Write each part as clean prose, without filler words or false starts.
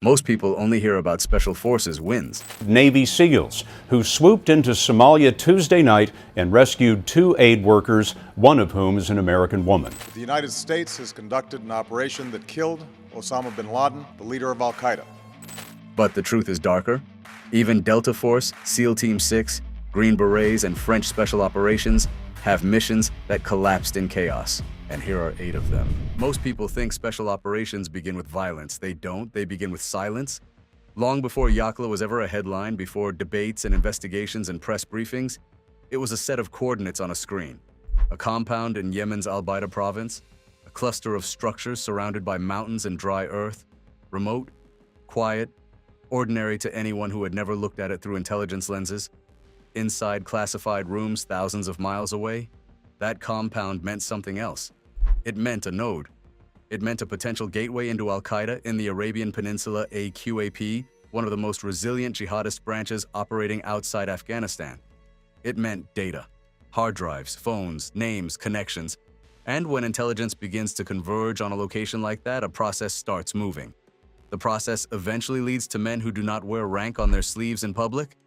Most people only hear about Special Forces wins. Navy SEALs, who swooped into Somalia Tuesday night and rescued 2 aid workers, one of whom is an American woman. The United States has conducted an operation that killed Osama bin Laden, the leader of al-Qaeda. But the truth is darker. Even Delta Force, SEAL Team 6, Green Berets, and French Special Operations have missions that collapsed in chaos. And here are 8 of them. Most people think special operations begin with violence. They don't. They begin with silence. Long before Yakla was ever a headline, before debates and investigations and press briefings, it was a set of coordinates on a screen. A compound in Yemen's Al-Baida province, a cluster of structures surrounded by mountains and dry earth, remote, quiet, ordinary to anyone who had never looked at it through intelligence lenses. Inside classified rooms thousands of miles away, that compound meant something else. It meant a node. It meant a potential gateway into Al-Qaeda in the Arabian Peninsula, a QAP, one of the most resilient jihadist branches operating outside Afghanistan. It meant data, hard drives, phones, names, connections. And when intelligence begins to converge on a location like that, a process starts moving. The process eventually leads to men who do not wear rank on their sleeves in public.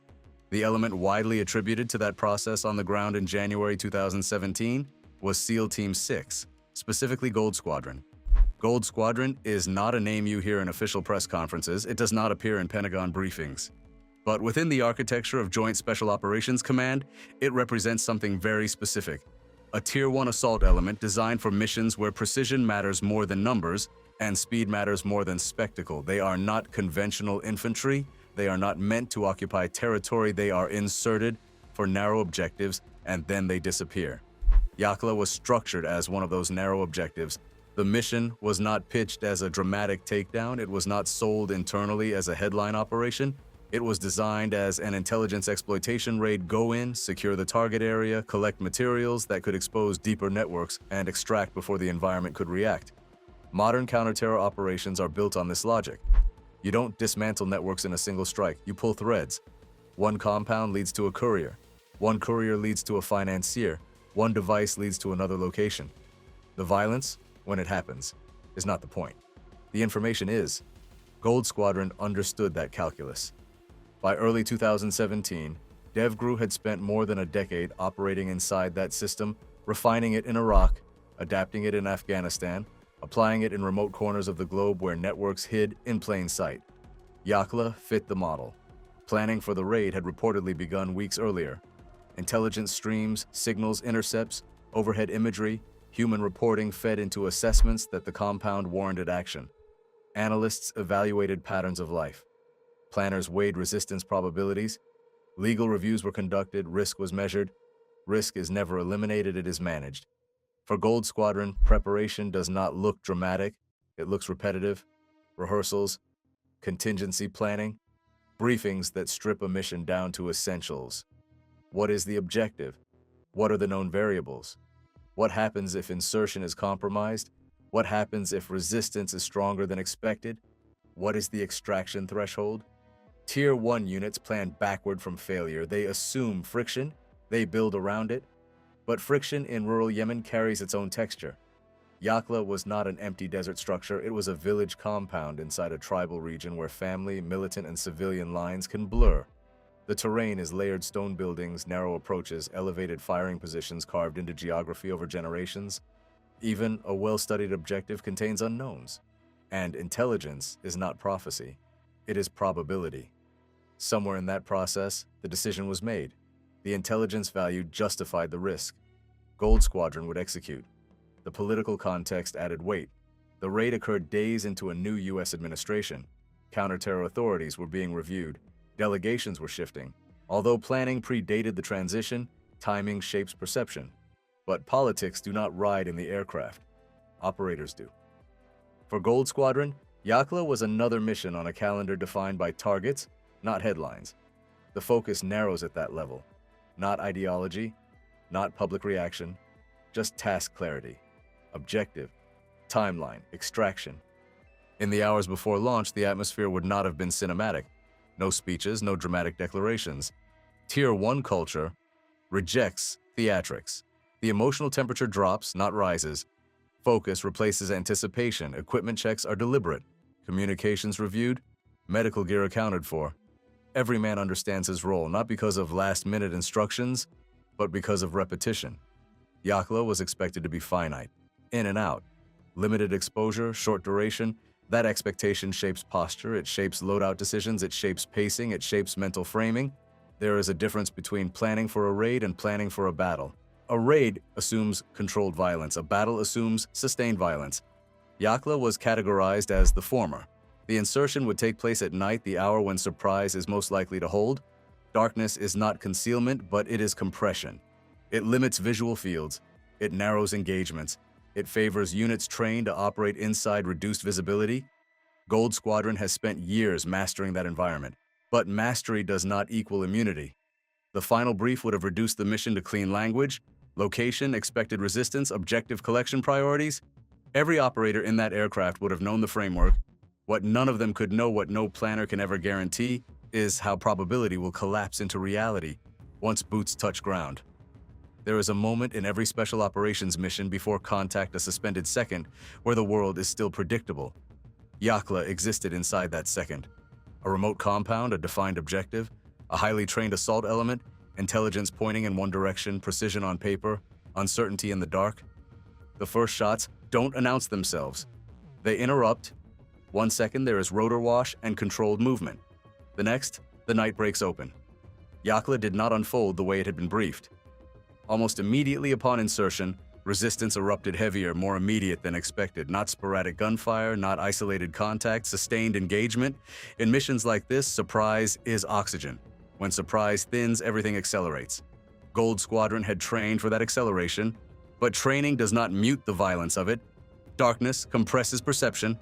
The element widely attributed to that process on the ground in January 2017 was SEAL Team 6, specifically Gold Squadron. Gold Squadron is not a name you hear in official press conferences. It does not appear in Pentagon briefings. But within the architecture of Joint Special Operations Command, it represents something very specific. A Tier 1 assault element designed for missions where precision matters more than numbers and speed matters more than spectacle. They are not conventional infantry. They are not meant to occupy territory. They are inserted for narrow objectives, and then they disappear. Yakla was structured as one of those narrow objectives. The mission was not pitched as a dramatic takedown. It was not sold internally as a headline operation. It was designed as an intelligence exploitation raid. Go in, secure the target area, collect materials that could expose deeper networks, and extract before the environment could react. Modern counter-terror operations are built on this logic. You don't dismantle networks in a single strike. You pull threads. One compound leads to a courier. One courier leads to a financier. One device leads to another location. The violence, when it happens, is not the point. The information is. Gold Squadron understood that calculus. By early 2017, DEVGRU had spent more than a decade operating inside that system, refining it in Iraq, adapting it in Afghanistan, applying it in remote corners of the globe where networks hid in plain sight. Yakla fit the model. Planning for the raid had reportedly begun weeks earlier. Intelligence streams, signals, intercepts, overhead imagery, human reporting fed into assessments that the compound warranted action. Analysts evaluated patterns of life. Planners weighed resistance probabilities. Legal reviews were conducted, risk was measured. Risk is never eliminated, it is managed. For Gold Squadron, preparation does not look dramatic. It looks repetitive. Rehearsals, contingency planning, briefings that strip a mission down to essentials. What is the objective? What are the known variables? What happens if insertion is compromised? What happens if resistance is stronger than expected? What is the extraction threshold? Tier 1 units plan backward from failure. They assume friction. They build around it. But friction in rural Yemen carries its own texture. Yakla was not an empty desert structure. It was a village compound inside a tribal region where family, militant, and civilian lines can blur. The terrain is layered stone buildings, narrow approaches, elevated firing positions carved into geography over generations. Even a well-studied objective contains unknowns. And intelligence is not prophecy. It is probability. Somewhere in that process, the decision was made. The intelligence value justified the risk. Gold Squadron would execute. The political context added weight. The raid occurred days into a new U.S. administration. Counter-terror authorities were being reviewed. Delegations were shifting. Although planning predated the transition, timing shapes perception. But politics do not ride in the aircraft. Operators do. For Gold Squadron, Yakla was another mission on a calendar defined by targets, not headlines. The focus narrows at that level. Not ideology, not public reaction, just task clarity, objective, timeline, extraction. In the hours before launch, the atmosphere would not have been cinematic. No speeches, no dramatic declarations. Tier 1 culture rejects theatrics. The emotional temperature drops, not rises. Focus replaces anticipation. Equipment checks are deliberate. Communications reviewed. medical gear accounted for. Every man understands his role, not because of last-minute instructions, but because of repetition. Yakla was expected to be finite, in and out. Limited exposure, short duration, that expectation shapes posture, it shapes loadout decisions, it shapes pacing, it shapes mental framing. There is a difference between planning for a raid and planning for a battle. A raid assumes controlled violence, a battle assumes sustained violence. Yakla was categorized as the former. The insertion would take place at night, the hour when surprise is most likely to hold. Darkness is not concealment, but it is compression. It limits visual fields. It narrows engagements. It favors units trained to operate inside reduced visibility. Gold Squadron has spent years mastering that environment, but mastery does not equal immunity. The final brief would have reduced the mission to clean language, location, expected resistance, objective collection priorities. Every operator in that aircraft would have known the framework. What none of them could know, what no planner can ever guarantee, is how probability will collapse into reality once boots touch ground. There is a moment in every special operations mission before contact, a suspended second, where the world is still predictable. Yakla existed inside that second. A remote compound, a defined objective, a highly trained assault element, intelligence pointing in one direction, precision on paper, uncertainty in the dark. The first shots don't announce themselves. They interrupt. 1 second there is rotor wash and controlled movement. The next, the night breaks open. Yakla did not unfold the way it had been briefed. Almost immediately upon insertion, resistance erupted heavier, more immediate than expected. Not sporadic gunfire, not isolated contact, sustained engagement. In missions like this, surprise is oxygen. When surprise thins, everything accelerates. Gold Squadron had trained for that acceleration, but training does not mute the violence of it. Darkness compresses perception.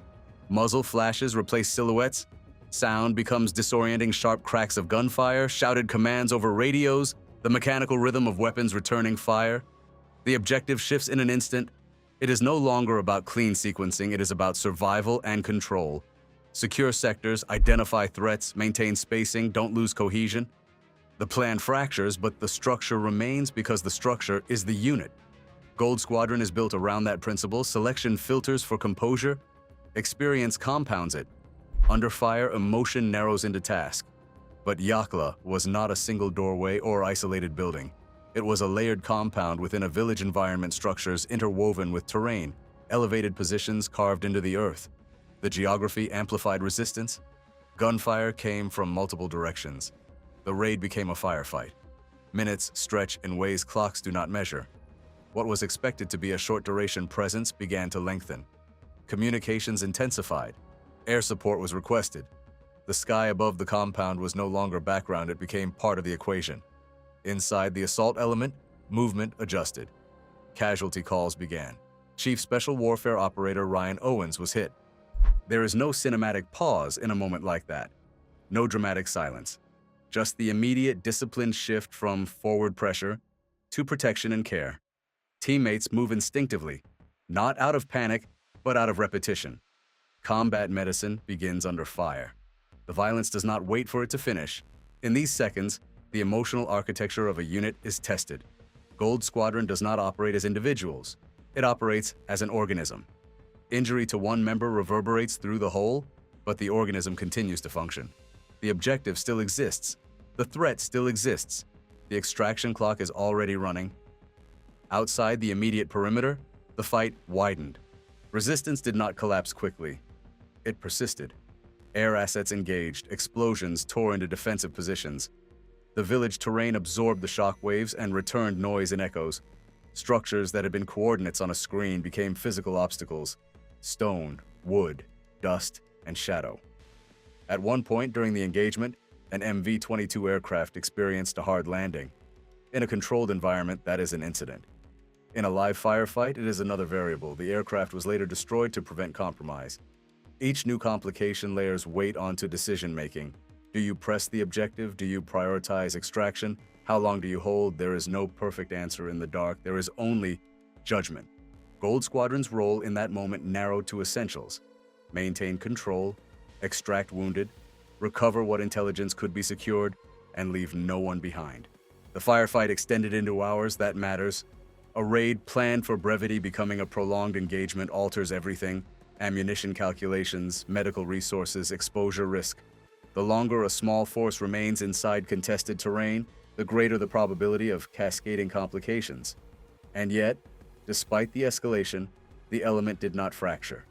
Muzzle flashes replace silhouettes. Sound becomes disorienting sharp cracks of gunfire, shouted commands over radios, the mechanical rhythm of weapons returning fire. The objective shifts in an instant. It is no longer about clean sequencing, it is about survival and control. Secure sectors, identify threats, maintain spacing, don't lose cohesion. The plan fractures, but the structure remains because the structure is the unit. Gold Squadron is built around that principle. Selection filters for composure. Experience compounds it. Under fire, emotion narrows into task. But Yakla was not a single doorway or isolated building. It was a layered compound within a village environment, structures interwoven with terrain, elevated positions carved into the earth. The geography amplified resistance. Gunfire came from multiple directions. The raid became a firefight. Minutes stretch in ways clocks do not measure. What was expected to be a short-duration presence began to lengthen. Communications intensified. Air support was requested. The sky above the compound was no longer background, it became part of the equation. Inside the assault element, movement adjusted. Casualty calls began. Chief Special Warfare Operator Ryan Owens was hit. There is no cinematic pause in a moment like that. No dramatic silence. Just the immediate disciplined shift from forward pressure to protection and care. Teammates move instinctively, not out of panic, but out of repetition. Combat medicine begins under fire. The violence does not wait for it to finish. In these seconds, the emotional architecture of a unit is tested. Gold Squadron does not operate as individuals. It operates as an organism. Injury to one member reverberates through the whole, but the organism continues to function. The objective still exists. The threat still exists. The extraction clock is already running. Outside the immediate perimeter, the fight widened. Resistance did not collapse quickly. It persisted. Air assets engaged, explosions tore into defensive positions. The village terrain absorbed the shock waves and returned noise and echoes. Structures that had been coordinates on a screen became physical obstacles. Stone, wood, dust, and shadow. At one point during the engagement, an MV-22 aircraft experienced a hard landing. In a controlled environment, that is an incident. In a live firefight, it is another variable. The aircraft was later destroyed to prevent compromise. Each new complication layers weight onto decision-making. Do you press the objective? Do you prioritize extraction? How long do you hold? There is no perfect answer in the dark. There is only judgment. Gold Squadron's role in that moment narrowed to essentials. Maintain control, extract wounded, recover what intelligence could be secured, and leave no one behind. The firefight extended into hours, that matters. A raid planned for brevity becoming a prolonged engagement alters everything. Ammunition calculations, medical resources, exposure risk. The longer a small force remains inside contested terrain, the greater the probability of cascading complications. And yet, despite the escalation, the element did not fracture.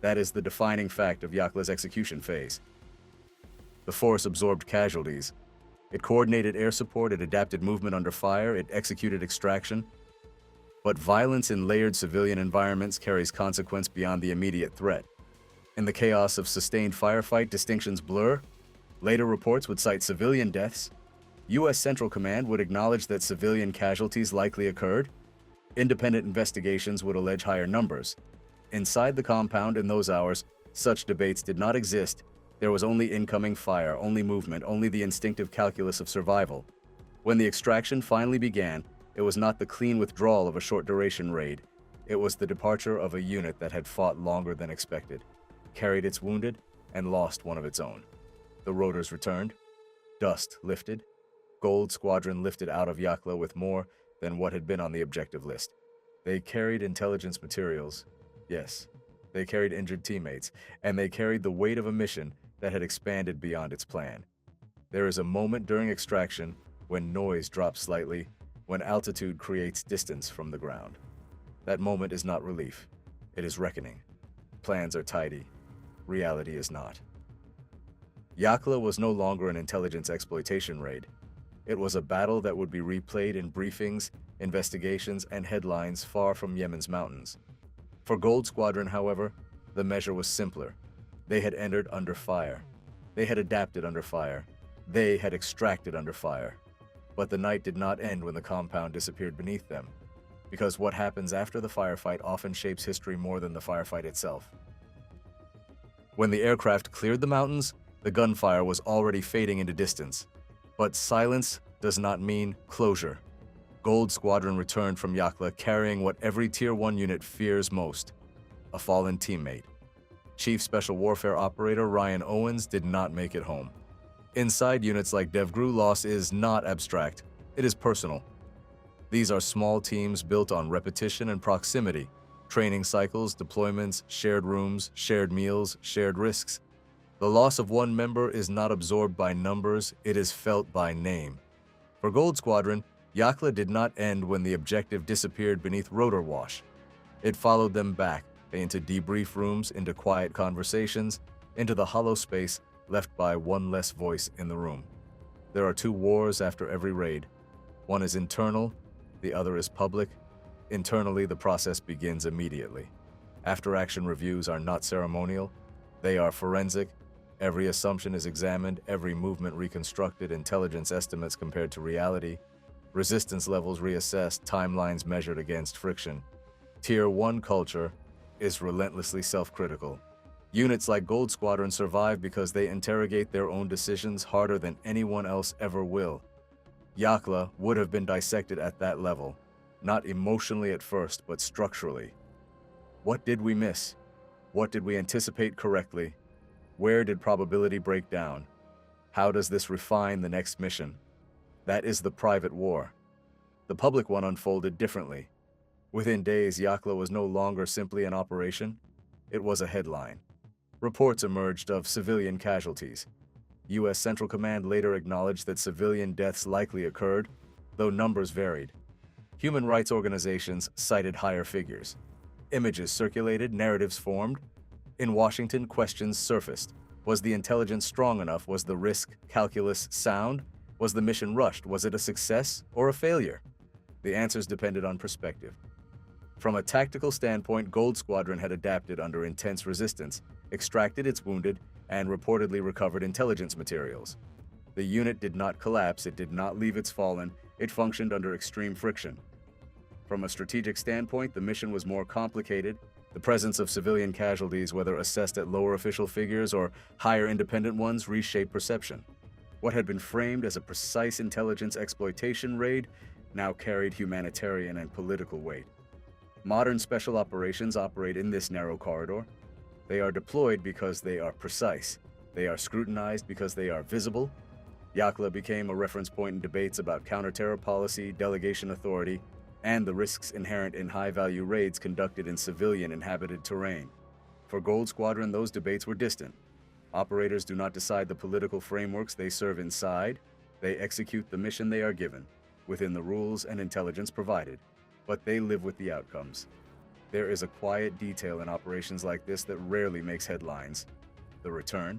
That is the defining fact of Yakla's execution phase. The force absorbed casualties. It coordinated air support, it adapted movement under fire, it executed extraction. But violence in layered civilian environments carries consequence beyond the immediate threat. In the chaos of sustained firefight, distinctions blur. Later reports would cite civilian deaths. U.S. Central Command would acknowledge that civilian casualties likely occurred. Independent investigations would allege higher numbers. Inside the compound in those hours, such debates did not exist. There was only incoming fire, only movement, only the instinctive calculus of survival. When the extraction finally began, it was not the clean withdrawal of a short-duration raid. It was the departure of a unit that had fought longer than expected, carried its wounded, and lost one of its own. The rotors returned. Dust lifted. Gold Squadron lifted out of Yakla with more than what had been on the objective list. They carried intelligence materials. Yes, they carried injured teammates, and they carried the weight of a mission that had expanded beyond its plan. There is a moment during extraction when noise drops slightly, when altitude creates distance from the ground. That moment is not relief. It is reckoning. Plans are tidy. Reality is not. Yakla was no longer an intelligence exploitation raid. It was a battle that would be replayed in briefings, investigations, and headlines far from Yemen's mountains. For Gold Squadron, however, the measure was simpler. They had entered under fire. They had adapted under fire. They had extracted under fire. But the night did not end when the compound disappeared beneath them, because what happens after the firefight often shapes history more than the firefight itself. When the aircraft cleared the mountains, the gunfire was already fading into distance. But silence does not mean closure. Gold Squadron returned from Yakla carrying what every Tier 1 unit fears most: a fallen teammate. Chief Special Warfare Operator Ryan Owens did not make it home. Inside units like DEVGRU, loss is not abstract, it is personal. These are small teams built on repetition and proximity, training cycles, deployments, shared rooms, shared meals, shared risks. The loss of one member is not absorbed by numbers, it is felt by name. For Gold Squadron, Yakla did not end when the objective disappeared beneath rotor wash. It followed them back, into debrief rooms, into quiet conversations, into the hollow space left by one less voice in the room. There are two wars after every raid. One is internal, the other is public. Internally, the process begins immediately. After-action reviews are not ceremonial, they are forensic. Every assumption is examined, every movement reconstructed, intelligence estimates compared to reality, resistance levels reassessed, timelines measured against friction. Tier 1 culture is relentlessly self-critical. Units like Gold Squadron survive because they interrogate their own decisions harder than anyone else ever will. Yakla would have been dissected at that level, not emotionally at first, but structurally. What did we miss? What did we anticipate correctly? Where did probability break down? How does this refine the next mission? That is the private war. The public one unfolded differently. Within days, Yakla was no longer simply an operation. It was a headline. Reports emerged of civilian casualties. U.S. Central Command later acknowledged that civilian deaths likely occurred, though numbers varied. Human rights organizations cited higher figures. Images circulated, narratives formed. In Washington, questions surfaced. Was the intelligence strong enough? Was the risk calculus sound? Was the mission rushed? Was it a success or a failure? The answers depended on perspective. From a tactical standpoint, Gold Squadron had adapted under intense resistance, extracted its wounded, and reportedly recovered intelligence materials. The unit did not collapse, it did not leave its fallen, it functioned under extreme friction. From a strategic standpoint, the mission was more complicated. The presence of civilian casualties, whether assessed at lower official figures or higher independent ones, reshaped perception. What had been framed as a precise intelligence exploitation raid now carried humanitarian and political weight. Modern special operations operate in this narrow corridor. They are deployed because they are precise. They are scrutinized because they are visible. Yakla became a reference point in debates about counter-terror policy, delegation authority, and the risks inherent in high-value raids conducted in civilian inhabited terrain. For Gold Squadron, those debates were distant. Operators do not decide the political frameworks they serve inside. They execute the mission they are given, within the rules and intelligence provided, but they live with the outcomes. There is a quiet detail in operations like this that rarely makes headlines. The return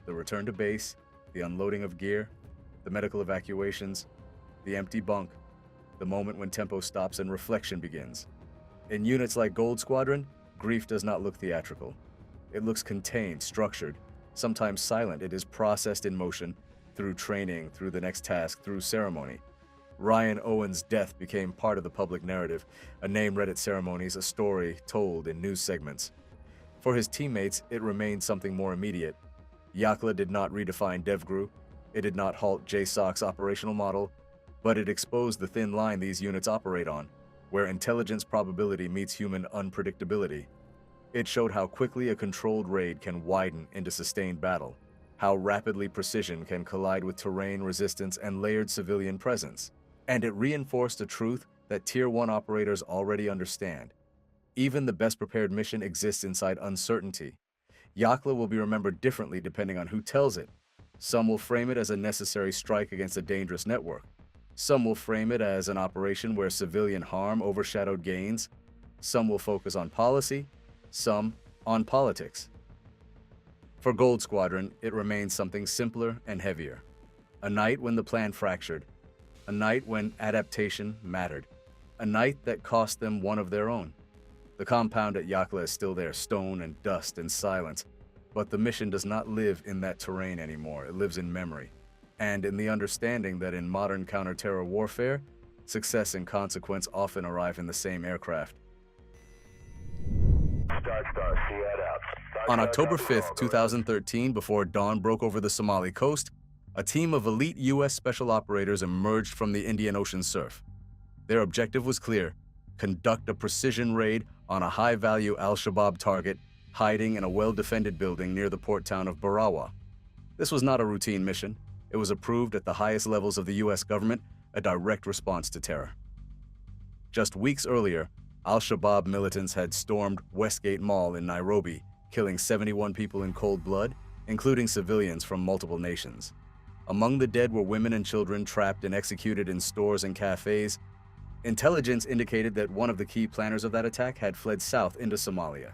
to base, the unloading of gear, the medical evacuations, the empty bunk, the moment when tempo stops and reflection begins. In units like Gold Squadron, grief does not look theatrical. It looks contained, structured, sometimes silent. It is processed in motion, through training, through the next task, through ceremony. Ryan Owen's death became part of the public narrative, a name read at ceremonies, a story told in news segments. For his teammates, it remained something more immediate. Yakla did not redefine DEVGRU, it did not halt JSOC's operational model, but it exposed the thin line these units operate on, where intelligence probability meets human unpredictability. It showed how quickly a controlled raid can widen into sustained battle, how rapidly precision can collide with terrain resistance and layered civilian presence. And it reinforced a truth that Tier 1 operators already understand. Even the best prepared mission exists inside uncertainty. Yakla will be remembered differently depending on who tells it. Some will frame it as a necessary strike against a dangerous network. Some will frame it as an operation where civilian harm overshadowed gains. Some will focus on policy, some on politics. For Gold Squadron, it remains something simpler and heavier. A night when the plan fractured. A night when adaptation mattered. A night that cost them one of their own. The compound at Yakla is still there, stone and dust and silence. But the mission does not live in that terrain anymore. It lives in memory. And in the understanding that in modern counter-terror warfare, success and consequence often arrive in the same aircraft. On October 5th, 2013, before dawn broke over the Somali coast, a team of elite U.S. special operators emerged from the Indian Ocean surf. Their objective was clear: conduct a precision raid on a high-value al-Shabaab target hiding in a well-defended building near the port town of Barawa. This was not a routine mission. It was approved at the highest levels of the U.S. government, a direct response to terror. Just weeks earlier, al-Shabaab militants had stormed Westgate Mall in Nairobi, killing 71 people in cold blood, including civilians from multiple nations. Among the dead were women and children trapped and executed in stores and cafes. Intelligence indicated that one of the key planners of that attack had fled south into Somalia.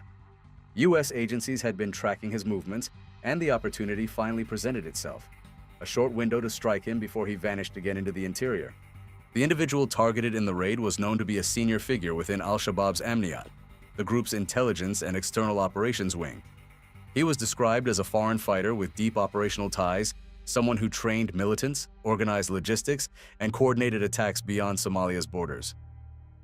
U.S. agencies had been tracking his movements, and the opportunity finally presented itself. A short window to strike him before he vanished again into the interior. The individual targeted in the raid was known to be a senior figure within al-Shabaab's Amniyat, the group's intelligence and external operations wing. He was described as a foreign fighter with deep operational ties, someone who trained militants, organized logistics, and coordinated attacks beyond Somalia's borders.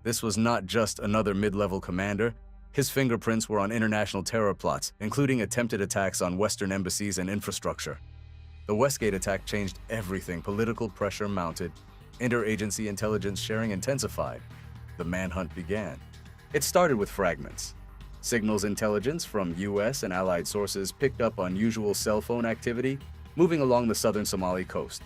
This was not just another mid-level commander. His fingerprints were on international terror plots, including attempted attacks on Western embassies and infrastructure. The Westgate attack changed everything. Political pressure mounted. Interagency intelligence sharing intensified. The manhunt began. It started with fragments. Signals intelligence from U.S. and allied sources picked up unusual cell phone activity moving along the southern Somali coast.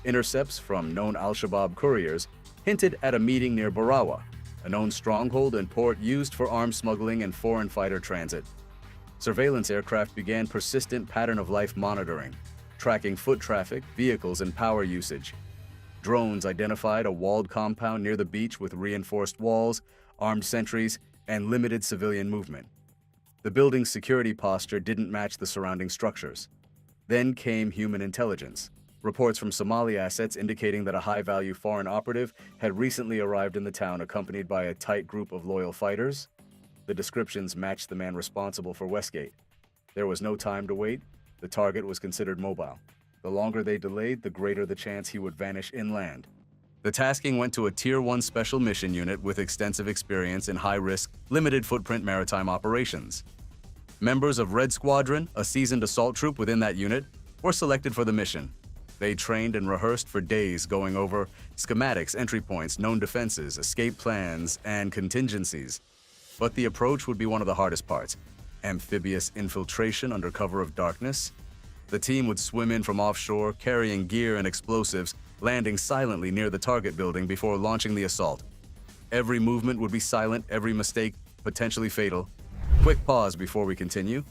Intercepts from known al-Shabaab couriers hinted at a meeting near Barawa, a known stronghold and port used for arms smuggling and foreign fighter transit. Surveillance aircraft began persistent pattern-of-life monitoring, tracking foot traffic, vehicles, and power usage. Drones identified a walled compound near the beach with reinforced walls, armed sentries, and limited civilian movement. The building's security posture didn't match the surrounding structures. Then came human intelligence. Reports from Somali assets indicating that a high-value foreign operative had recently arrived in the town accompanied by a tight group of loyal fighters. The descriptions matched the man responsible for Westgate. There was no time to wait. The target was considered mobile. The longer they delayed, the greater the chance he would vanish inland. The tasking went to a Tier 1 special mission unit with extensive experience in high-risk, limited-footprint maritime operations. Members of Red Squadron, a seasoned assault troop within that unit, were selected for the mission. They trained and rehearsed for days, going over schematics, entry points, known defenses, escape plans, and contingencies. But the approach would be one of the hardest parts. Amphibious infiltration under cover of darkness. The team would swim in from offshore, carrying gear and explosives, landing silently near the target building before launching the assault. Every movement would be silent, every mistake potentially fatal. Quick pause before we continue.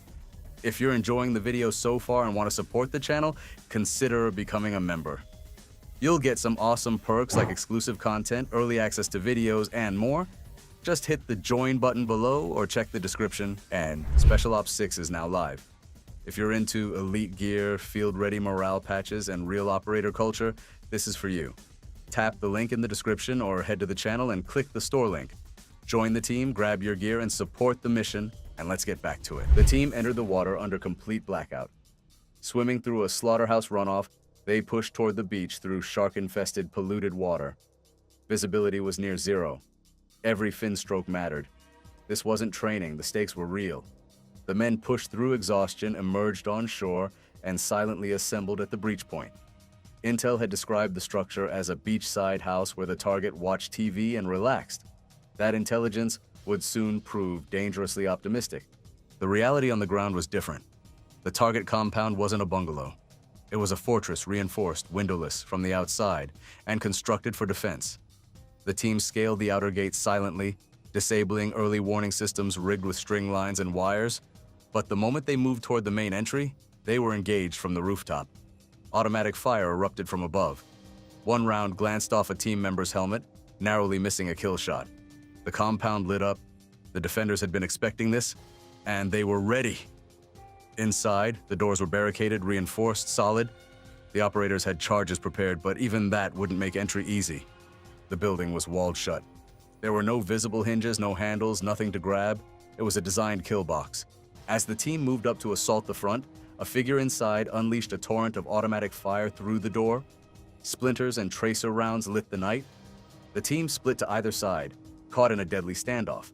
If you're enjoying the video so far and want to support the channel, consider becoming a member. You'll get some awesome perks like exclusive content, early access to videos, and more. Just hit the join button below or check the description, and Special Ops 6 is now live. If you're into elite gear, field-ready morale patches, and real operator culture, this is for you. Tap the link in the description or head to the channel and click the store link. Join the team, grab your gear, and support the mission, and let's get back to it. The team entered the water under complete blackout. Swimming through a slaughterhouse runoff, they pushed toward the beach through shark-infested, polluted water. Visibility was near zero. Every fin stroke mattered. This wasn't training, the stakes were real. The men pushed through exhaustion, emerged on shore, and silently assembled at the breach point. Intel had described the structure as a beachside house where the target watched TV and relaxed. That intelligence would soon prove dangerously optimistic. The reality on the ground was different. The target compound wasn't a bungalow. It was a fortress reinforced, windowless from the outside, and constructed for defense. The team scaled the outer gate silently, disabling early warning systems rigged with string lines and wires. But the moment they moved toward the main entry, they were engaged from the rooftop. Automatic fire erupted from above. One round glanced off a team member's helmet, narrowly missing a kill shot. The compound lit up. The defenders had been expecting this, and they were ready. Inside, the doors were barricaded, reinforced, solid. The operators had charges prepared, but even that wouldn't make entry easy. The building was walled shut. There were no visible hinges, no handles, nothing to grab. It was a designed kill box. As the team moved up to assault the front, a figure inside unleashed a torrent of automatic fire through the door. Splinters and tracer rounds lit the night. The team split to either side, caught in a deadly standoff.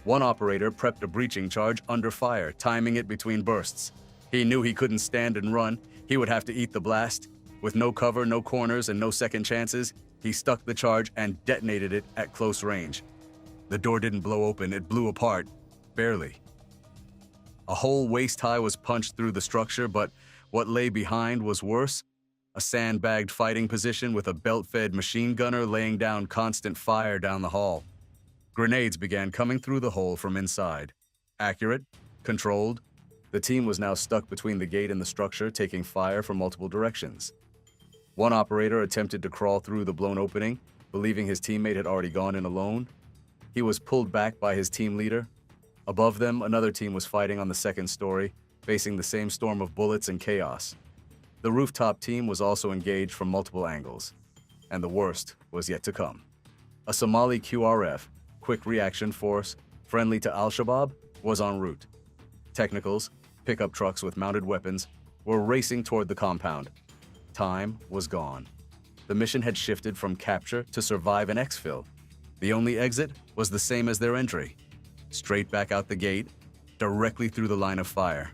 One operator prepped a breaching charge under fire, timing it between bursts. He knew he couldn't stand and run. He would have to eat the blast. With no cover, no corners, and no second chances, he stuck the charge and detonated it at close range. The door didn't blow open, it blew apart. Barely. A hole waist-high was punched through the structure, but what lay behind was worse. A sandbagged fighting position with a belt-fed machine gunner laying down constant fire down the hall. Grenades began coming through the hole from inside. Accurate, controlled, the team was now stuck between the gate and the structure, taking fire from multiple directions. One operator attempted to crawl through the blown opening, believing his teammate had already gone in alone. He was pulled back by his team leader. Above them, another team was fighting on the second story, facing the same storm of bullets and chaos. The rooftop team was also engaged from multiple angles, and the worst was yet to come. A Somali QRF, Quick Reaction Force, friendly to Al-Shabaab, was en route. Technicals, pickup trucks with mounted weapons, were racing toward the compound. Time was gone. The mission had shifted from capture to survive and exfil. The only exit was the same as their entry. Straight back out the gate, directly through the line of fire.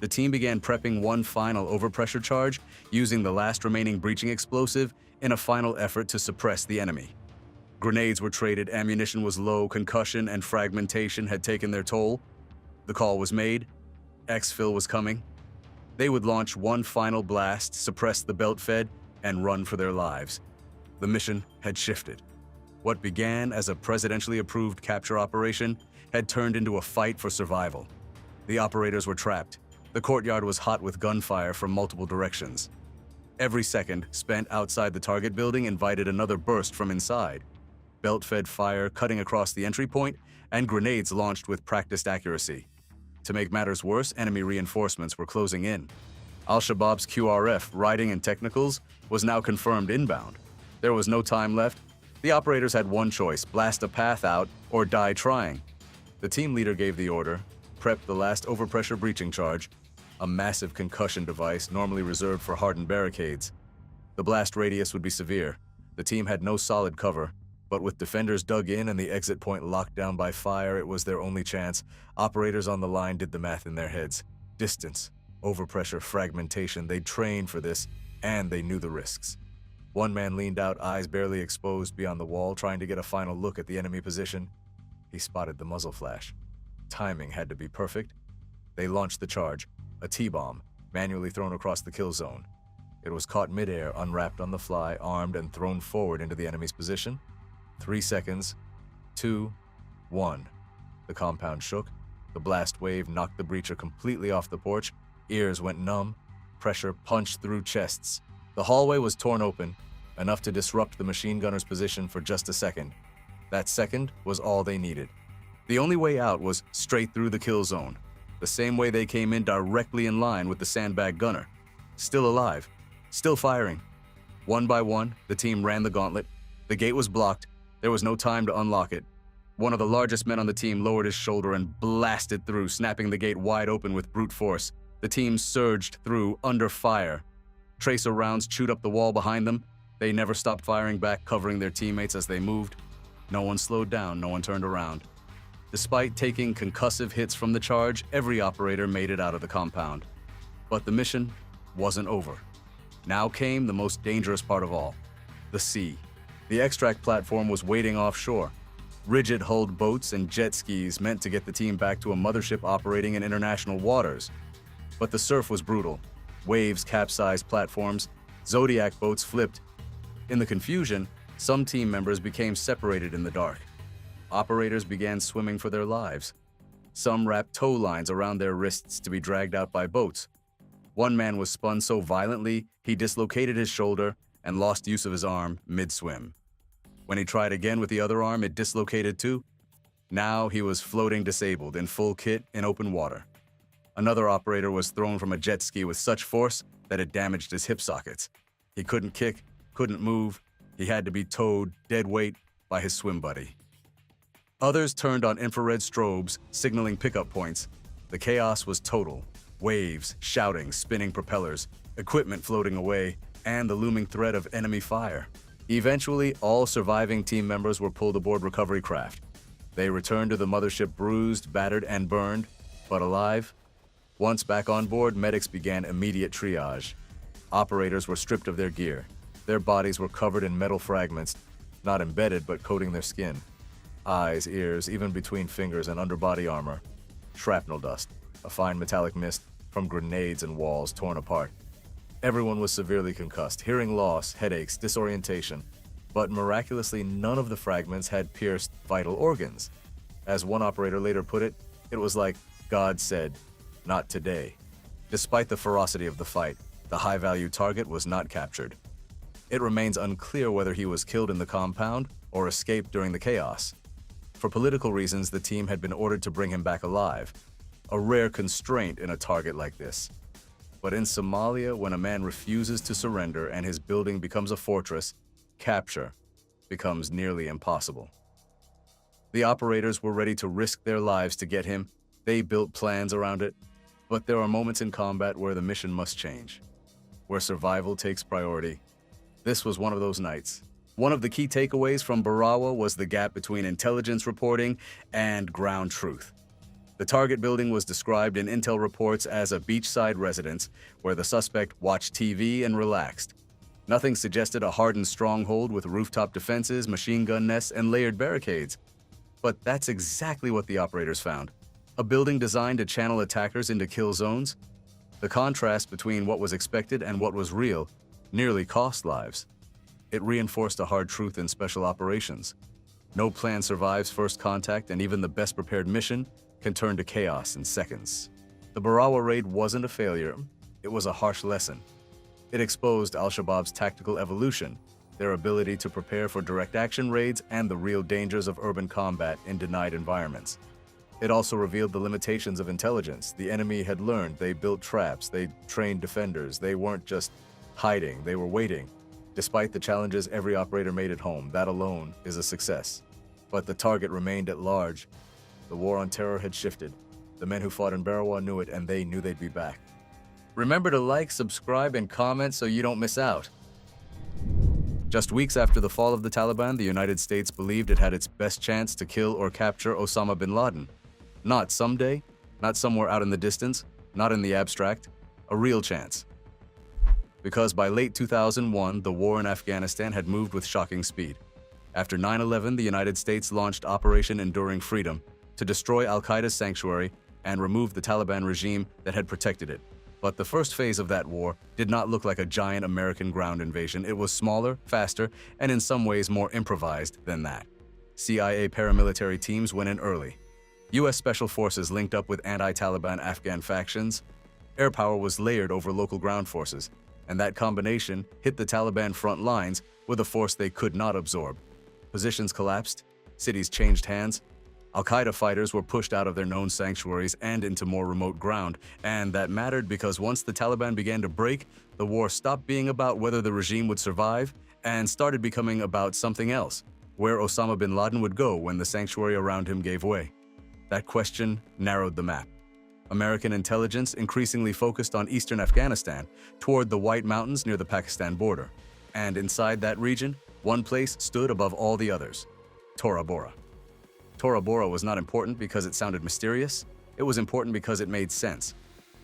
The team began prepping one final overpressure charge, using the last remaining breaching explosive in a final effort to suppress the enemy. Grenades were traded, ammunition was low, concussion and fragmentation had taken their toll. The call was made. Exfil was coming. They would launch one final blast, suppress the belt fed, and run for their lives. The mission had shifted. What began as a presidentially approved capture operation had turned into a fight for survival. The operators were trapped. The courtyard was hot with gunfire from multiple directions. Every second spent outside the target building invited another burst from inside. Belt-fed fire cutting across the entry point, and grenades launched with practiced accuracy. To make matters worse, enemy reinforcements were closing in. Al-Shabaab's QRF, riding in technicals, was now confirmed inbound. There was no time left. The operators had one choice: blast a path out or die trying. The team leader gave the order, prepped the last overpressure breaching charge, a massive concussion device normally reserved for hardened barricades. The blast radius would be severe. The team had no solid cover, but with defenders dug in and the exit point locked down by fire, it was their only chance. Operators on the line did the math in their heads. Distance, overpressure, fragmentation. They'd trained for this, and they knew the risks. One man leaned out, eyes barely exposed beyond the wall, trying to get a final look at the enemy position. He spotted the muzzle flash. Timing had to be perfect. They launched the charge, a T-bomb, manually thrown across the kill zone. It was caught midair, unwrapped on the fly, armed, and thrown forward into the enemy's position. 3 seconds. 2, 1. The compound shook, The blast wave knocked the breacher completely off the porch, ears went numb, pressure punched through chests. The hallway was torn open, enough to disrupt the machine gunner's position for just a second. That second was all they needed. The only way out was straight through the kill zone, the same way they came in, directly in line with the sandbag gunner. Still alive, still firing. One by one, the team ran the gauntlet. The gate was blocked. There was no time to unlock it. One of the largest men on the team lowered his shoulder and blasted through, snapping the gate wide open with brute force. The team surged through, under fire. Tracer rounds chewed up the wall behind them. They never stopped firing back, covering their teammates as they moved. No one slowed down, no one turned around. Despite taking concussive hits from the charge, every operator made it out of the compound. But the mission wasn't over. Now came the most dangerous part of all, the sea. The extract platform was waiting offshore. Rigid-hulled boats and jet skis meant to get the team back to a mothership operating in international waters. But the surf was brutal. Waves capsized platforms. Zodiac boats flipped. In the confusion, some team members became separated in the dark. Operators began swimming for their lives. Some wrapped tow lines around their wrists to be dragged out by boats. One man was spun so violently, he dislocated his shoulder and lost use of his arm mid-swim. When he tried again with the other arm, it dislocated too. Now he was floating disabled, in full kit, in open water. Another operator was thrown from a jet ski with such force that it damaged his hip sockets. He couldn't kick, couldn't move. He had to be towed, dead weight, by his swim buddy. Others turned on infrared strobes, signaling pickup points. The chaos was total. Waves, shouting, spinning propellers, equipment floating away, and the looming threat of enemy fire. Eventually, all surviving team members were pulled aboard recovery craft. They returned to the mothership bruised, battered, and burned, but alive. Once back on board, medics began immediate triage. Operators were stripped of their gear. Their bodies were covered in metal fragments, not embedded but coating their skin. Eyes, ears, even between fingers and underbody armor. Shrapnel dust, a fine metallic mist from grenades and walls torn apart. Everyone was severely concussed, hearing loss, headaches, disorientation. But miraculously, none of the fragments had pierced vital organs. As one operator later put it, it was like God said, "Not today." Despite the ferocity of the fight, the high-value target was not captured. It remains unclear whether he was killed in the compound or escaped during the chaos. For political reasons, the team had been ordered to bring him back alive, a rare constraint in a target like this. But in Somalia, when a man refuses to surrender and his building becomes a fortress, capture becomes nearly impossible. The operators were ready to risk their lives to get him. They built plans around it. But there are moments in combat where the mission must change, where survival takes priority. This was one of those nights. One of the key takeaways from Barawa was the gap between intelligence reporting and ground truth. The target building was described in intel reports as a beachside residence where the suspect watched TV and relaxed. Nothing suggested a hardened stronghold with rooftop defenses, machine gun nests, and layered barricades. But that's exactly what the operators found. A building designed to channel attackers into kill zones. The contrast between what was expected and what was real nearly cost lives. It reinforced a hard truth in special operations. No plan survives first contact, and even the best prepared mission can turn to chaos in seconds. The Barawa raid wasn't a failure, it was a harsh lesson. It exposed al-Shabaab's tactical evolution, their ability to prepare for direct action raids, and the real dangers of urban combat in denied environments. It also revealed the limitations of intelligence. The enemy had learned, they built traps, they trained defenders, they weren't just hiding, they were waiting. Despite the challenges every operator made it home, that alone is a success. But the target remained at large. The war on terror had shifted. The men who fought in Barawa knew it, and they knew they'd be back. Remember to like, subscribe, and comment so you don't miss out. Just weeks after the fall of the Taliban, the United States believed it had its best chance to kill or capture Osama bin Laden. Not someday, not somewhere out in the distance, not in the abstract, a real chance. Because by late 2001, the war in Afghanistan had moved with shocking speed. After 9/11, the United States launched Operation Enduring Freedom to destroy al-Qaeda's sanctuary and remove the Taliban regime that had protected it. But the first phase of that war did not look like a giant American ground invasion. It was smaller, faster, and in some ways more improvised than that. CIA paramilitary teams went in early. U.S. Special Forces linked up with anti-Taliban Afghan factions. Air power was layered over local ground forces, and that combination hit the Taliban front lines with a force they could not absorb. Positions collapsed, cities changed hands, Al-Qaeda fighters were pushed out of their known sanctuaries and into more remote ground, and that mattered because once the Taliban began to break, the war stopped being about whether the regime would survive and started becoming about something else, where Osama bin Laden would go when the sanctuary around him gave way. That question narrowed the map. American intelligence increasingly focused on eastern Afghanistan, toward the White Mountains near the Pakistan border. And inside that region, one place stood above all the others: Tora Bora. Tora Bora was not important because it sounded mysterious. It was important because it made sense.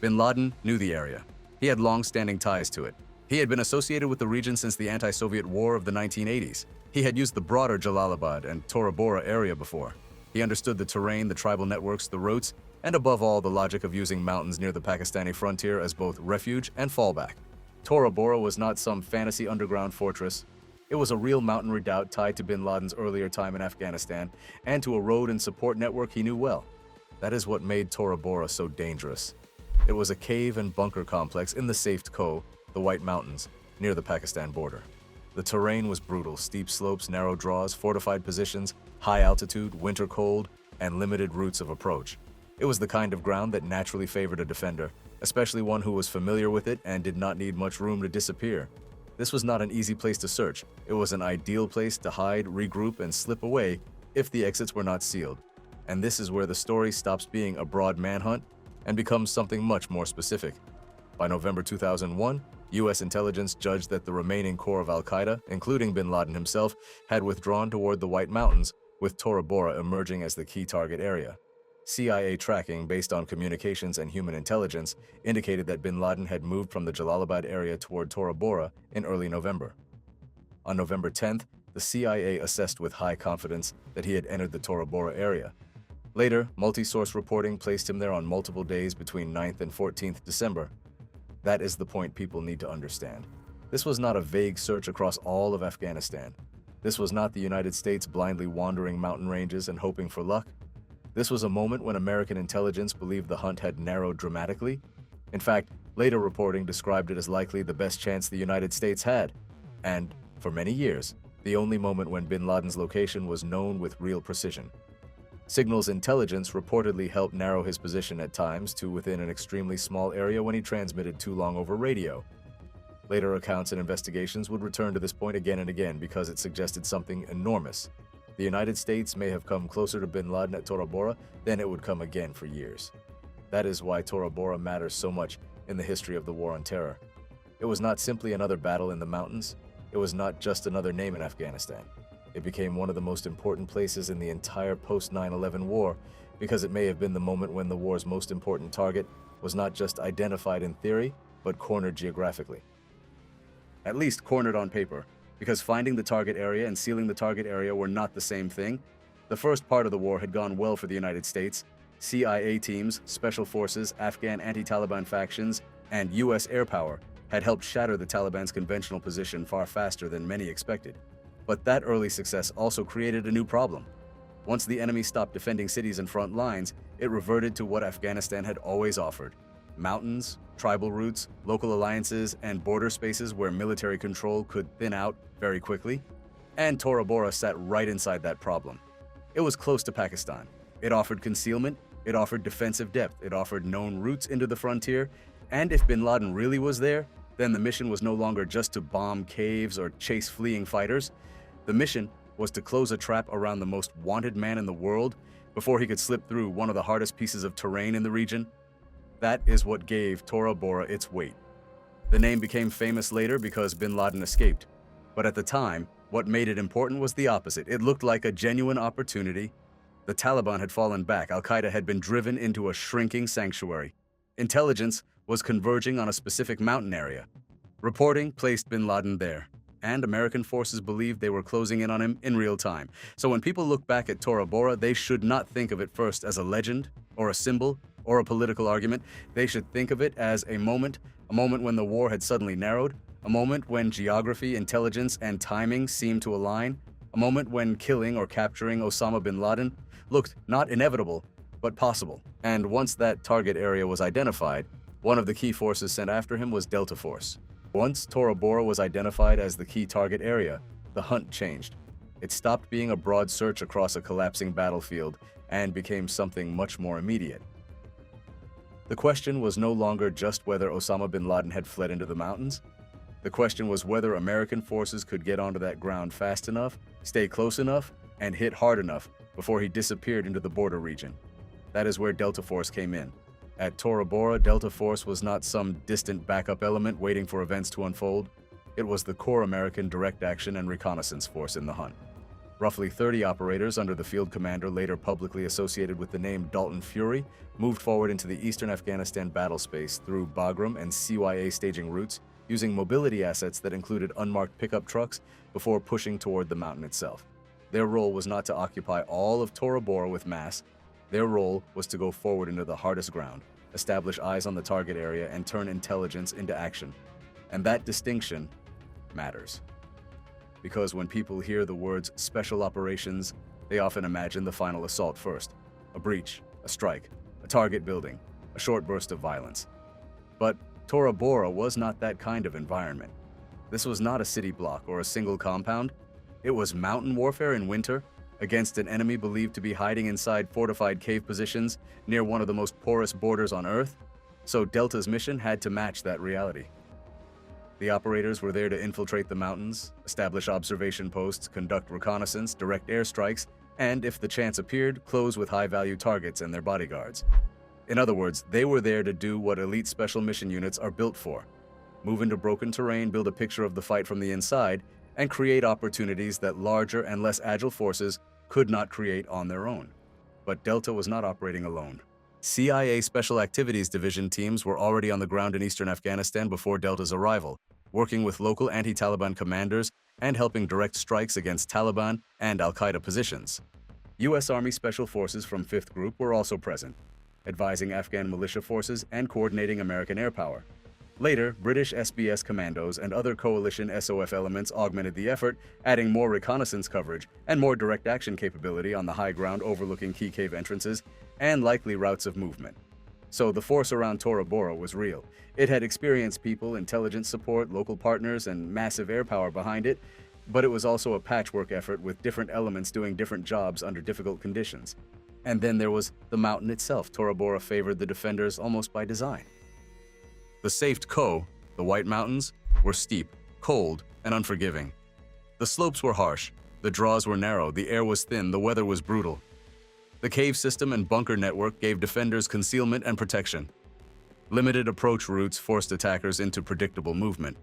Bin Laden knew the area. He had long-standing ties to it. He had been associated with the region since the anti-Soviet war of the 1980s. He had used the broader Jalalabad and Tora Bora area before. He understood the terrain, the tribal networks, the routes, and above all, the logic of using mountains near the Pakistani frontier as both refuge and fallback. Tora Bora was not some fantasy underground fortress. It was a real mountain redoubt tied to bin Laden's earlier time in Afghanistan and to a road and support network he knew well. That is what made Tora Bora so dangerous. It was a cave and bunker complex in the Safed Co, the White Mountains, near the Pakistan border. The terrain was brutal: steep slopes, narrow draws, fortified positions, high altitude, winter cold, and limited routes of approach. It was the kind of ground that naturally favored a defender, especially one who was familiar with it and did not need much room to disappear. This was not an easy place to search. It was an ideal place to hide, regroup, and slip away if the exits were not sealed. And this is where the story stops being a broad manhunt and becomes something much more specific. By November 2001, U.S. intelligence judged that the remaining core of Al-Qaeda, including bin Laden himself, had withdrawn toward the White Mountains, with Tora Bora emerging as the key target area. CIA tracking based on communications and human intelligence indicated that bin Laden had moved from the Jalalabad area toward Tora Bora in early November. On November 10th, the CIA assessed with high confidence that he had entered the Tora Bora area. Later, multi-source reporting placed him there on multiple days between 9th and 14th December. That is the point people need to understand. This was not a vague search across all of Afghanistan. This was not the United States blindly wandering mountain ranges and hoping for luck. This was a moment when American intelligence believed the hunt had narrowed dramatically. In fact, later reporting described it as likely the best chance the United States had, and, for many years, the only moment when bin Laden's location was known with real precision. Signals intelligence reportedly helped narrow his position at times to within an extremely small area when he transmitted too long over radio. Later accounts and investigations would return to this point again and again because it suggested something enormous. The United States may have come closer to bin Laden at Tora Bora than it would come again for years. That is why Tora Bora matters so much in the history of the War on Terror. It was not simply another battle in the mountains. It was not just another name in Afghanistan. It became one of the most important places in the entire post-9/11 war because it may have been the moment when the war's most important target was not just identified in theory, but cornered geographically. At least cornered on paper, because finding the target area and sealing the target area were not the same thing. The first part of the war had gone well for the United States. CIA teams, special forces, Afghan anti-Taliban factions, and U.S. air power had helped shatter the Taliban's conventional position far faster than many expected. But that early success also created a new problem. Once the enemy stopped defending cities and front lines, it reverted to what Afghanistan had always offered: mountains, tribal routes, local alliances, and border spaces where military control could thin out very quickly. And Tora Bora sat right inside that problem. It was close to Pakistan. It offered concealment, it offered defensive depth, it offered known routes into the frontier, and if bin Laden really was there, then the mission was no longer just to bomb caves or chase fleeing fighters. The mission was to close a trap around the most wanted man in the world before he could slip through one of the hardest pieces of terrain in the region. That is what gave Tora Bora its weight. The name became famous later because bin Laden escaped. But at the time, what made it important was the opposite. It looked like a genuine opportunity. The Taliban had fallen back. Al-Qaeda had been driven into a shrinking sanctuary. Intelligence was converging on a specific mountain area. Reporting placed bin Laden there, and American forces believed they were closing in on him in real time. So when people look back at Tora Bora, they should not think of it first as a legend or a symbol or a political argument. They should think of it as a moment when the war had suddenly narrowed, a moment when geography, intelligence, and timing seemed to align, a moment when killing or capturing Osama bin Laden looked not inevitable, but possible. And once that target area was identified, one of the key forces sent after him was Delta Force. Once Tora Bora was identified as the key target area, the hunt changed. It stopped being a broad search across a collapsing battlefield and became something much more immediate. The question was no longer just whether Osama bin Laden had fled into the mountains. The question was whether American forces could get onto that ground fast enough, stay close enough, and hit hard enough before he disappeared into the border region. That is where Delta Force came in. At Tora Bora, Delta Force was not some distant backup element waiting for events to unfold. It was the core American direct action and reconnaissance force in the hunt. Roughly 30 operators under the field commander later publicly associated with the name Dalton Fury moved forward into the eastern Afghanistan battle space through Bagram and CYA staging routes using mobility assets that included unmarked pickup trucks before pushing toward the mountain itself. Their role was not to occupy all of Tora Bora with mass. Their role was to go forward into the hardest ground, establish eyes on the target area, and turn intelligence into action. And that distinction matters. Because when people hear the words special operations, they often imagine the final assault first. A breach, a strike, a target building, a short burst of violence. But Tora Bora was not that kind of environment. This was not a city block or a single compound. It was mountain warfare in winter against an enemy believed to be hiding inside fortified cave positions near one of the most porous borders on Earth. So Delta's mission had to match that reality. The operators were there to infiltrate the mountains, establish observation posts, conduct reconnaissance, direct airstrikes, and, if the chance appeared, close with high-value targets and their bodyguards. In other words, they were there to do what elite special mission units are built for: move into broken terrain, build a picture of the fight from the inside, and create opportunities that larger and less agile forces could not create on their own. But Delta was not operating alone. CIA Special Activities Division teams were already on the ground in eastern Afghanistan before Delta's arrival, working with local anti-Taliban commanders and helping direct strikes against Taliban and al-Qaeda positions. U.S. Army Special Forces from 5th Group were also present, advising Afghan militia forces and coordinating American air power. Later, British SBS commandos and other coalition SOF elements augmented the effort, adding more reconnaissance coverage and more direct action capability on the high ground overlooking key cave entrances and likely routes of movement. So the force around Tora Bora was real. It had experienced people, intelligence support, local partners, and massive air power behind it, but it was also a patchwork effort with different elements doing different jobs under difficult conditions. And then there was the mountain itself. Tora Bora favored the defenders almost by design. The Safed Ko, the White Mountains, were steep, cold, and unforgiving. The slopes were harsh, the draws were narrow, the air was thin, the weather was brutal. The cave system and bunker network gave defenders concealment and protection. Limited approach routes forced attackers into predictable movement.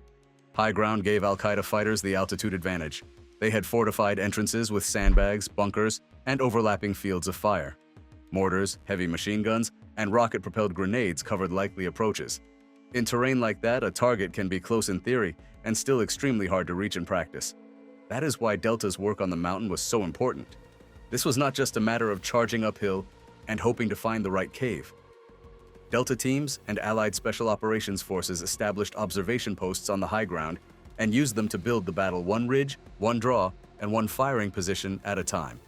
High ground gave al-Qaeda fighters the altitude advantage. They had fortified entrances with sandbags, bunkers, and overlapping fields of fire. Mortars, heavy machine guns, and rocket-propelled grenades covered likely approaches. In terrain like that, a target can be close in theory and still extremely hard to reach in practice. That is why Delta's work on the mountain was so important. This was not just a matter of charging uphill and hoping to find the right cave. Delta teams and Allied Special Operations Forces established observation posts on the high ground and used them to build the battle one ridge, one draw, and one firing position at a time.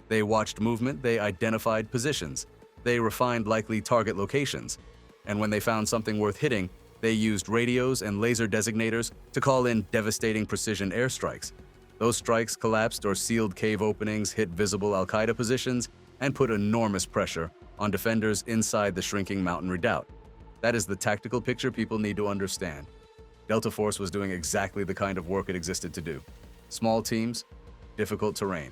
They watched movement, they identified positions, they refined likely target locations, and when they found something worth hitting, they used radios and laser designators to call in devastating precision airstrikes. Those strikes collapsed or sealed cave openings, hit visible al-Qaeda positions, and put enormous pressure on defenders inside the shrinking mountain redoubt. That is the tactical picture people need to understand. Delta Force was doing exactly the kind of work it existed to do. Small teams, difficult terrain,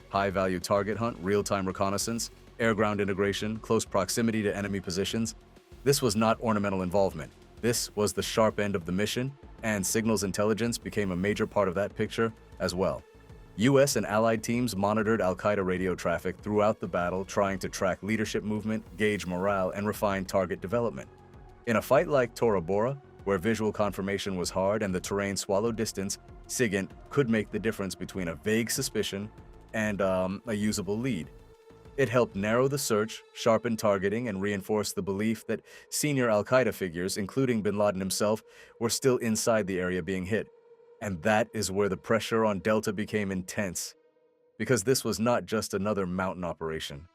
high-value target hunt, real-time reconnaissance, air-ground integration, close proximity to enemy positions. This was not ornamental involvement. This was the sharp end of the mission, and signals intelligence became a major part of that picture as well. U.S. and Allied teams monitored al-Qaeda radio traffic throughout the battle, trying to track leadership movement, gauge morale, and refine target development. In a fight like Tora Bora, where visual confirmation was hard and the terrain swallowed distance, SIGINT could make the difference between a vague suspicion and a usable lead. It helped narrow the search, sharpen targeting, and reinforce the belief that senior al-Qaeda figures, including bin Laden himself, were still inside the area being hit. And that is where the pressure on Delta became intense, because this was not just another mountain operation.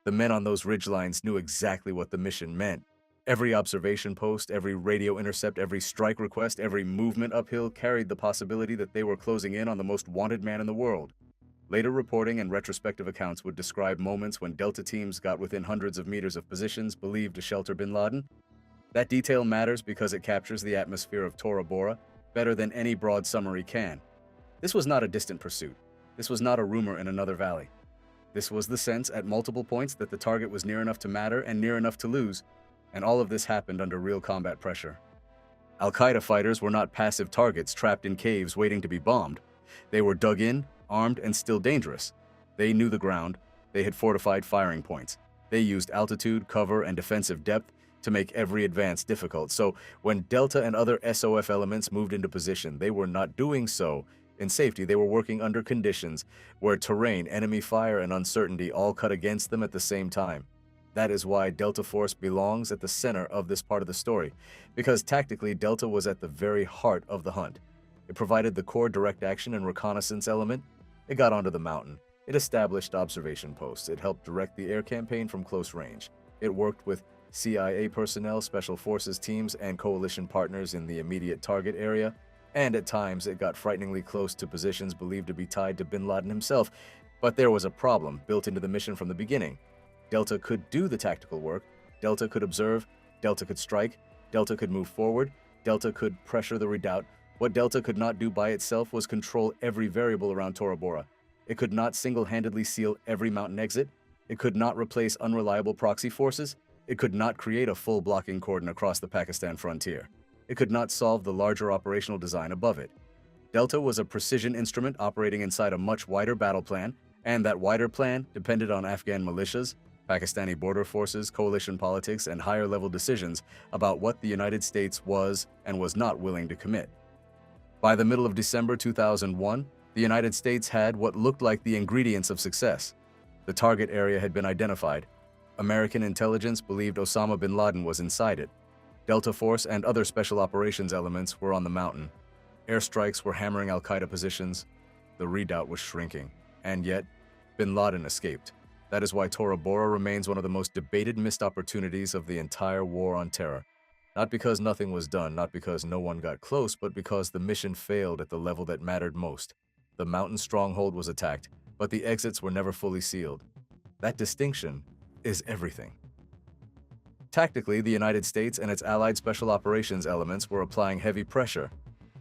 The men on those ridgelines knew exactly what the mission meant. Every observation post, every radio intercept, every strike request, every movement uphill carried the possibility that they were closing in on the most wanted man in the world. Later reporting and retrospective accounts would describe moments when Delta teams got within hundreds of meters of positions believed to shelter bin Laden. That detail matters because it captures the atmosphere of Tora Bora better than any broad summary can. This was not a distant pursuit. This was not a rumor in another valley. This was the sense at multiple points that the target was near enough to matter and near enough to lose, and all of this happened under real combat pressure. Al-Qaeda fighters were not passive targets trapped in caves waiting to be bombed. They were dug in, armed, and still dangerous. They knew the ground. They had fortified firing points. They used altitude, cover, and defensive depth to make every advance difficult. So when Delta and other SOF elements moved into position, they were not doing so in safety. They were working under conditions where terrain, enemy fire, and uncertainty all cut against them at the same time. That is why Delta Force belongs at the center of this part of the story, because tactically Delta was at the very heart of the hunt. It provided the core direct action and reconnaissance element. It got onto the mountain. It established observation posts. It helped direct the air campaign from close range. It worked with CIA personnel, special forces teams, and coalition partners in the immediate target area. And at times, it got frighteningly close to positions believed to be tied to bin Laden himself. But there was a problem built into the mission from the beginning. Delta could do the tactical work. Delta could observe. Delta could strike. Delta could move forward. Delta could pressure the redoubt. What Delta could not do by itself was control every variable around Tora Bora. It could not single-handedly seal every mountain exit. It could not replace unreliable proxy forces. It could not create a full blocking cordon across the Pakistan frontier. It could not solve the larger operational design above it. Delta was a precision instrument operating inside a much wider battle plan, and that wider plan depended on Afghan militias, Pakistani border forces, coalition politics, and higher-level decisions about what the United States was and was not willing to commit. By the middle of December 2001, the United States had what looked like the ingredients of success. The target area had been identified. American intelligence believed Osama bin Laden was inside it. Delta Force and other special operations elements were on the mountain. Airstrikes were hammering Al-Qaeda positions. The redoubt was shrinking. And yet, bin Laden escaped. That is why Tora Bora remains one of the most debated missed opportunities of the entire war on terror. Not because nothing was done, not because no one got close, but because the mission failed at the level that mattered most. The mountain stronghold was attacked, but the exits were never fully sealed. That distinction is everything. Tactically, the United States and its allied special operations elements were applying heavy pressure.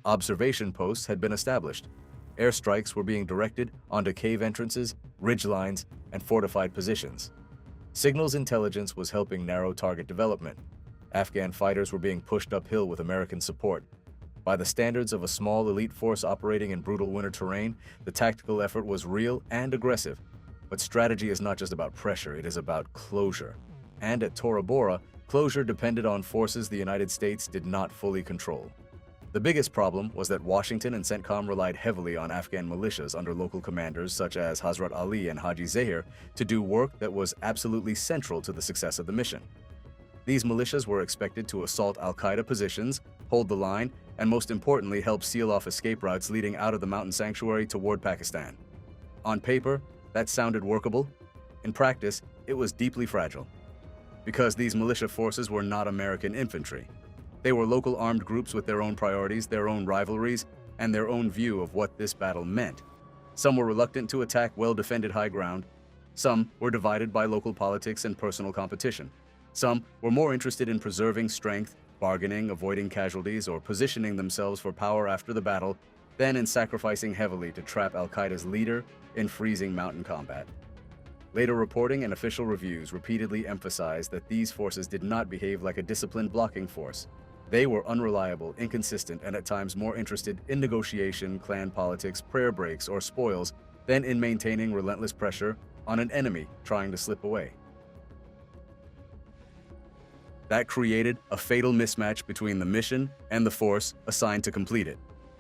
Observation posts had been established. Airstrikes were being directed onto cave entrances, ridgelines, and fortified positions. Signals intelligence was helping narrow target development. Afghan fighters were being pushed uphill with American support. By the standards of a small elite force operating in brutal winter terrain, the tactical effort was real and aggressive. But strategy is not just about pressure, it is about closure. And at Tora Bora, closure depended on forces the United States did not fully control. The biggest problem was that Washington and CENTCOM relied heavily on Afghan militias under local commanders such as Hazrat Ali and Haji Zahir to do work that was absolutely central to the success of the mission. These militias were expected to assault Al-Qaeda positions, hold the line, and most importantly help seal off escape routes leading out of the mountain sanctuary toward Pakistan. On paper, that sounded workable. In practice, it was deeply fragile. Because these militia forces were not American infantry. They were local armed groups with their own priorities, their own rivalries, and their own view of what this battle meant. Some were reluctant to attack well-defended high ground. Some were divided by local politics and personal competition. Some were more interested in preserving strength, bargaining, avoiding casualties, or positioning themselves for power after the battle, than in sacrificing heavily to trap Al-Qaeda's leader in freezing mountain combat. Later reporting and official reviews repeatedly emphasized that these forces did not behave like a disciplined blocking force. They were unreliable, inconsistent, and at times more interested in negotiation, clan politics, prayer breaks, or spoils than in maintaining relentless pressure on an enemy trying to slip away. That created a fatal mismatch between the mission and the force assigned to complete it.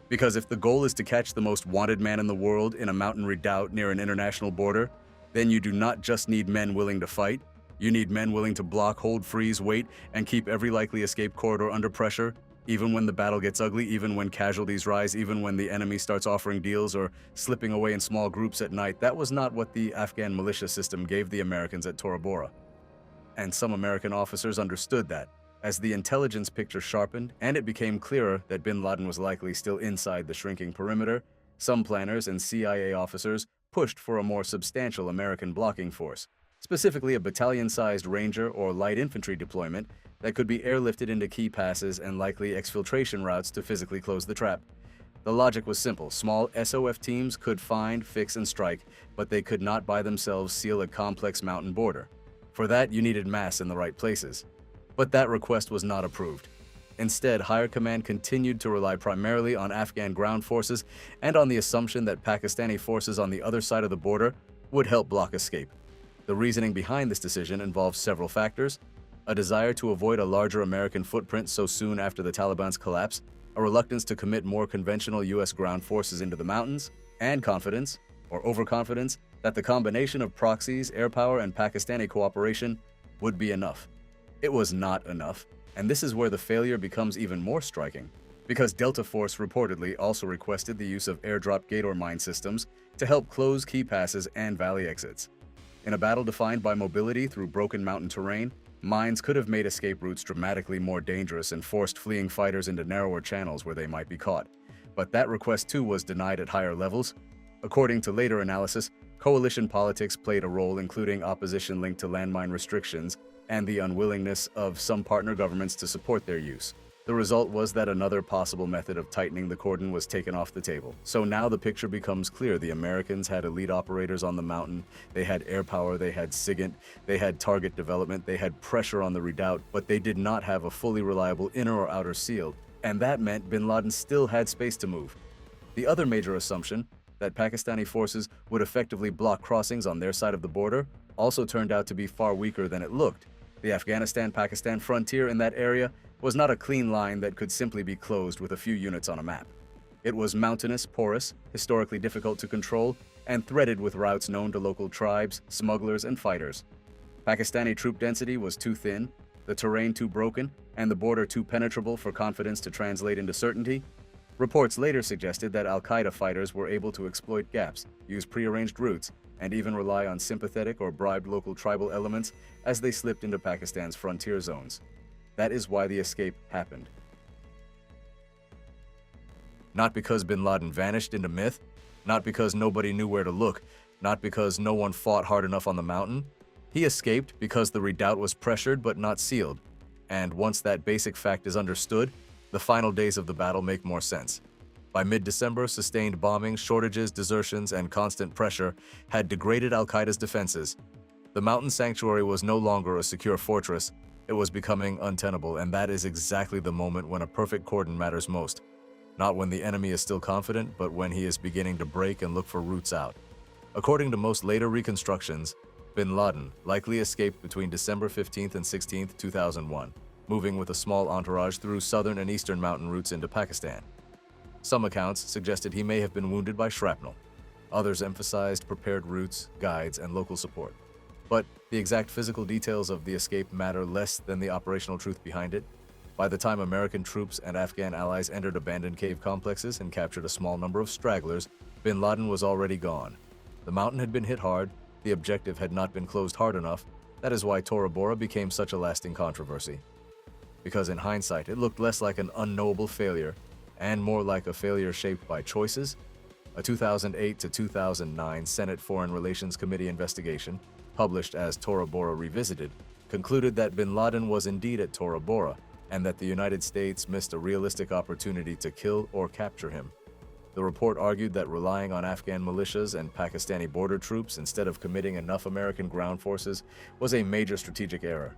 Because if the goal is to catch the most wanted man in the world in a mountain redoubt near an international border, then you do not just need men willing to fight. You need men willing to block, hold, freeze, wait, and keep every likely escape corridor under pressure. Even when the battle gets ugly, even when casualties rise, even when the enemy starts offering deals or slipping away in small groups at night, that was not what the Afghan militia system gave the Americans at Tora Bora. And some American officers understood that. As the intelligence picture sharpened and it became clearer that bin Laden was likely still inside the shrinking perimeter, some planners and CIA officers pushed for a more substantial American blocking force, specifically a battalion-sized Ranger or light infantry deployment that could be airlifted into key passes and likely exfiltration routes to physically close the trap. The logic was simple. Small SOF teams could find, fix, and strike, but they could not by themselves seal a complex mountain border. For that, you needed mass in the right places. But that request was not approved. Instead, Higher Command continued to rely primarily on Afghan ground forces and on the assumption that Pakistani forces on the other side of the border would help block escape. The reasoning behind this decision involves several factors: a desire to avoid a larger American footprint so soon after the Taliban's collapse, a reluctance to commit more conventional U.S. ground forces into the mountains, and confidence, or overconfidence, that the combination of proxies, air power, and Pakistani cooperation would be enough. It was not enough, and this is where the failure becomes even more striking, because Delta Force reportedly also requested the use of airdrop gate or mine systems to help close key passes and valley exits. In a battle defined by mobility through broken mountain terrain, mines could have made escape routes dramatically more dangerous and forced fleeing fighters into narrower channels where they might be caught. But that request too was denied at higher levels. According to later analysis, coalition politics played a role, including opposition linked to landmine restrictions and the unwillingness of some partner governments to support their use. The result was that another possible method of tightening the cordon was taken off the table. So now the picture becomes clear. The Americans had elite operators on the mountain, they had air power, they had SIGINT, they had target development, they had pressure on the redoubt, but they did not have a fully reliable inner or outer seal, and that meant bin Laden still had space to move. The other major assumption, that Pakistani forces would effectively block crossings on their side of the border, also turned out to be far weaker than it looked. The Afghanistan-Pakistan frontier in that area was not a clean line that could simply be closed with a few units on a map. It was mountainous, porous, historically difficult to control, and threaded with routes known to local tribes, smugglers, and fighters. Pakistani troop density was too thin, the terrain too broken, and the border too penetrable for confidence to translate into certainty. Reports later suggested that al-Qaeda fighters were able to exploit gaps, use prearranged routes, and even rely on sympathetic or bribed local tribal elements as they slipped into Pakistan's frontier zones. That is why the escape happened. Not because bin Laden vanished into myth, not because nobody knew where to look, not because no one fought hard enough on the mountain. He escaped because the redoubt was pressured but not sealed. And once that basic fact is understood, the final days of the battle make more sense. By mid-December, sustained bombings, shortages, desertions, and constant pressure had degraded al-Qaeda's defenses. The mountain sanctuary was no longer a secure fortress. It was becoming untenable, and that is exactly the moment when a perfect cordon matters most. Not when the enemy is still confident, but when he is beginning to break and look for routes out. According to most later reconstructions, bin Laden likely escaped between December 15th and 16th, 2001, moving with a small entourage through southern and eastern mountain routes into Pakistan. Some accounts suggested he may have been wounded by shrapnel. Others emphasized prepared routes, guides, and local support. But the exact physical details of the escape matter less than the operational truth behind it. By the time American troops and Afghan allies entered abandoned cave complexes and captured a small number of stragglers, bin Laden was already gone. The mountain had been hit hard, the objective had not been closed hard enough. That is why Tora Bora became such a lasting controversy. Because in hindsight, it looked less like an unknowable failure and more like a failure shaped by choices. A 2008 to 2009 Senate Foreign Relations Committee investigation, published as Tora Bora Revisited, concluded that bin Laden was indeed at Tora Bora and that the United States missed a realistic opportunity to kill or capture him. The report argued that relying on Afghan militias and Pakistani border troops instead of committing enough American ground forces was a major strategic error.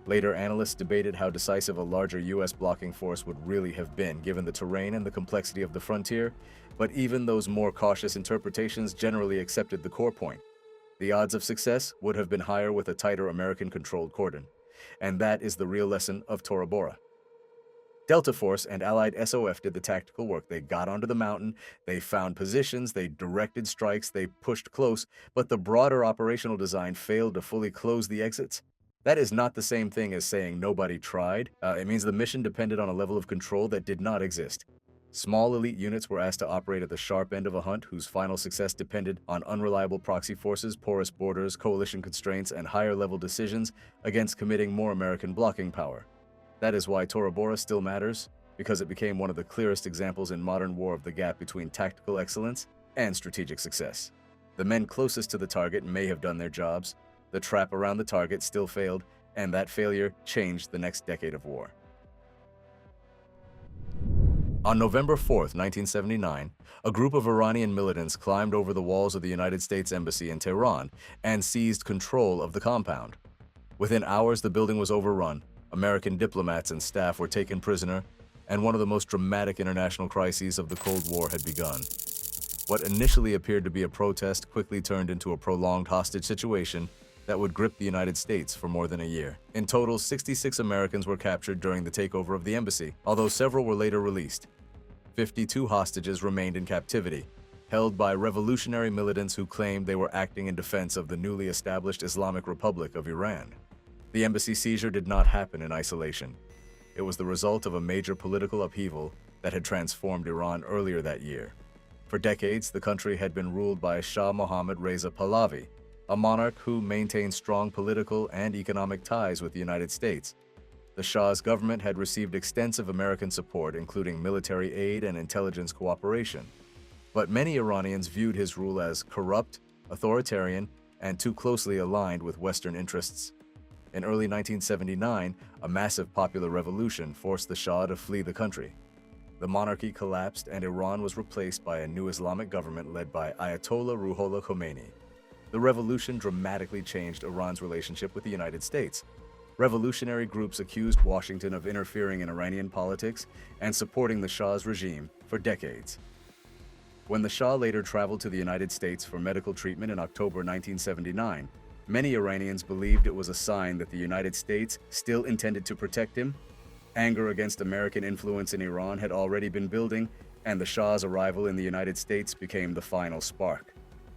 Later, analysts debated how decisive a larger U.S. blocking force would really have been given the terrain and the complexity of the frontier, but even those more cautious interpretations generally accepted the core point. The odds of success would have been higher with a tighter American-controlled cordon. And that is the real lesson of Tora Bora. Delta Force and allied SOF did the tactical work. They got onto the mountain, they found positions, they directed strikes, they pushed close, but the broader operational design failed to fully close the exits. That is not the same thing as saying nobody tried. It means the mission depended on a level of control that did not exist. Small elite units were asked to operate at the sharp end of a hunt whose final success depended on unreliable proxy forces, porous borders, coalition constraints, and higher-level decisions against committing more American blocking power. That is why Tora Bora still matters, because it became one of the clearest examples in modern war of the gap between tactical excellence and strategic success. The men closest to the target may have done their jobs, the trap around the target still failed, and that failure changed the next decade of war. On November 4, 1979, a group of Iranian militants climbed over the walls of the United States Embassy in Tehran and seized control of the compound. Within hours, the building was overrun, American diplomats and staff were taken prisoner, and one of the most dramatic international crises of the Cold War had begun. What initially appeared to be a protest quickly turned into a prolonged hostage situation that would grip the United States for more than a year. In total, 66 Americans were captured during the takeover of the embassy, although several were later released. 52 hostages remained in captivity, held by revolutionary militants who claimed they were acting in defense of the newly established Islamic Republic of Iran. The embassy seizure did not happen in isolation. It was the result of a major political upheaval that had transformed Iran earlier that year. For decades, the country had been ruled by Shah Mohammad Reza Pahlavi, a monarch who maintained strong political and economic ties with the United States. The Shah's government had received extensive American support, including military aid and intelligence cooperation. But many Iranians viewed his rule as corrupt, authoritarian, and too closely aligned with Western interests. In early 1979, a massive popular revolution forced the Shah to flee the country. The monarchy collapsed and Iran was replaced by a new Islamic government led by Ayatollah Ruhollah Khomeini. The revolution dramatically changed Iran's relationship with the United States. Revolutionary groups accused Washington of interfering in Iranian politics and supporting the Shah's regime for decades. When the Shah later traveled to the United States for medical treatment in October 1979, many Iranians believed it was a sign that the United States still intended to protect him. Anger against American influence in Iran had already been building, and the Shah's arrival in the United States became the final spark.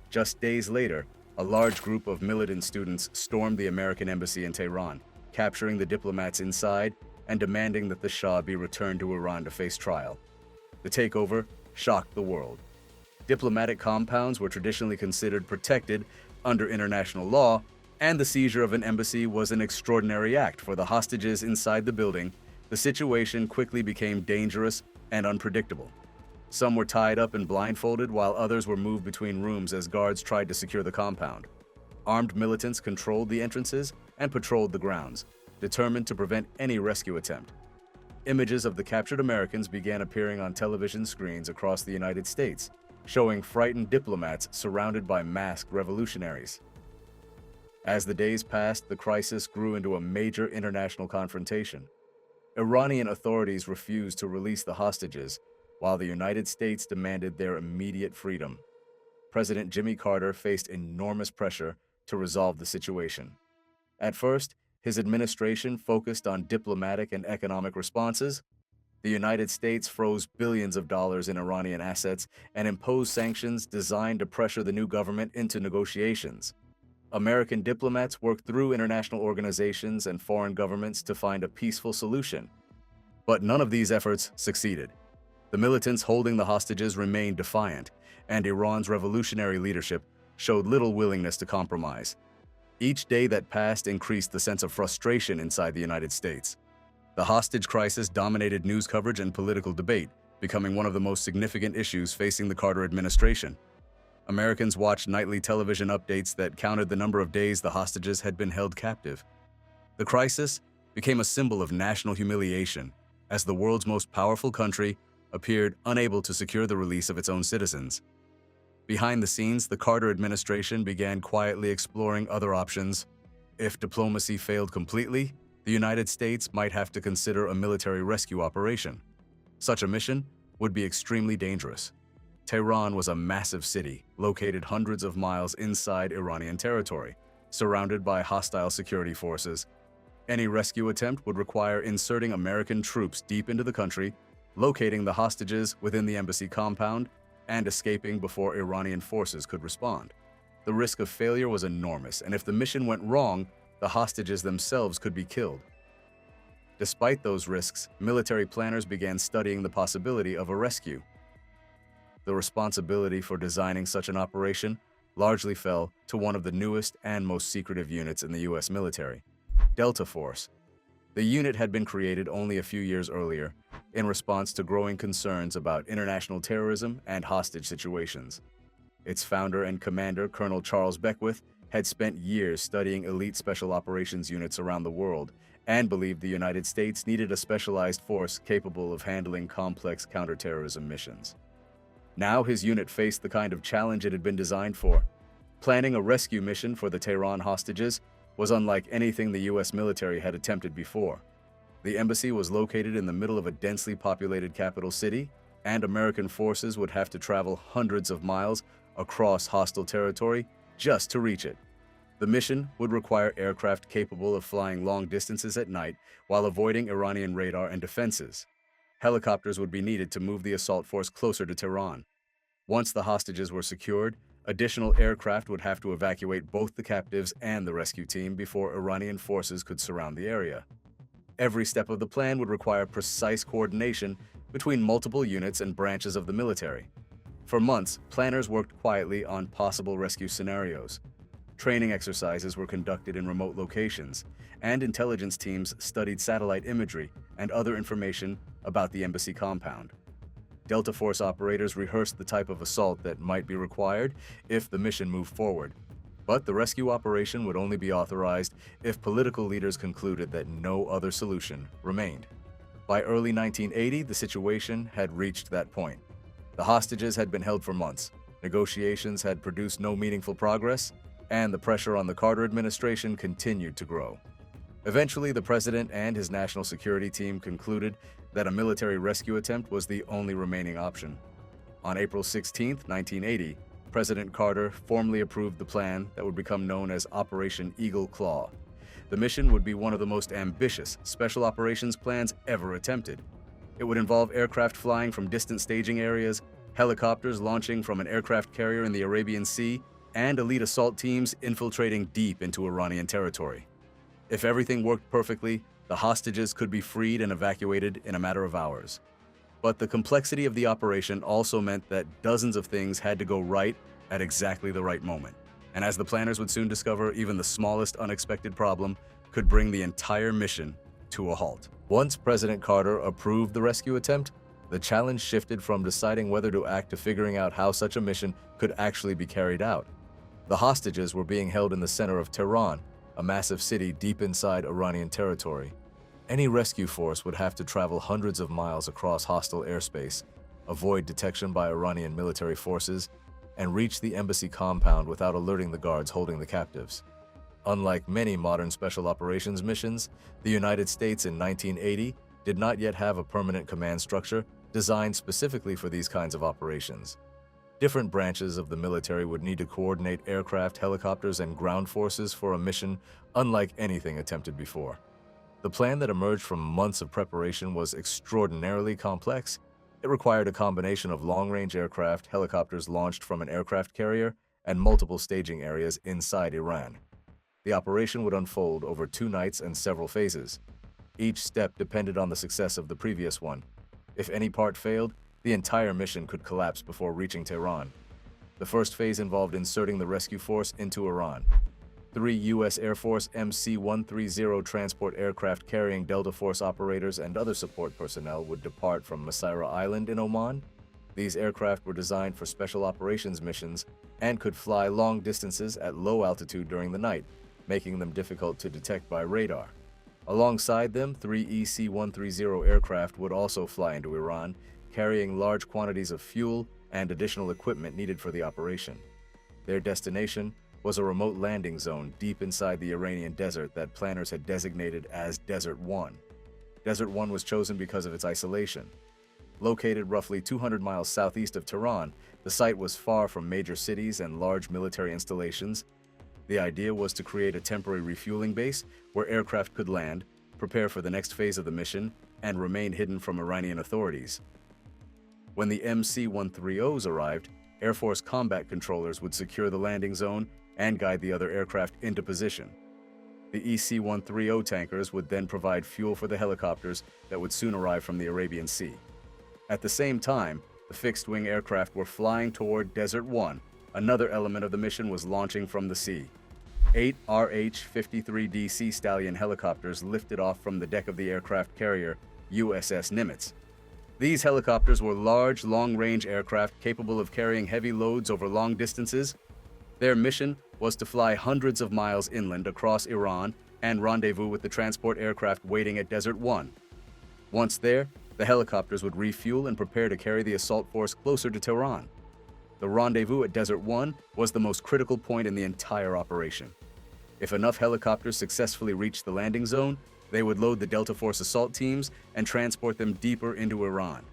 Just days later, a large group of militant students stormed the American embassy in Tehran, capturing the diplomats inside and demanding that the Shah be returned to Iran to face trial. The takeover shocked the world. Diplomatic compounds were traditionally considered protected under international law, and the seizure of an embassy was an extraordinary act for the hostages inside the building. The situation quickly became dangerous and unpredictable. Some were tied up and blindfolded, while others were moved between rooms as guards tried to secure the compound. Armed militants controlled the entrances and patrolled the grounds, determined to prevent any rescue attempt. Images of the captured Americans began appearing on television screens across the United States, showing frightened diplomats surrounded by masked revolutionaries. As the days passed, the crisis grew into a major international confrontation. Iranian authorities refused to release the hostages, while the United States demanded their immediate freedom. President Jimmy Carter faced enormous pressure to resolve the situation. At first, his administration focused on diplomatic and economic responses. The United States froze billions of dollars in Iranian assets and imposed sanctions designed to pressure the new government into negotiations. American diplomats worked through international organizations and foreign governments to find a peaceful solution. But none of these efforts succeeded. The militants holding the hostages remained defiant, and Iran's revolutionary leadership showed little willingness to compromise. Each day that passed increased the sense of frustration inside the United States. The hostage crisis dominated news coverage and political debate, becoming one of the most significant issues facing the Carter administration. Americans watched nightly television updates that counted the number of days the hostages had been held captive. The crisis became a symbol of national humiliation, as the world's most powerful country appeared unable to secure the release of its own citizens. Behind the scenes, the Carter administration began quietly exploring other options. If diplomacy failed completely, the United States might have to consider a military rescue operation. Such a mission would be extremely dangerous. Tehran was a massive city, located hundreds of miles inside Iranian territory, surrounded by hostile security forces. Any rescue attempt would require inserting American troops deep into the country, locating the hostages within the embassy compound, and escaping before Iranian forces could respond. The risk of failure was enormous, and if the mission went wrong, the hostages themselves could be killed. Despite those risks, military planners began studying the possibility of a rescue. The responsibility for designing such an operation largely fell to one of the newest and most secretive units in the U.S. military, Delta Force. The unit had been created only a few years earlier in response to growing concerns about international terrorism and hostage situations. Its founder and commander, Colonel Charles Beckwith, had spent years studying elite special operations units around the world and believed the United States needed a specialized force capable of handling complex counterterrorism missions. Now his unit faced the kind of challenge it had been designed for. Planning a rescue mission for the Tehran hostages was unlike anything the U.S. military had attempted before. The embassy was located in the middle of a densely populated capital city, and American forces would have to travel hundreds of miles across hostile territory just to reach it. The mission would require aircraft capable of flying long distances at night while avoiding Iranian radar and defenses. Helicopters would be needed to move the assault force closer to Tehran. Once the hostages were secured, additional aircraft would have to evacuate both the captives and the rescue team before Iranian forces could surround the area. Every step of the plan would require precise coordination between multiple units and branches of the military. For months, planners worked quietly on possible rescue scenarios. Training exercises were conducted in remote locations, and intelligence teams studied satellite imagery and other information about the embassy compound. Delta Force operators rehearsed the type of assault that might be required if the mission moved forward. But the rescue operation would only be authorized if political leaders concluded that no other solution remained. By early 1980, the situation had reached that point. The hostages had been held for months, negotiations had produced no meaningful progress, and the pressure on the Carter administration continued to grow. Eventually, the president and his national security team concluded that a military rescue attempt was the only remaining option. On April 16, 1980, President Carter formally approved the plan that would become known as Operation Eagle Claw. The mission would be one of the most ambitious special operations plans ever attempted. It would involve aircraft flying from distant staging areas, helicopters launching from an aircraft carrier in the Arabian Sea, and elite assault teams infiltrating deep into Iranian territory. If everything worked perfectly, the hostages could be freed and evacuated in a matter of hours. But the complexity of the operation also meant that dozens of things had to go right at exactly the right moment. And as the planners would soon discover, even the smallest unexpected problem could bring the entire mission to a halt. Once President Carter approved the rescue attempt, the challenge shifted from deciding whether to act to figuring out how such a mission could actually be carried out. The hostages were being held in the center of Tehran, a massive city deep inside Iranian territory. Any rescue force would have to travel hundreds of miles across hostile airspace, avoid detection by Iranian military forces, and reach the embassy compound without alerting the guards holding the captives. Unlike many modern special operations missions, the United States in 1980 did not yet have a permanent command structure designed specifically for these kinds of operations. Different branches of the military would need to coordinate aircraft, helicopters, and ground forces for a mission unlike anything attempted before. The plan that emerged from months of preparation was extraordinarily complex. It required a combination of long-range aircraft, helicopters launched from an aircraft carrier, and multiple staging areas inside Iran. The operation would unfold over 2 nights and several phases. Each step depended on the success of the previous one. If any part failed, the entire mission could collapse before reaching Tehran. The first phase involved inserting the rescue force into Iran. 3 U.S. Air Force MC-130 transport aircraft carrying Delta Force operators and other support personnel would depart from Masira Island in Oman. These aircraft were designed for special operations missions and could fly long distances at low altitude during the night, making them difficult to detect by radar. Alongside them, 3 EC-130 aircraft would also fly into Iran, carrying large quantities of fuel and additional equipment needed for the operation. Their destination was a remote landing zone deep inside the Iranian desert that planners had designated as Desert 1. Desert 1 was chosen because of its isolation. Located roughly 200 miles southeast of Tehran, the site was far from major cities and large military installations. The idea was to create a temporary refueling base where aircraft could land, prepare for the next phase of the mission, and remain hidden from Iranian authorities. When the MC-130s arrived, Air Force combat controllers would secure the landing zone and guide the other aircraft into position. The EC-130 tankers would then provide fuel for the helicopters that would soon arrive from the Arabian Sea. At the same time, the fixed-wing aircraft were flying toward Desert 1. Another element of the mission was launching from the sea. 8 RH-53D Sea Stallion helicopters lifted off from the deck of the aircraft carrier USS Nimitz. These helicopters were large, long-range aircraft capable of carrying heavy loads over long distances. Their mission was to fly hundreds of miles inland across Iran and rendezvous with the transport aircraft waiting at Desert 1. Once there, the helicopters would refuel and prepare to carry the assault force closer to Tehran. The rendezvous at Desert 1 was the most critical point in the entire operation. If enough helicopters successfully reached the landing zone, they would load the Delta Force assault teams and transport them deeper into Iran.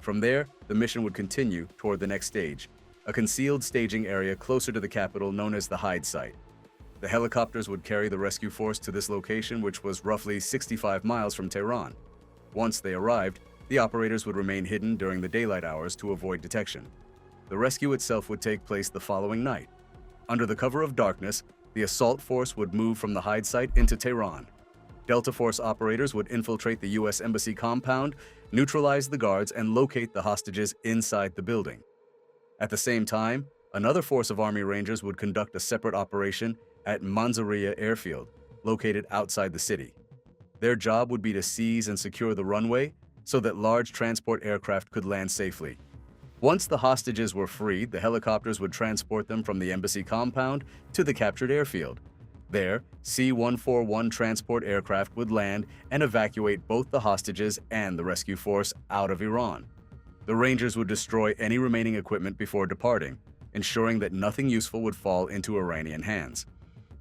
From there, the mission would continue toward the next stage, a concealed staging area closer to the capital known as the Hide Site. The helicopters would carry the rescue force to this location, which was roughly 65 miles from Tehran. Once they arrived, the operators would remain hidden during the daylight hours to avoid detection. The rescue itself would take place the following night. Under the cover of darkness, the assault force would move from the Hide Site into Tehran. Delta Force operators would infiltrate the U.S. Embassy compound, neutralize the guards, and locate the hostages inside the building. At the same time, another force of Army Rangers would conduct a separate operation at Mansouriya Airfield, located outside the city. Their job would be to seize and secure the runway so that large transport aircraft could land safely. Once the hostages were freed, the helicopters would transport them from the embassy compound to the captured airfield. There, C-141 transport aircraft would land and evacuate both the hostages and the rescue force out of Iran. The Rangers would destroy any remaining equipment before departing, ensuring that nothing useful would fall into Iranian hands.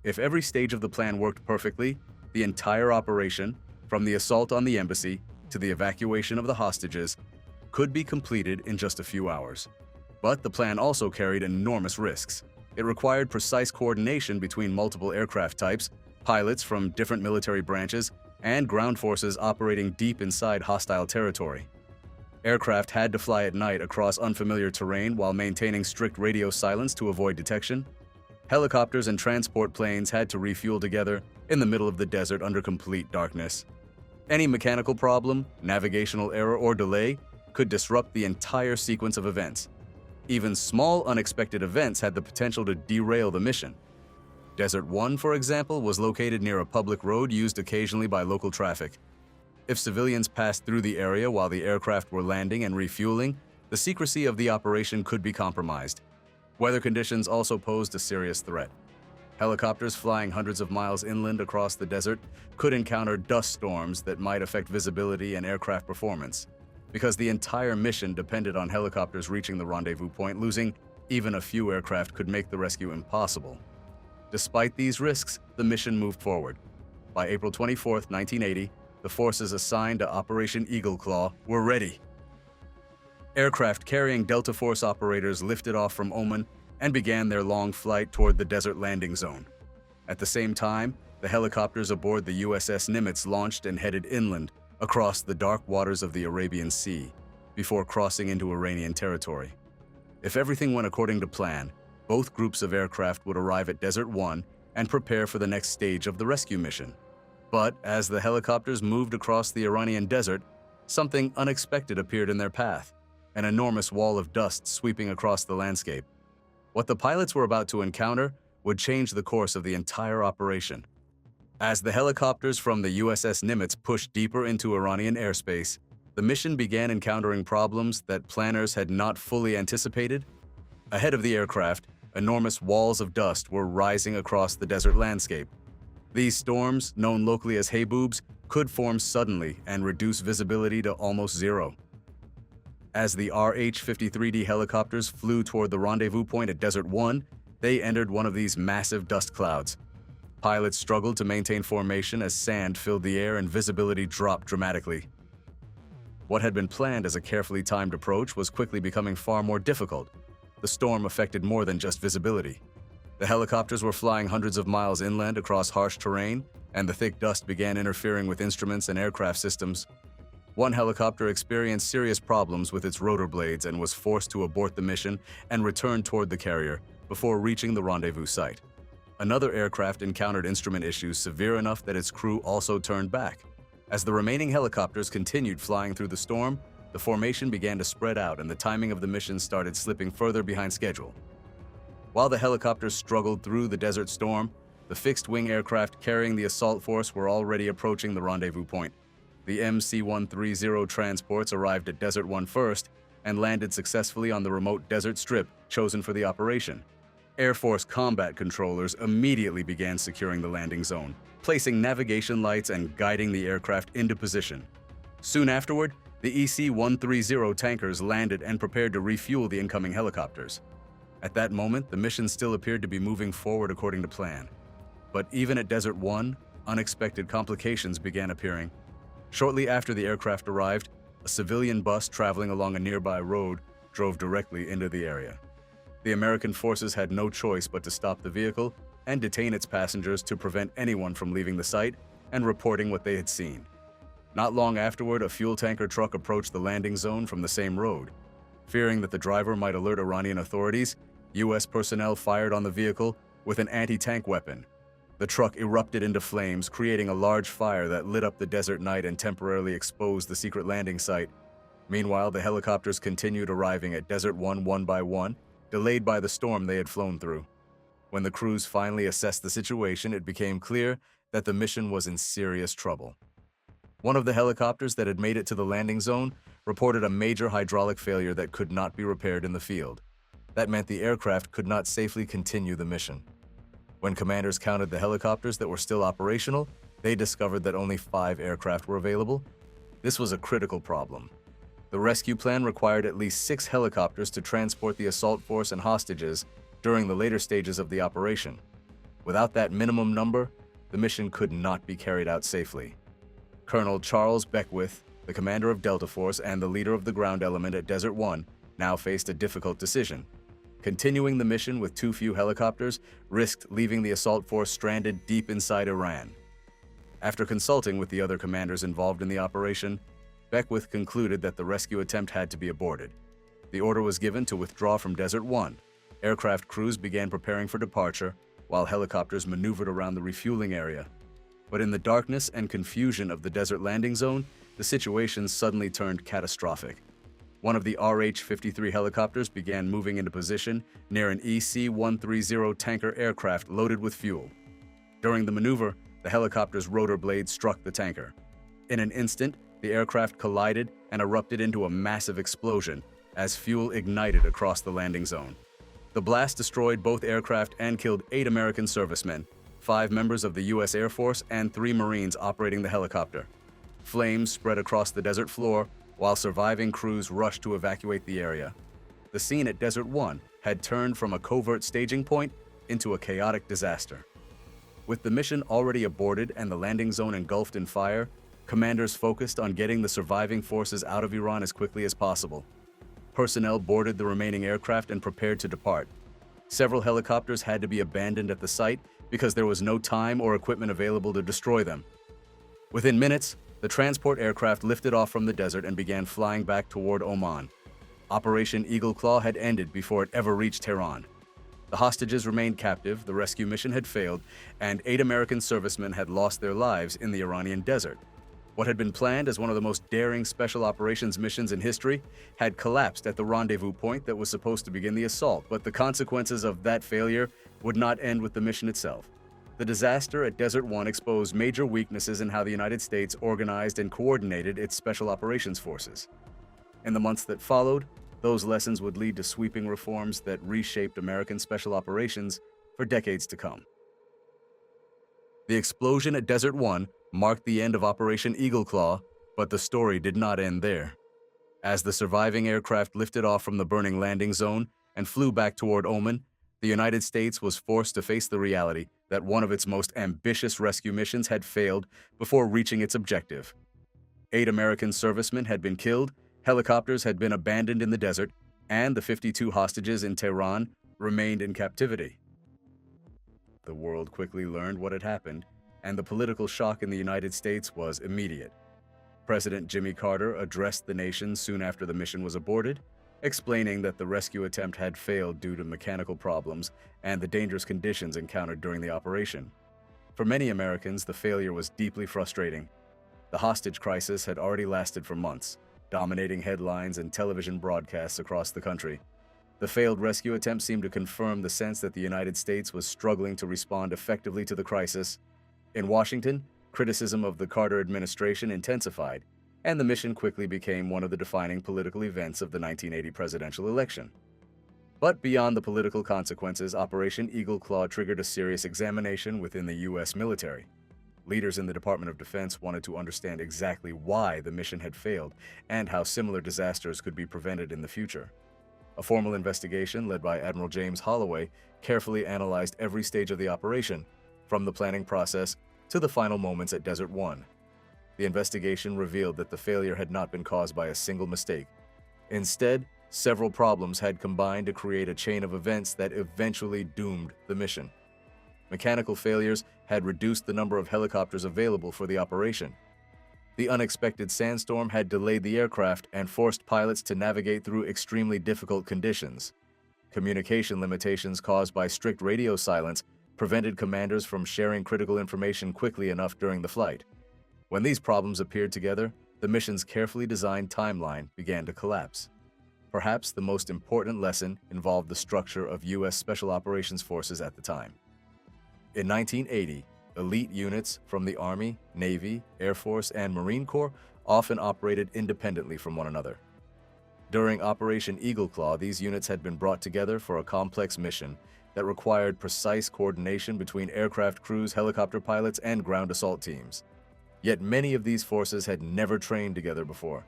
If every stage of the plan worked perfectly, the entire operation, from the assault on the embassy to the evacuation of the hostages, could be completed in just a few hours. But the plan also carried enormous risks. It required precise coordination between multiple aircraft types, pilots from different military branches, and ground forces operating deep inside hostile territory. Aircraft had to fly at night across unfamiliar terrain while maintaining strict radio silence to avoid detection. Helicopters and transport planes had to refuel together in the middle of the desert under complete darkness. Any mechanical problem, navigational error, or delay could disrupt the entire sequence of events. Even small, unexpected events had the potential to derail the mission. Desert 1, for example, was located near a public road used occasionally by local traffic. If civilians passed through the area while the aircraft were landing and refueling, the secrecy of the operation could be compromised. Weather conditions also posed a serious threat. Helicopters flying hundreds of miles inland across the desert could encounter dust storms that might affect visibility and aircraft performance. Because the entire mission depended on helicopters reaching the rendezvous point, losing even a few aircraft could make the rescue impossible. Despite these risks, the mission moved forward. By April 24, 1980, the forces assigned to Operation Eagle Claw were ready. Aircraft carrying Delta Force operators lifted off from Oman and began their long flight toward the desert landing zone. At the same time, the helicopters aboard the USS Nimitz launched and headed inland across the dark waters of the Arabian Sea before crossing into Iranian territory. If everything went according to plan, both groups of aircraft would arrive at Desert 1 and prepare for the next stage of the rescue mission. But as the helicopters moved across the Iranian desert, something unexpected appeared in their path, an enormous wall of dust sweeping across the landscape. What the pilots were about to encounter would change the course of the entire operation. As the helicopters from the USS Nimitz pushed deeper into Iranian airspace, the mission began encountering problems that planners had not fully anticipated. Ahead of the aircraft, enormous walls of dust were rising across the desert landscape. These storms, known locally as hayboobs, could form suddenly and reduce visibility to almost zero. As the RH-53D helicopters flew toward the rendezvous point at Desert 1, they entered one of these massive dust clouds. Pilots struggled to maintain formation as sand filled the air and visibility dropped dramatically. What had been planned as a carefully timed approach was quickly becoming far more difficult. The storm affected more than just visibility. The helicopters were flying hundreds of miles inland across harsh terrain, and the thick dust began interfering with instruments and aircraft systems. One helicopter experienced serious problems with its rotor blades and was forced to abort the mission and return toward the carrier before reaching the rendezvous site. Another aircraft encountered instrument issues severe enough that its crew also turned back. As the remaining helicopters continued flying through the storm, the formation began to spread out and the timing of the mission started slipping further behind schedule. While the helicopters struggled through the desert storm, the fixed-wing aircraft carrying the assault force were already approaching the rendezvous point. The MC-130 transports arrived at Desert 1 first and landed successfully on the remote desert strip chosen for the operation. Air Force combat controllers immediately began securing the landing zone, placing navigation lights and guiding the aircraft into position. Soon afterward, the EC-130 tankers landed and prepared to refuel the incoming helicopters. At that moment, the mission still appeared to be moving forward according to plan. But even at Desert 1, unexpected complications began appearing. Shortly after the aircraft arrived, a civilian bus traveling along a nearby road drove directly into the area. The American forces had no choice but to stop the vehicle and detain its passengers to prevent anyone from leaving the site and reporting what they had seen. Not long afterward, a fuel tanker truck approached the landing zone from the same road. Fearing that the driver might alert Iranian authorities, U.S. personnel fired on the vehicle with an anti-tank weapon. The truck erupted into flames, creating a large fire that lit up the desert night and temporarily exposed the secret landing site. Meanwhile, the helicopters continued arriving at Desert 1 one by one, delayed by the storm they had flown through. When the crews finally assessed the situation, it became clear that the mission was in serious trouble. One of the helicopters that had made it to the landing zone reported a major hydraulic failure that could not be repaired in the field. That meant the aircraft could not safely continue the mission. When commanders counted the helicopters that were still operational, they discovered that only 5 aircraft were available. This was a critical problem. The rescue plan required at least 6 helicopters to transport the assault force and hostages during the later stages of the operation. Without that minimum number, the mission could not be carried out safely. Colonel Charles Beckwith, the commander of Delta Force and the leader of the ground element at Desert 1, now faced a difficult decision. Continuing the mission with too few helicopters risked leaving the assault force stranded deep inside Iran. After consulting with the other commanders involved in the operation, Beckwith concluded that the rescue attempt had to be aborted. The order was given to withdraw from Desert 1. Aircraft crews began preparing for departure, while helicopters maneuvered around the refueling area. But in the darkness and confusion of the desert landing zone, the situation suddenly turned catastrophic. One of the RH-53 helicopters began moving into position near an EC-130 tanker aircraft loaded with fuel. During the maneuver, the helicopter's rotor blades struck the tanker. In an instant, the aircraft collided and erupted into a massive explosion as fuel ignited across the landing zone. The blast destroyed both aircraft and killed 8 American servicemen, 5 members of the U.S. Air Force, and 3 Marines operating the helicopter. Flames spread across the desert floor, while surviving crews rushed to evacuate the area. The scene at Desert 1 had turned from a covert staging point into a chaotic disaster. With the mission already aborted and the landing zone engulfed in fire, commanders focused on getting the surviving forces out of Iran as quickly as possible. Personnel boarded the remaining aircraft and prepared to depart. Several helicopters had to be abandoned at the site because there was no time or equipment available to destroy them. Within minutes, the transport aircraft lifted off from the desert and began flying back toward Oman. Operation Eagle Claw had ended before it ever reached Tehran. The hostages remained captive, the rescue mission had failed, and 8 American servicemen had lost their lives in the Iranian desert. What had been planned as one of the most daring special operations missions in history had collapsed at the rendezvous point that was supposed to begin the assault, but the consequences of that failure would not end with the mission itself. The disaster at Desert 1 exposed major weaknesses in how the United States organized and coordinated its special operations forces. In the months that followed, those lessons would lead to sweeping reforms that reshaped American special operations for decades to come. The explosion at Desert 1 marked the end of Operation Eagle Claw, but the story did not end there. As the surviving aircraft lifted off from the burning landing zone and flew back toward Oman, the United States was forced to face the reality that one of its most ambitious rescue missions had failed before reaching its objective. 8 American servicemen had been killed, helicopters had been abandoned in the desert, and the 52 hostages in Tehran remained in captivity. The world quickly learned what had happened, and the political shock in the United States was immediate. President Jimmy Carter addressed the nation soon after the mission was aborted. explaining that the rescue attempt had failed due to mechanical problems and the dangerous conditions encountered during the operation. For many Americans, the failure was deeply frustrating. The hostage crisis had already lasted for months, dominating headlines and television broadcasts across the country. The failed rescue attempt seemed to confirm the sense that the United States was struggling to respond effectively to the crisis. In Washington, criticism of the Carter administration intensified, and the mission quickly became one of the defining political events of the 1980 presidential election. But beyond the political consequences, Operation Eagle Claw triggered a serious examination within the U.S. military. Leaders in the Department of Defense wanted to understand exactly why the mission had failed and how similar disasters could be prevented in the future. A formal investigation led by Admiral James Holloway carefully analyzed every stage of the operation, from the planning process to the final moments at Desert One. The investigation revealed that the failure had not been caused by a single mistake. Instead, several problems had combined to create a chain of events that eventually doomed the mission. Mechanical failures had reduced the number of helicopters available for the operation. The unexpected sandstorm had delayed the aircraft and forced pilots to navigate through extremely difficult conditions. Communication limitations caused by strict radio silence prevented commanders from sharing critical information quickly enough during the flight. When these problems appeared together, the mission's carefully designed timeline began to collapse. Perhaps the most important lesson involved the structure of U.S. Special Operations Forces at the time. In 1980, elite units from the Army, Navy, Air Force, and Marine Corps often operated independently from one another. During Operation Eagle Claw, these units had been brought together for a complex mission that required precise coordination between aircraft crews, helicopter pilots, and ground assault teams. Yet many of these forces had never trained together before.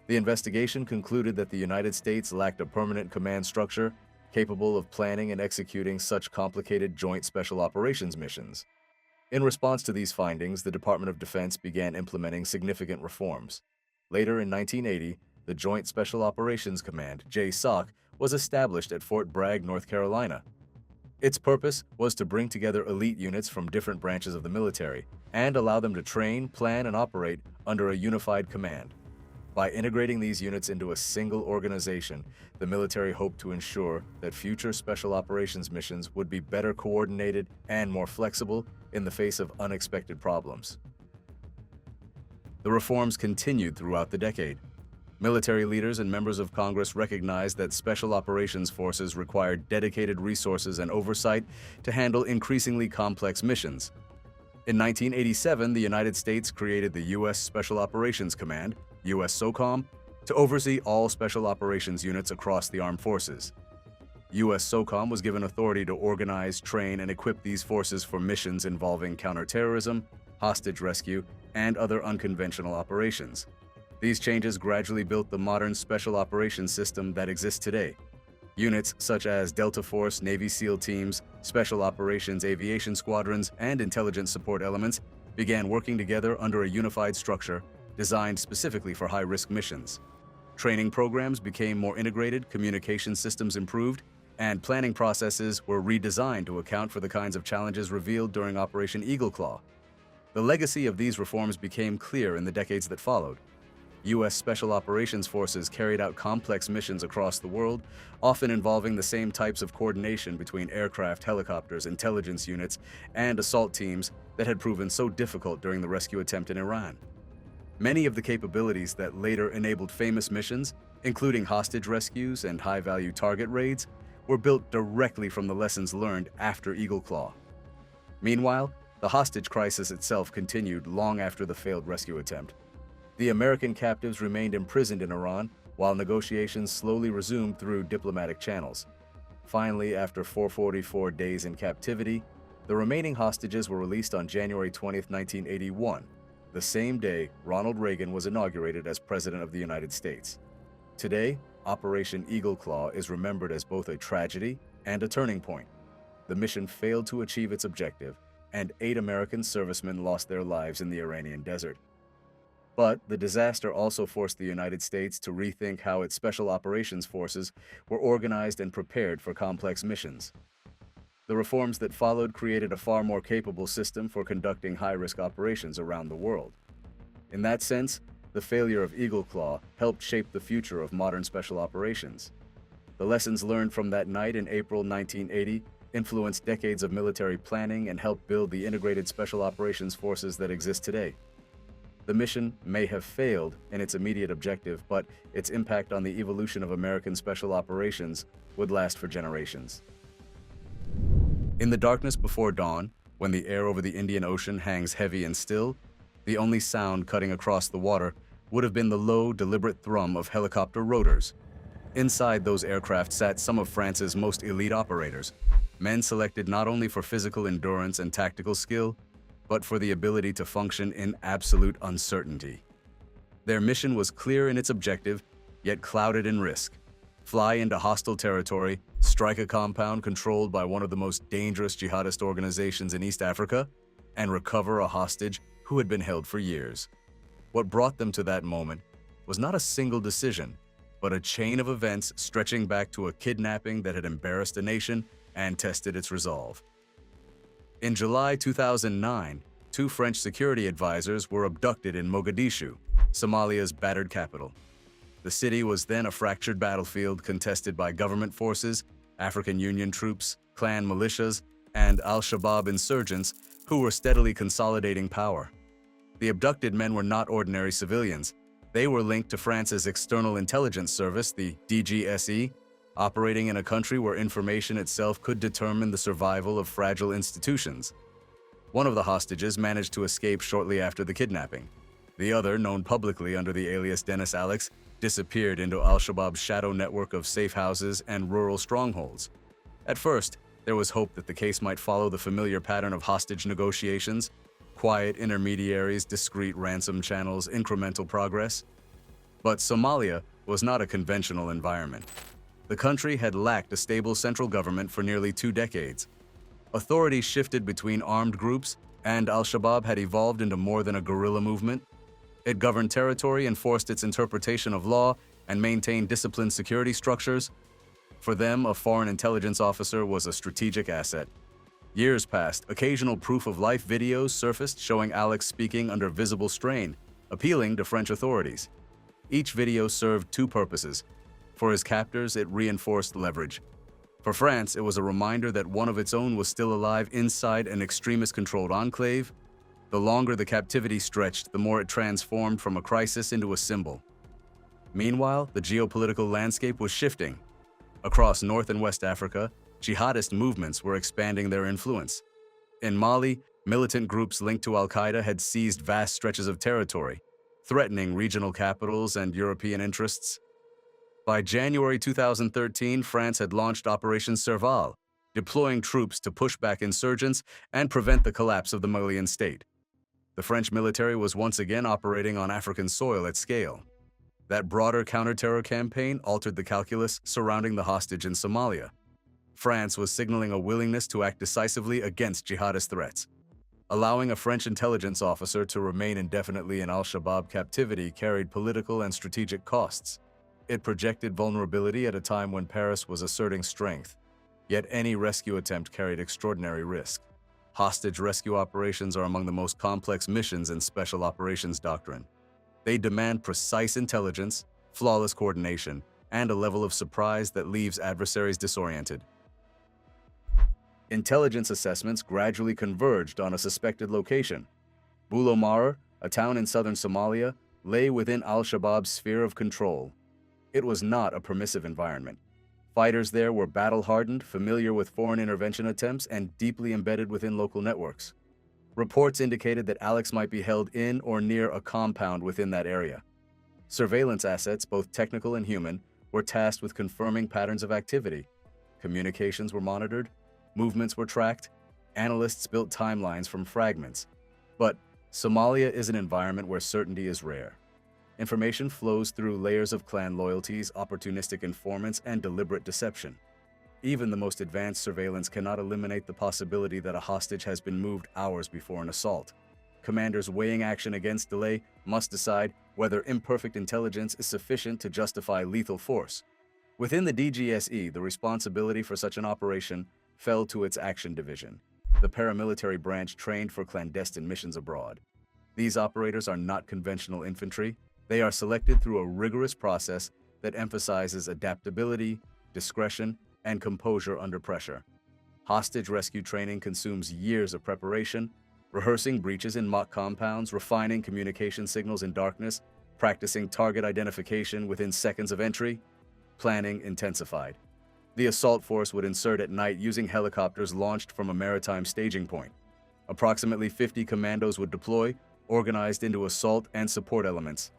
The investigation concluded that the United States lacked a permanent command structure capable of planning and executing such complicated joint special operations missions. In response to these findings, the Department of Defense began implementing significant reforms. Later in 1980, the Joint Special Operations Command, JSOC, was established at Fort Bragg, North Carolina. Its purpose was to bring together elite units from different branches of the military and allow them to train, plan, and operate under a unified command. By integrating these units into a single organization, the military hoped to ensure that future special operations missions would be better coordinated and more flexible in the face of unexpected problems. The reforms continued throughout the decade. Military leaders and members of Congress recognized that special operations forces required dedicated resources and oversight to handle increasingly complex missions. In 1987, the United States created the U.S. Special Operations Command, U.S. SOCOM, to oversee all special operations units across the armed forces. U.S. SOCOM was given authority to organize, train, and equip these forces for missions involving counterterrorism, hostage rescue, and other unconventional operations. These changes gradually built the modern special operations system that exists today. Units such as Delta Force, Navy SEAL teams, Special Operations Aviation Squadrons, and intelligence support elements began working together under a unified structure designed specifically for high-risk missions. Training programs became more integrated, communication systems improved, and planning processes were redesigned to account for the kinds of challenges revealed during Operation Eagle Claw. The legacy of these reforms became clear in the decades that followed. U.S. Special Operations Forces carried out complex missions across the world, often involving the same types of coordination between aircraft, helicopters, intelligence units, and assault teams that had proven so difficult during the rescue attempt in Iran. Many of the capabilities that later enabled famous missions, including hostage rescues and high-value target raids, were built directly from the lessons learned after Eagle Claw. Meanwhile, the hostage crisis itself continued long after the failed rescue attempt. The American captives remained imprisoned in Iran, while negotiations slowly resumed through diplomatic channels. Finally, after 444 days in captivity, the remaining hostages were released on January 20, 1981, the same day Ronald Reagan was inaugurated as President of the United States. Today, Operation Eagle Claw is remembered as both a tragedy and a turning point. The mission failed to achieve its objective, and 8 American servicemen lost their lives in the Iranian desert. But the disaster also forced the United States to rethink how its special operations forces were organized and prepared for complex missions. The reforms that followed created a far more capable system for conducting high-risk operations around the world. In that sense, the failure of Eagle Claw helped shape the future of modern special operations. The lessons learned from that night in April 1980 influenced decades of military planning and helped build the integrated special operations forces that exist today. The mission may have failed in its immediate objective, but its impact on the evolution of American special operations would last for generations. In the darkness before dawn, when the air over the Indian Ocean hangs heavy and still, the only sound cutting across the water would have been the low, deliberate thrum of helicopter rotors. Inside those aircraft sat some of France's most elite operators, men selected not only for physical endurance and tactical skill, but for the ability to function in absolute uncertainty. Their mission was clear in its objective, yet clouded in risk. Fly into hostile territory, strike a compound controlled by one of the most dangerous jihadist organizations in East Africa, and recover a hostage who had been held for years. What brought them to that moment was not a single decision, but a chain of events stretching back to a kidnapping that had embarrassed a nation and tested its resolve. In July 2009, 2 French security advisors were abducted in Mogadishu, Somalia's battered capital. The city was then a fractured battlefield contested by government forces, African Union troops, clan militias, and al-Shabaab insurgents who were steadily consolidating power. The abducted men were not ordinary civilians. They were linked to France's external intelligence service, the DGSE, operating in a country where information itself could determine the survival of fragile institutions. One of the hostages managed to escape shortly after the kidnapping. The other, known publicly under the alias Dennis Alex, disappeared into al-Shabaab's shadow network of safe houses and rural strongholds. At first, there was hope that the case might follow the familiar pattern of hostage negotiations: quiet intermediaries, discreet ransom channels, incremental progress. But Somalia was not a conventional environment. The country had lacked a stable central government for nearly 2 decades. Authority shifted between armed groups, and al-Shabaab had evolved into more than a guerrilla movement. It governed territory, enforced its interpretation of law, and maintained disciplined security structures. For them, a foreign intelligence officer was a strategic asset. Years passed, occasional proof-of-life videos surfaced showing Alex speaking under visible strain, appealing to French authorities. Each video served 2 purposes. For his captors, it reinforced leverage. For France, it was a reminder that one of its own was still alive inside an extremist-controlled enclave. The longer the captivity stretched, the more it transformed from a crisis into a symbol. Meanwhile, the geopolitical landscape was shifting. Across North and West Africa, jihadist movements were expanding their influence. In Mali, militant groups linked to al-Qaeda had seized vast stretches of territory, threatening regional capitals and European interests. By January 2013, France had launched Operation Serval, deploying troops to push back insurgents and prevent the collapse of the Malian state. The French military was once again operating on African soil at scale. That broader counter-terror campaign altered the calculus surrounding the hostage in Somalia. France was signaling a willingness to act decisively against jihadist threats. Allowing a French intelligence officer to remain indefinitely in al-Shabaab captivity carried political and strategic costs. It projected vulnerability at a time when Paris was asserting strength. Yet any rescue attempt carried extraordinary risk. Hostage rescue operations are among the most complex missions in special operations doctrine. They demand precise intelligence, flawless coordination, and a level of surprise that leaves adversaries disoriented. Intelligence assessments gradually converged on a suspected location. Bulomar, a town in southern Somalia, lay within al-Shabaab's sphere of control. It was not a permissive environment. Fighters there were battle-hardened, familiar with foreign intervention attempts, and deeply embedded within local networks. Reports indicated that Alex might be held in or near a compound within that area. Surveillance assets, both technical and human, were tasked with confirming patterns of activity. Communications were monitored, movements were tracked, analysts built timelines from fragments. But Somalia is an environment where certainty is rare. Information flows through layers of clan loyalties, opportunistic informants, and deliberate deception. Even the most advanced surveillance cannot eliminate the possibility that a hostage has been moved hours before an assault. Commanders weighing action against delay must decide whether imperfect intelligence is sufficient to justify lethal force. Within the DGSE, the responsibility for such an operation fell to its Action Division, the paramilitary branch trained for clandestine missions abroad. These operators are not conventional infantry. They are selected through a rigorous process that emphasizes adaptability, discretion, and composure under pressure. Hostage rescue training consumes years of preparation, rehearsing breaches in mock compounds, refining communication signals in darkness, practicing target identification within seconds of entry. Planning intensified. The assault force would insert at night using helicopters launched from a maritime staging point. Approximately 50 commandos would deploy, organized into assault and support elements.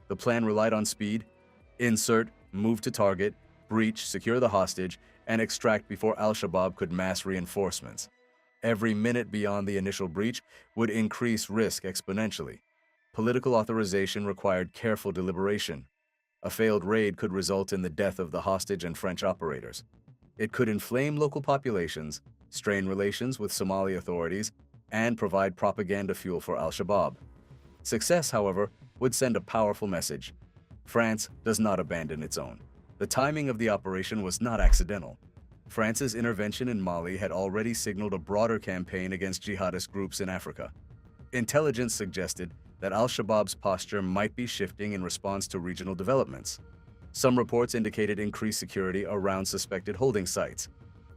The plan relied on speed: insert, move to target, breach, secure the hostage, and extract before Al-Shabaab could mass reinforcements. Every minute beyond the initial breach would increase risk exponentially. Political authorization required careful deliberation. A failed raid could result in the death of the hostage and French operators. It could inflame local populations, strain relations with Somali authorities, and provide propaganda fuel for Al-Shabaab. Success, however, would send a powerful message. France does not abandon its own. The timing of the operation was not accidental. France's intervention in Mali had already signaled a broader campaign against jihadist groups in Africa. Intelligence suggested that Al-Shabaab's posture might be shifting in response to regional developments. Some reports indicated increased security around suspected holding sites.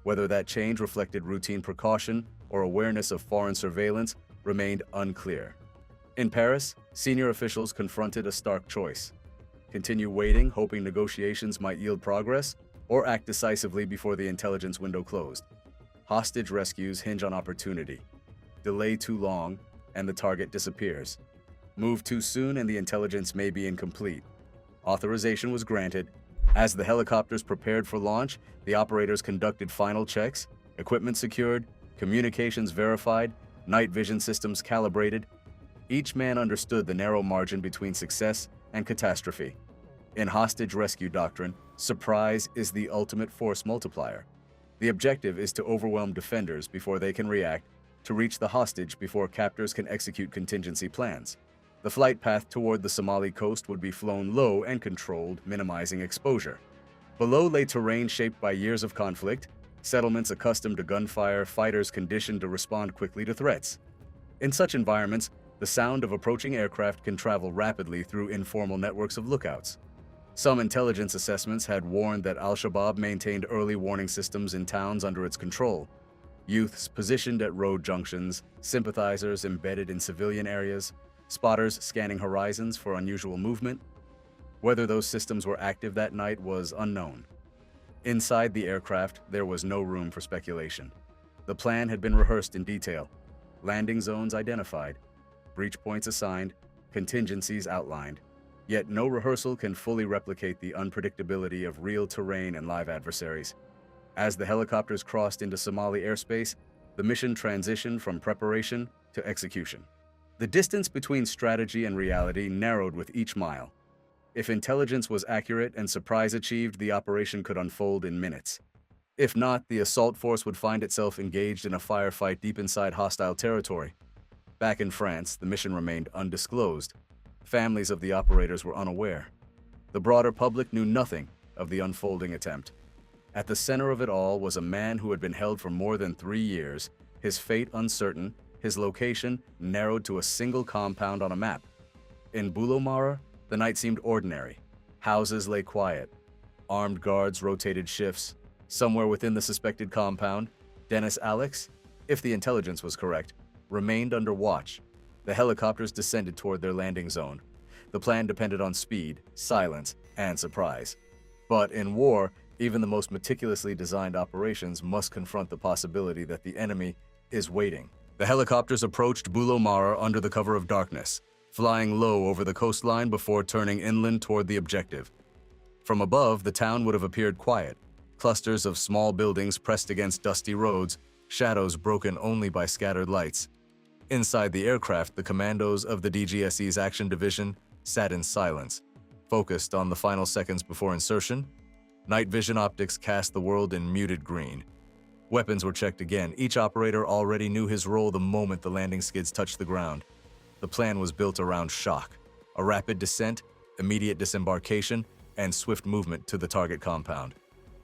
Whether that change reflected routine precaution or awareness of foreign surveillance remained unclear. In Paris, senior officials confronted a stark choice: continue waiting, hoping negotiations might yield progress, or act decisively before the intelligence window closed. Hostage rescues hinge on opportunity. Delay too long, and the target disappears. Move too soon, and the intelligence may be incomplete. Authorization was granted. As the helicopters prepared for launch, the operators conducted final checks, equipment secured, communications verified, night vision systems calibrated. Each man understood the narrow margin between success and catastrophe. In hostage rescue doctrine, surprise is the ultimate force multiplier. The objective is to overwhelm defenders before they can react, to reach the hostage before captors can execute contingency plans. The flight path toward the Somali coast would be flown low and controlled, minimizing exposure. Below lay terrain shaped by years of conflict, settlements accustomed to gunfire, fighters conditioned to respond quickly to threats. In such environments, the sound of approaching aircraft can travel rapidly through informal networks of lookouts. Some intelligence assessments had warned that Al-Shabaab maintained early warning systems in towns under its control. Youths positioned at road junctions, sympathizers embedded in civilian areas, spotters scanning horizons for unusual movement. Whether those systems were active that night was unknown. Inside the aircraft, there was no room for speculation. The plan had been rehearsed in detail, landing zones identified, breach points assigned, contingencies outlined. Yet no rehearsal can fully replicate the unpredictability of real terrain and live adversaries. As the helicopters crossed into Somali airspace, the mission transitioned from preparation to execution. The distance between strategy and reality narrowed with each mile. If intelligence was accurate and surprise achieved, the operation could unfold in minutes. If not, the assault force would find itself engaged in a firefight deep inside hostile territory. Back in France, the mission remained undisclosed. Families of the operators were unaware. The broader public knew nothing of the unfolding attempt. At the center of it all was a man who had been held for more than 3 years, his fate uncertain, his location narrowed to a single compound on a map. In Boulomara, the night seemed ordinary. Houses lay quiet. Armed guards rotated shifts. Somewhere within the suspected compound, Dennis Alex, if the intelligence was correct, remained under watch. The helicopters descended toward their landing zone. The plan depended on speed, silence, and surprise. But in war, even the most meticulously designed operations must confront the possibility that the enemy is waiting. The helicopters approached Boulomara under the cover of darkness, flying low over the coastline before turning inland toward the objective. From above, the town would have appeared quiet. Clusters of small buildings pressed against dusty roads, shadows broken only by scattered lights. Inside the aircraft, the commandos of the DGSE's Action Division sat in silence, focused on the final seconds before insertion. Night vision optics cast the world in muted green. Weapons were checked again. Each operator already knew his role the moment the landing skids touched the ground. The plan was built around shock: a rapid descent, immediate disembarkation, and swift movement to the target compound.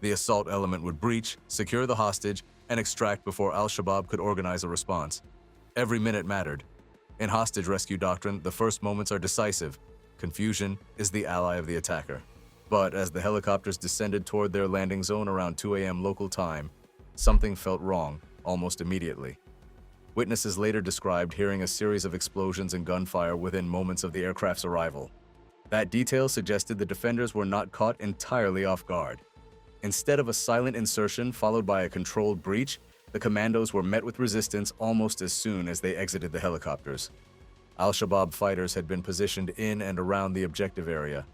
The assault element would breach, secure the hostage, and extract before Al-Shabaab could organize a response. Every minute mattered. In hostage rescue doctrine, the first moments are decisive. Confusion is the ally of the attacker. But as the helicopters descended toward their landing zone around 2 a.m. local time, something felt wrong almost immediately. Witnesses later described hearing a series of explosions and gunfire within moments of the aircraft's arrival. That detail suggested the defenders were not caught entirely off guard. Instead of a silent insertion followed by a controlled breach, the commandos were met with resistance almost as soon as they exited the helicopters. Al-Shabaab fighters had been positioned in and around the objective area.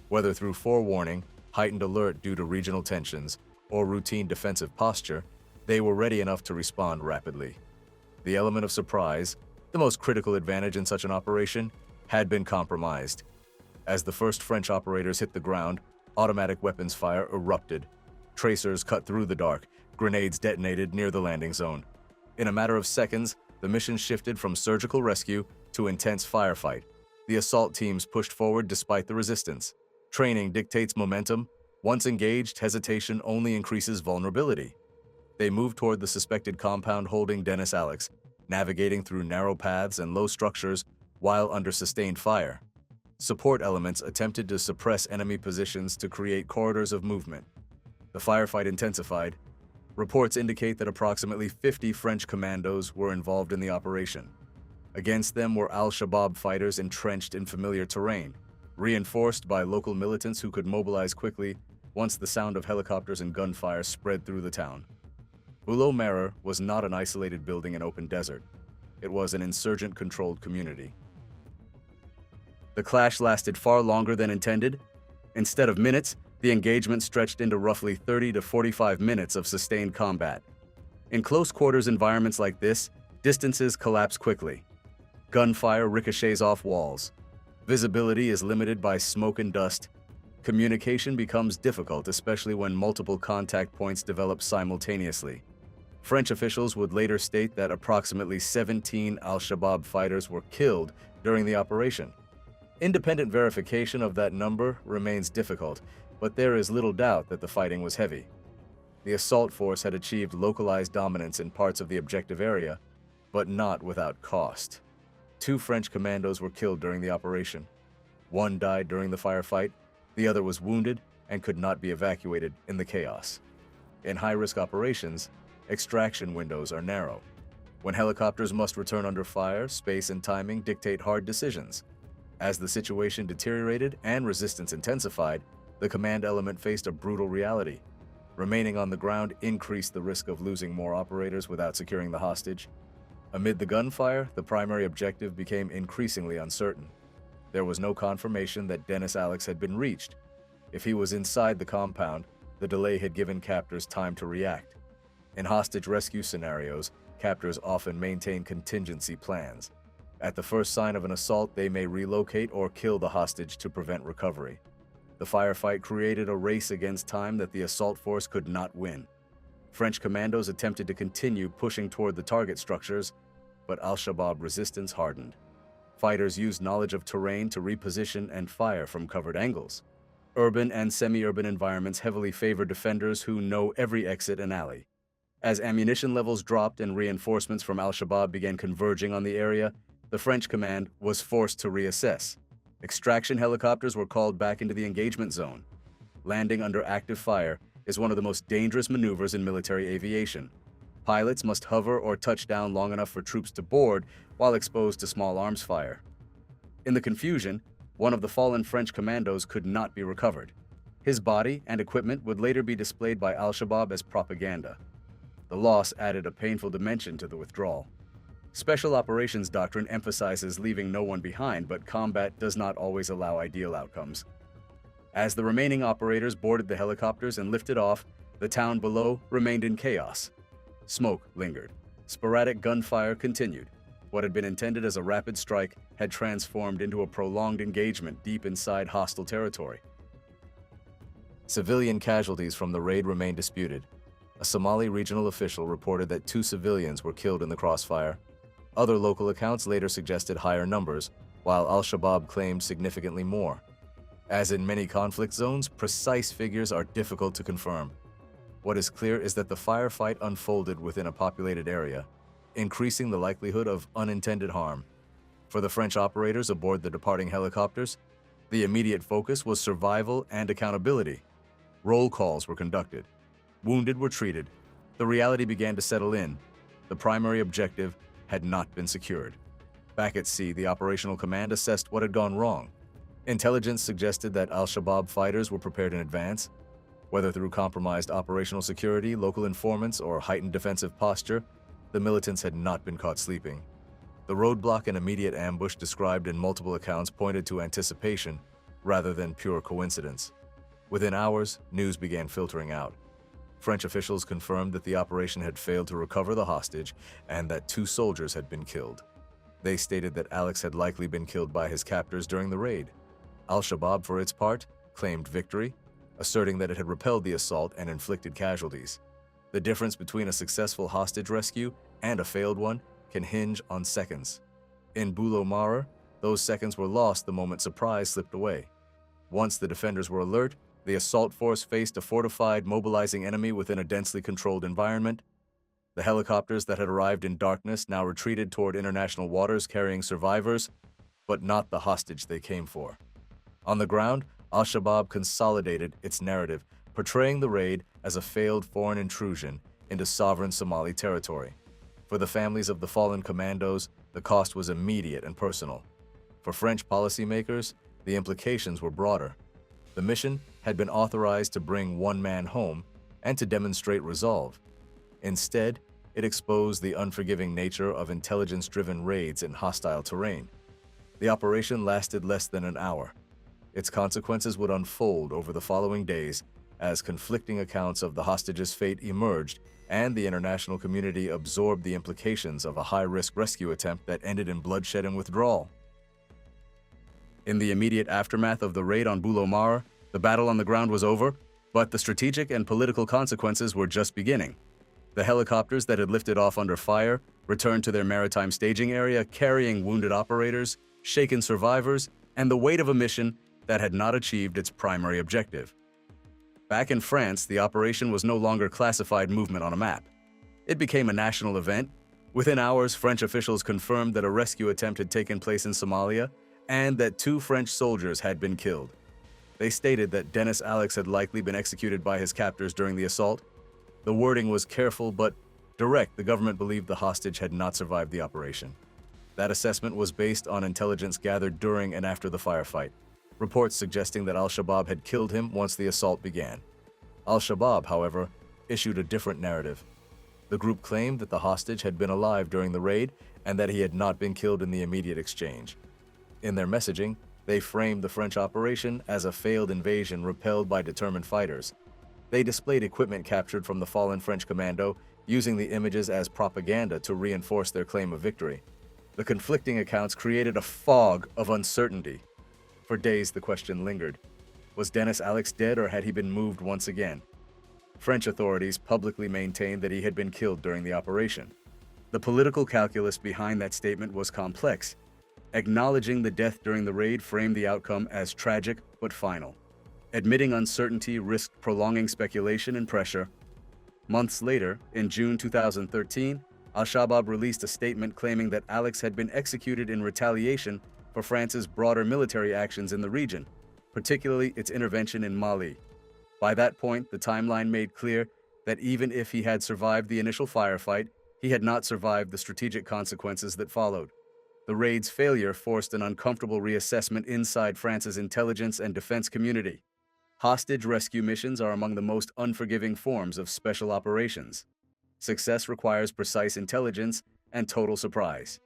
Whether through forewarning, heightened alert due to regional tensions, or routine defensive posture, they were ready enough to respond rapidly. The element of surprise, the most critical advantage in such an operation, had been compromised. As the first French operators hit the ground, automatic weapons fire erupted. Tracers cut through the dark, grenades detonated near the landing zone. In a matter of seconds, the mission shifted from surgical rescue to intense firefight. The assault teams pushed forward despite the resistance. Training dictates momentum. Once engaged, hesitation only increases vulnerability. They moved toward the suspected compound holding Dennis Alex, navigating through narrow paths and low structures while under sustained fire. Support elements attempted to suppress enemy positions to create corridors of movement. The firefight intensified. Reports indicate that approximately 50 French commandos were involved in the operation. Against them were Al-Shabaab fighters entrenched in familiar terrain, reinforced by local militants who could mobilize quickly once the sound of helicopters and gunfire spread through the town. Boulot Marer was not an isolated building in open desert. It was an insurgent-controlled community. The clash lasted far longer than intended. Instead of minutes, the engagement stretched into roughly 30 to 45 minutes of sustained combat. In close-quarters environments like this, distances collapse quickly. Gunfire ricochets off walls. Visibility is limited by smoke and dust. Communication becomes difficult, especially when multiple contact points develop simultaneously. French officials would later state that approximately 17 Al-Shabaab fighters were killed during the operation. Independent verification of that number remains difficult, but there is little doubt that the fighting was heavy. The assault force had achieved localized dominance in parts of the objective area, but not without cost. 2 French commandos were killed during the operation. One died during the firefight, the other was wounded and could not be evacuated in the chaos. In high-risk operations, extraction windows are narrow. When helicopters must return under fire, space and timing dictate hard decisions. As the situation deteriorated and resistance intensified, the command element faced a brutal reality. Remaining on the ground increased the risk of losing more operators without securing the hostage. Amid the gunfire, the primary objective became increasingly uncertain. There was no confirmation that Dennis Alex had been reached. If he was inside the compound, the delay had given captors time to react. In hostage rescue scenarios, captors often maintain contingency plans. At the first sign of an assault, they may relocate or kill the hostage to prevent recovery. The firefight created a race against time that the assault force could not win. French commandos attempted to continue pushing toward the target structures, but Al-Shabaab resistance hardened. Fighters used knowledge of terrain to reposition and fire from covered angles. Urban and semi-urban environments heavily favor defenders who know every exit and alley. As ammunition levels dropped and reinforcements from Al-Shabaab began converging on the area, the French command was forced to reassess. Extraction helicopters were called back into the engagement zone. Landing under active fire is one of the most dangerous maneuvers in military aviation. Pilots must hover or touch down long enough for troops to board while exposed to small arms fire. In the confusion, one of the fallen French commandos could not be recovered. His body and equipment would later be displayed by Al-Shabaab as propaganda. The loss added a painful dimension to the withdrawal. Special operations doctrine emphasizes leaving no one behind, but combat does not always allow ideal outcomes. As the remaining operators boarded the helicopters and lifted off, the town below remained in chaos. Smoke lingered. Sporadic gunfire continued. What had been intended as a rapid strike had transformed into a prolonged engagement deep inside hostile territory. Civilian casualties from the raid remained disputed. A Somali regional official reported that 2 civilians were killed in the crossfire. Other local accounts later suggested higher numbers, while Al-Shabaab claimed significantly more. As in many conflict zones, precise figures are difficult to confirm. What is clear is that the firefight unfolded within a populated area, increasing the likelihood of unintended harm. For the French operators aboard the departing helicopters, The immediate focus was survival and accountability. Roll calls were conducted. Wounded were treated. The reality began to settle in. The primary objective had not been secured. Back at sea, the operational command assessed what had gone wrong. Intelligence suggested that al-Shabaab fighters were prepared in advance. Whether through compromised operational security, local informants, or heightened defensive posture, the militants had not been caught sleeping. The roadblock and immediate ambush described in multiple accounts pointed to anticipation rather than pure coincidence. Within hours, news began filtering out. French officials confirmed that the operation had failed to recover the hostage and that 2 soldiers had been killed. They stated that Alex had likely been killed by his captors during the raid. Al-Shabaab, for its part, claimed victory, asserting that it had repelled the assault and inflicted casualties. The difference between a successful hostage rescue and a failed one can hinge on seconds. In Bulo Mara, those seconds were lost the moment surprise slipped away. Once the defenders were alert, the assault force faced a fortified, mobilizing enemy within a densely controlled environment. The helicopters that had arrived in darkness now retreated toward international waters carrying survivors, but not the hostage they came for. On the ground, al-Shabaab consolidated its narrative, portraying the raid as a failed foreign intrusion into sovereign Somali territory. For the families of the fallen commandos, the cost was immediate and personal. For French policymakers, the implications were broader. The mission had been authorized to bring one man home and to demonstrate resolve. Instead, it exposed the unforgiving nature of intelligence-driven raids in hostile terrain. The operation lasted less than an hour. Its consequences would unfold over the following days as conflicting accounts of the hostages' fate emerged and the international community absorbed the implications of a high-risk rescue attempt that ended in bloodshed and withdrawal. In the immediate aftermath of the raid on Bulo Mara, the battle on the ground was over, but the strategic and political consequences were just beginning. The helicopters that had lifted off under fire returned to their maritime staging area carrying wounded operators, shaken survivors, and the weight of a mission that had not achieved its primary objective. Back in France, the operation was no longer classified movement on a map. It became a national event. Within hours, French officials confirmed that a rescue attempt had taken place in Somalia and that 2 French soldiers had been killed. They stated that Dennis Alex had likely been executed by his captors during the assault. The wording was careful but direct. The government believed the hostage had not survived the operation. That assessment was based on intelligence gathered during and after the firefight, reports suggesting that al-Shabaab had killed him once the assault began. Al-Shabaab, however, issued a different narrative. The group claimed that the hostage had been alive during the raid and that he had not been killed in the immediate exchange. In their messaging, they framed the French operation as a failed invasion repelled by determined fighters. They displayed equipment captured from the fallen French commando, using the images as propaganda to reinforce their claim of victory. The conflicting accounts created a fog of uncertainty. For days, the question lingered. Was Dennis Alex dead or had he been moved once again? French authorities publicly maintained that he had been killed during the operation. The political calculus behind that statement was complex. Acknowledging the death during the raid framed the outcome as tragic but final. Admitting uncertainty risked prolonging speculation and pressure. Months later, in June 2013, al-Shabaab released a statement claiming that Alex had been executed in retaliation for France's broader military actions in the region, particularly its intervention in Mali. By that point, the timeline made clear that even if he had survived the initial firefight, he had not survived the strategic consequences that followed. The raid's failure forced an uncomfortable reassessment inside France's intelligence and defense community. Hostage rescue missions are among the most unforgiving forms of special operations. Success requires precise intelligence and total surprise.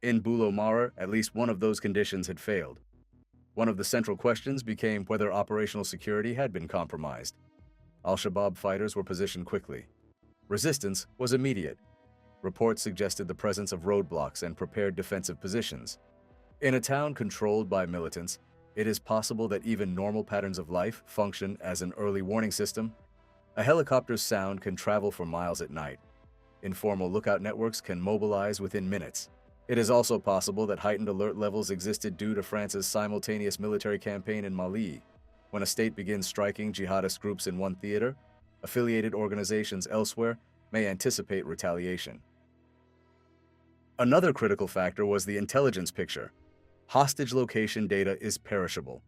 In Bulo Mara, at least one of those conditions had failed. One of the central questions became whether operational security had been compromised. Al-Shabaab fighters were positioned quickly. Resistance was immediate. Reports suggested the presence of roadblocks and prepared defensive positions. In a town controlled by militants, it is possible that even normal patterns of life function as an early warning system. A helicopter's sound can travel for miles at night. Informal lookout networks can mobilize within minutes. It is also possible that heightened alert levels existed due to France's simultaneous military campaign in Mali. When a state begins striking jihadist groups in one theater, affiliated organizations elsewhere may anticipate retaliation. Another critical factor was the intelligence picture. Hostage location data is perishable.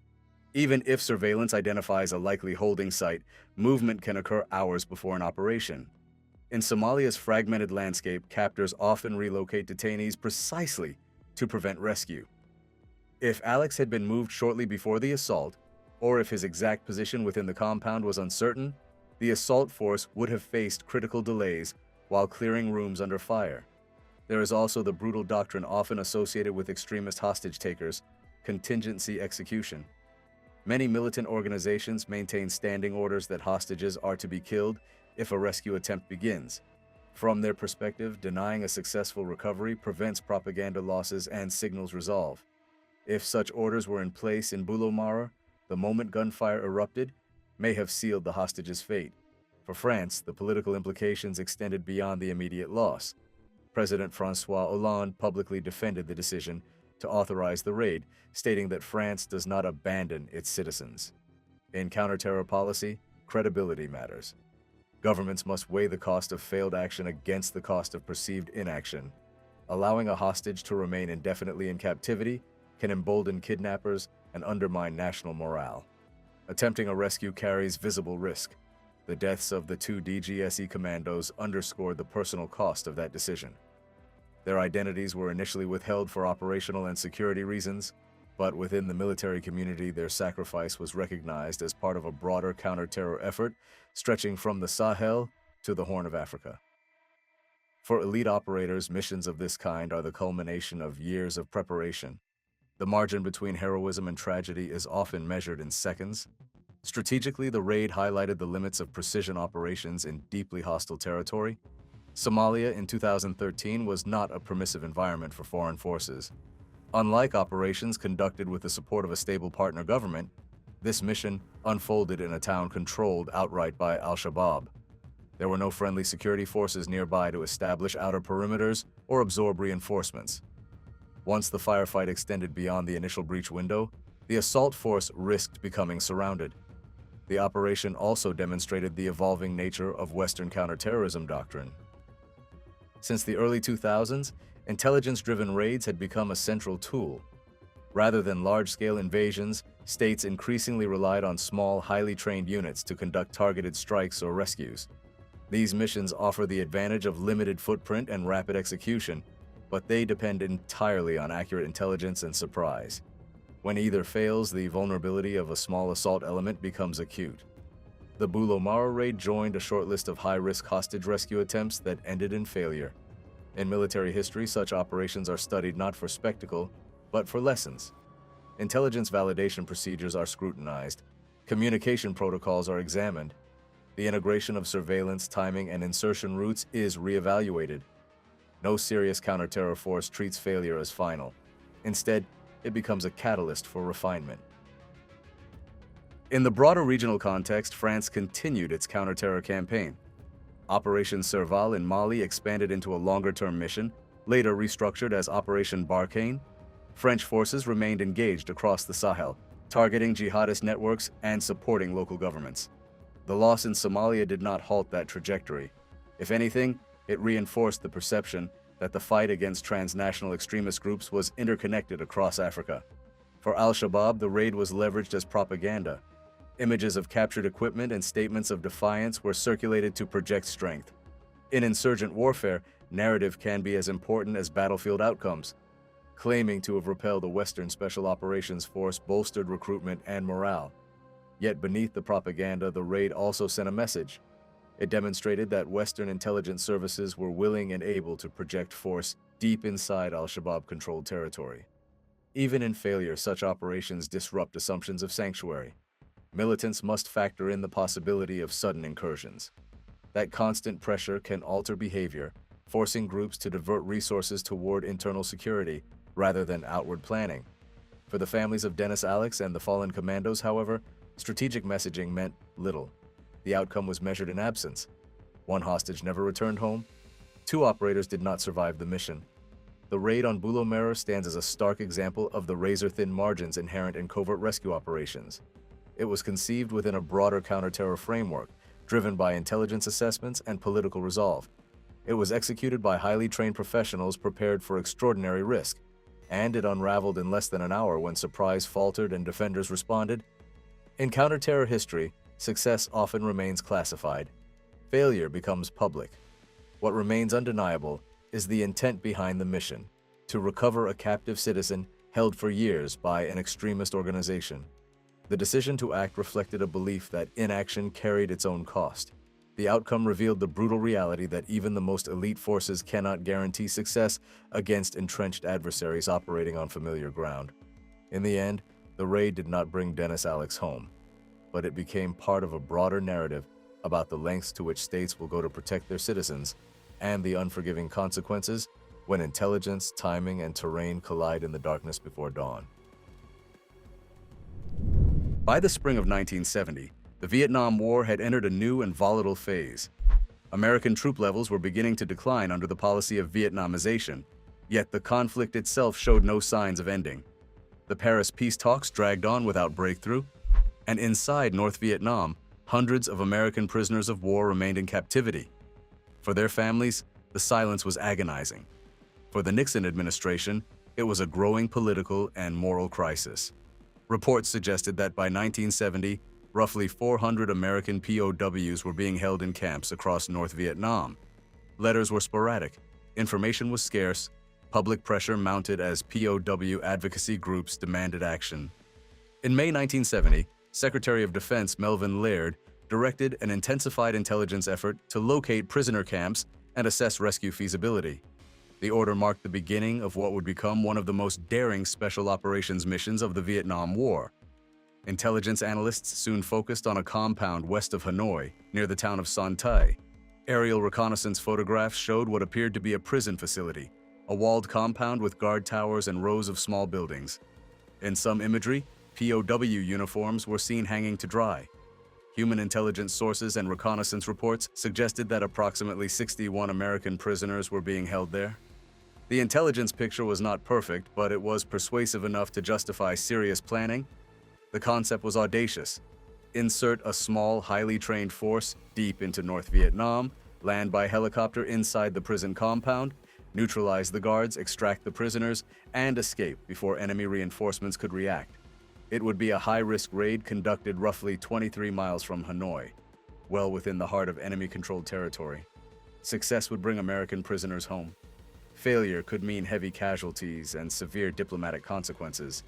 Even if surveillance identifies a likely holding site, movement can occur hours before an operation. In Somalia's fragmented landscape, captors often relocate detainees precisely to prevent rescue. If Alex had been moved shortly before the assault, or if his exact position within the compound was uncertain, the assault force would have faced critical delays while clearing rooms under fire. There is also the brutal doctrine often associated with extremist hostage takers, contingency execution. Many militant organizations maintain standing orders that hostages are to be killed if a rescue attempt begins. From their perspective, denying a successful recovery prevents propaganda losses and signals resolve. If such orders were in place in Boulomara, the moment gunfire erupted may have sealed the hostage's fate. For France, the political implications extended beyond the immediate loss. President François Hollande publicly defended the decision to authorize the raid, stating that France does not abandon its citizens. In counterterror policy, credibility matters. Governments must weigh the cost of failed action against the cost of perceived inaction. Allowing a hostage to remain indefinitely in captivity can embolden kidnappers and undermine national morale. Attempting a rescue carries visible risk. The deaths of the 2 DGSE commandos underscored the personal cost of that decision. Their identities were initially withheld for operational and security reasons, but within the military community, their sacrifice was recognized as part of a broader counter-terror effort stretching from the Sahel to the Horn of Africa. For elite operators, missions of this kind are the culmination of years of preparation. The margin between heroism and tragedy is often measured in seconds. Strategically, the raid highlighted the limits of precision operations in deeply hostile territory. Somalia in 2013 was not a permissive environment for foreign forces. Unlike operations conducted with the support of a stable partner government, this mission unfolded in a town controlled outright by al-Shabaab. There were no friendly security forces nearby to establish outer perimeters or absorb reinforcements. Once the firefight extended beyond the initial breach window, the assault force risked becoming surrounded. The operation also demonstrated the evolving nature of Western counterterrorism doctrine. Since the early 2000s, intelligence-driven raids had become a central tool. Rather than large-scale invasions, states increasingly relied on small, highly trained units to conduct targeted strikes or rescues. These missions offer the advantage of limited footprint and rapid execution, but they depend entirely on accurate intelligence and surprise. When either fails, the vulnerability of a small assault element becomes acute. The Boulomara raid joined a short list of high-risk hostage rescue attempts that ended in failure. In military history, such operations are studied not for spectacle, but for lessons. Intelligence validation procedures are scrutinized. Communication protocols are examined. The integration of surveillance, timing, and insertion routes is reevaluated. No serious counter-terror force treats failure as final. Instead, it becomes a catalyst for refinement. In the broader regional context, France continued its counter-terror campaign. Operation Serval in Mali expanded into a longer-term mission, later restructured as Operation Barkhane. French forces remained engaged across the Sahel, targeting jihadist networks and supporting local governments. The loss in Somalia did not halt that trajectory. If anything, it reinforced the perception that the fight against transnational extremist groups was interconnected across Africa. For al-Shabaab, the raid was leveraged as propaganda. Images of captured equipment and statements of defiance were circulated to project strength. In insurgent warfare, narrative can be as important as battlefield outcomes. Claiming to have repelled a Western Special Operations Force bolstered recruitment and morale. Yet beneath the propaganda, the raid also sent a message. It demonstrated that Western intelligence services were willing and able to project force deep inside al-Shabaab-controlled territory. Even in failure, such operations disrupt assumptions of sanctuary. Militants must factor in the possibility of sudden incursions. That constant pressure can alter behavior, forcing groups to divert resources toward internal security rather than outward planning. For the families of Dennis Alex and the fallen commandos, however, strategic messaging meant little. The outcome was measured in absence. One hostage never returned home. 2 operators did not survive the mission. The raid on Boulomara stands as a stark example of the razor-thin margins inherent in covert rescue operations. It was conceived within a broader counter-terror framework, driven by intelligence assessments and political resolve. It was executed by highly trained professionals prepared for extraordinary risk, and it unraveled in less than an hour when surprise faltered and defenders responded. In counter-terror history, success often remains classified. Failure becomes public. What remains undeniable is the intent behind the mission: to recover a captive citizen held for years by an extremist organization. The decision to act reflected a belief that inaction carried its own cost. The outcome revealed the brutal reality that even the most elite forces cannot guarantee success against entrenched adversaries operating on familiar ground. In the end, the raid did not bring Dennis Alex home, but it became part of a broader narrative about the lengths to which states will go to protect their citizens and the unforgiving consequences when intelligence, timing, and terrain collide in the darkness before dawn. By the spring of 1970, the Vietnam War had entered a new and volatile phase. American troop levels were beginning to decline under the policy of Vietnamization, yet the conflict itself showed no signs of ending. The Paris peace talks dragged on without breakthrough, and inside North Vietnam, hundreds of American prisoners of war remained in captivity. For their families, the silence was agonizing. For the Nixon administration, it was a growing political and moral crisis. Reports suggested that by 1970, roughly 400 American POWs were being held in camps across North Vietnam. Letters were sporadic, information was scarce, public pressure mounted as POW advocacy groups demanded action. In May 1970, Secretary of Defense Melvin Laird directed an intensified intelligence effort to locate prisoner camps and assess rescue feasibility. The order marked the beginning of what would become one of the most daring special operations missions of the Vietnam War. Intelligence analysts soon focused on a compound west of Hanoi, near the town of Son Tay. Aerial reconnaissance photographs showed what appeared to be a prison facility, a walled compound with guard towers and rows of small buildings. In some imagery, POW uniforms were seen hanging to dry. Human intelligence sources and reconnaissance reports suggested that approximately 61 American prisoners were being held there. The intelligence picture was not perfect, but it was persuasive enough to justify serious planning. The concept was audacious. Insert a small, highly trained force deep into North Vietnam, land by helicopter inside the prison compound, neutralize the guards, extract the prisoners, and escape before enemy reinforcements could react. It would be a high-risk raid conducted roughly 23 miles from Hanoi, well within the heart of enemy-controlled territory. Success would bring American prisoners home. Failure could mean heavy casualties and severe diplomatic consequences.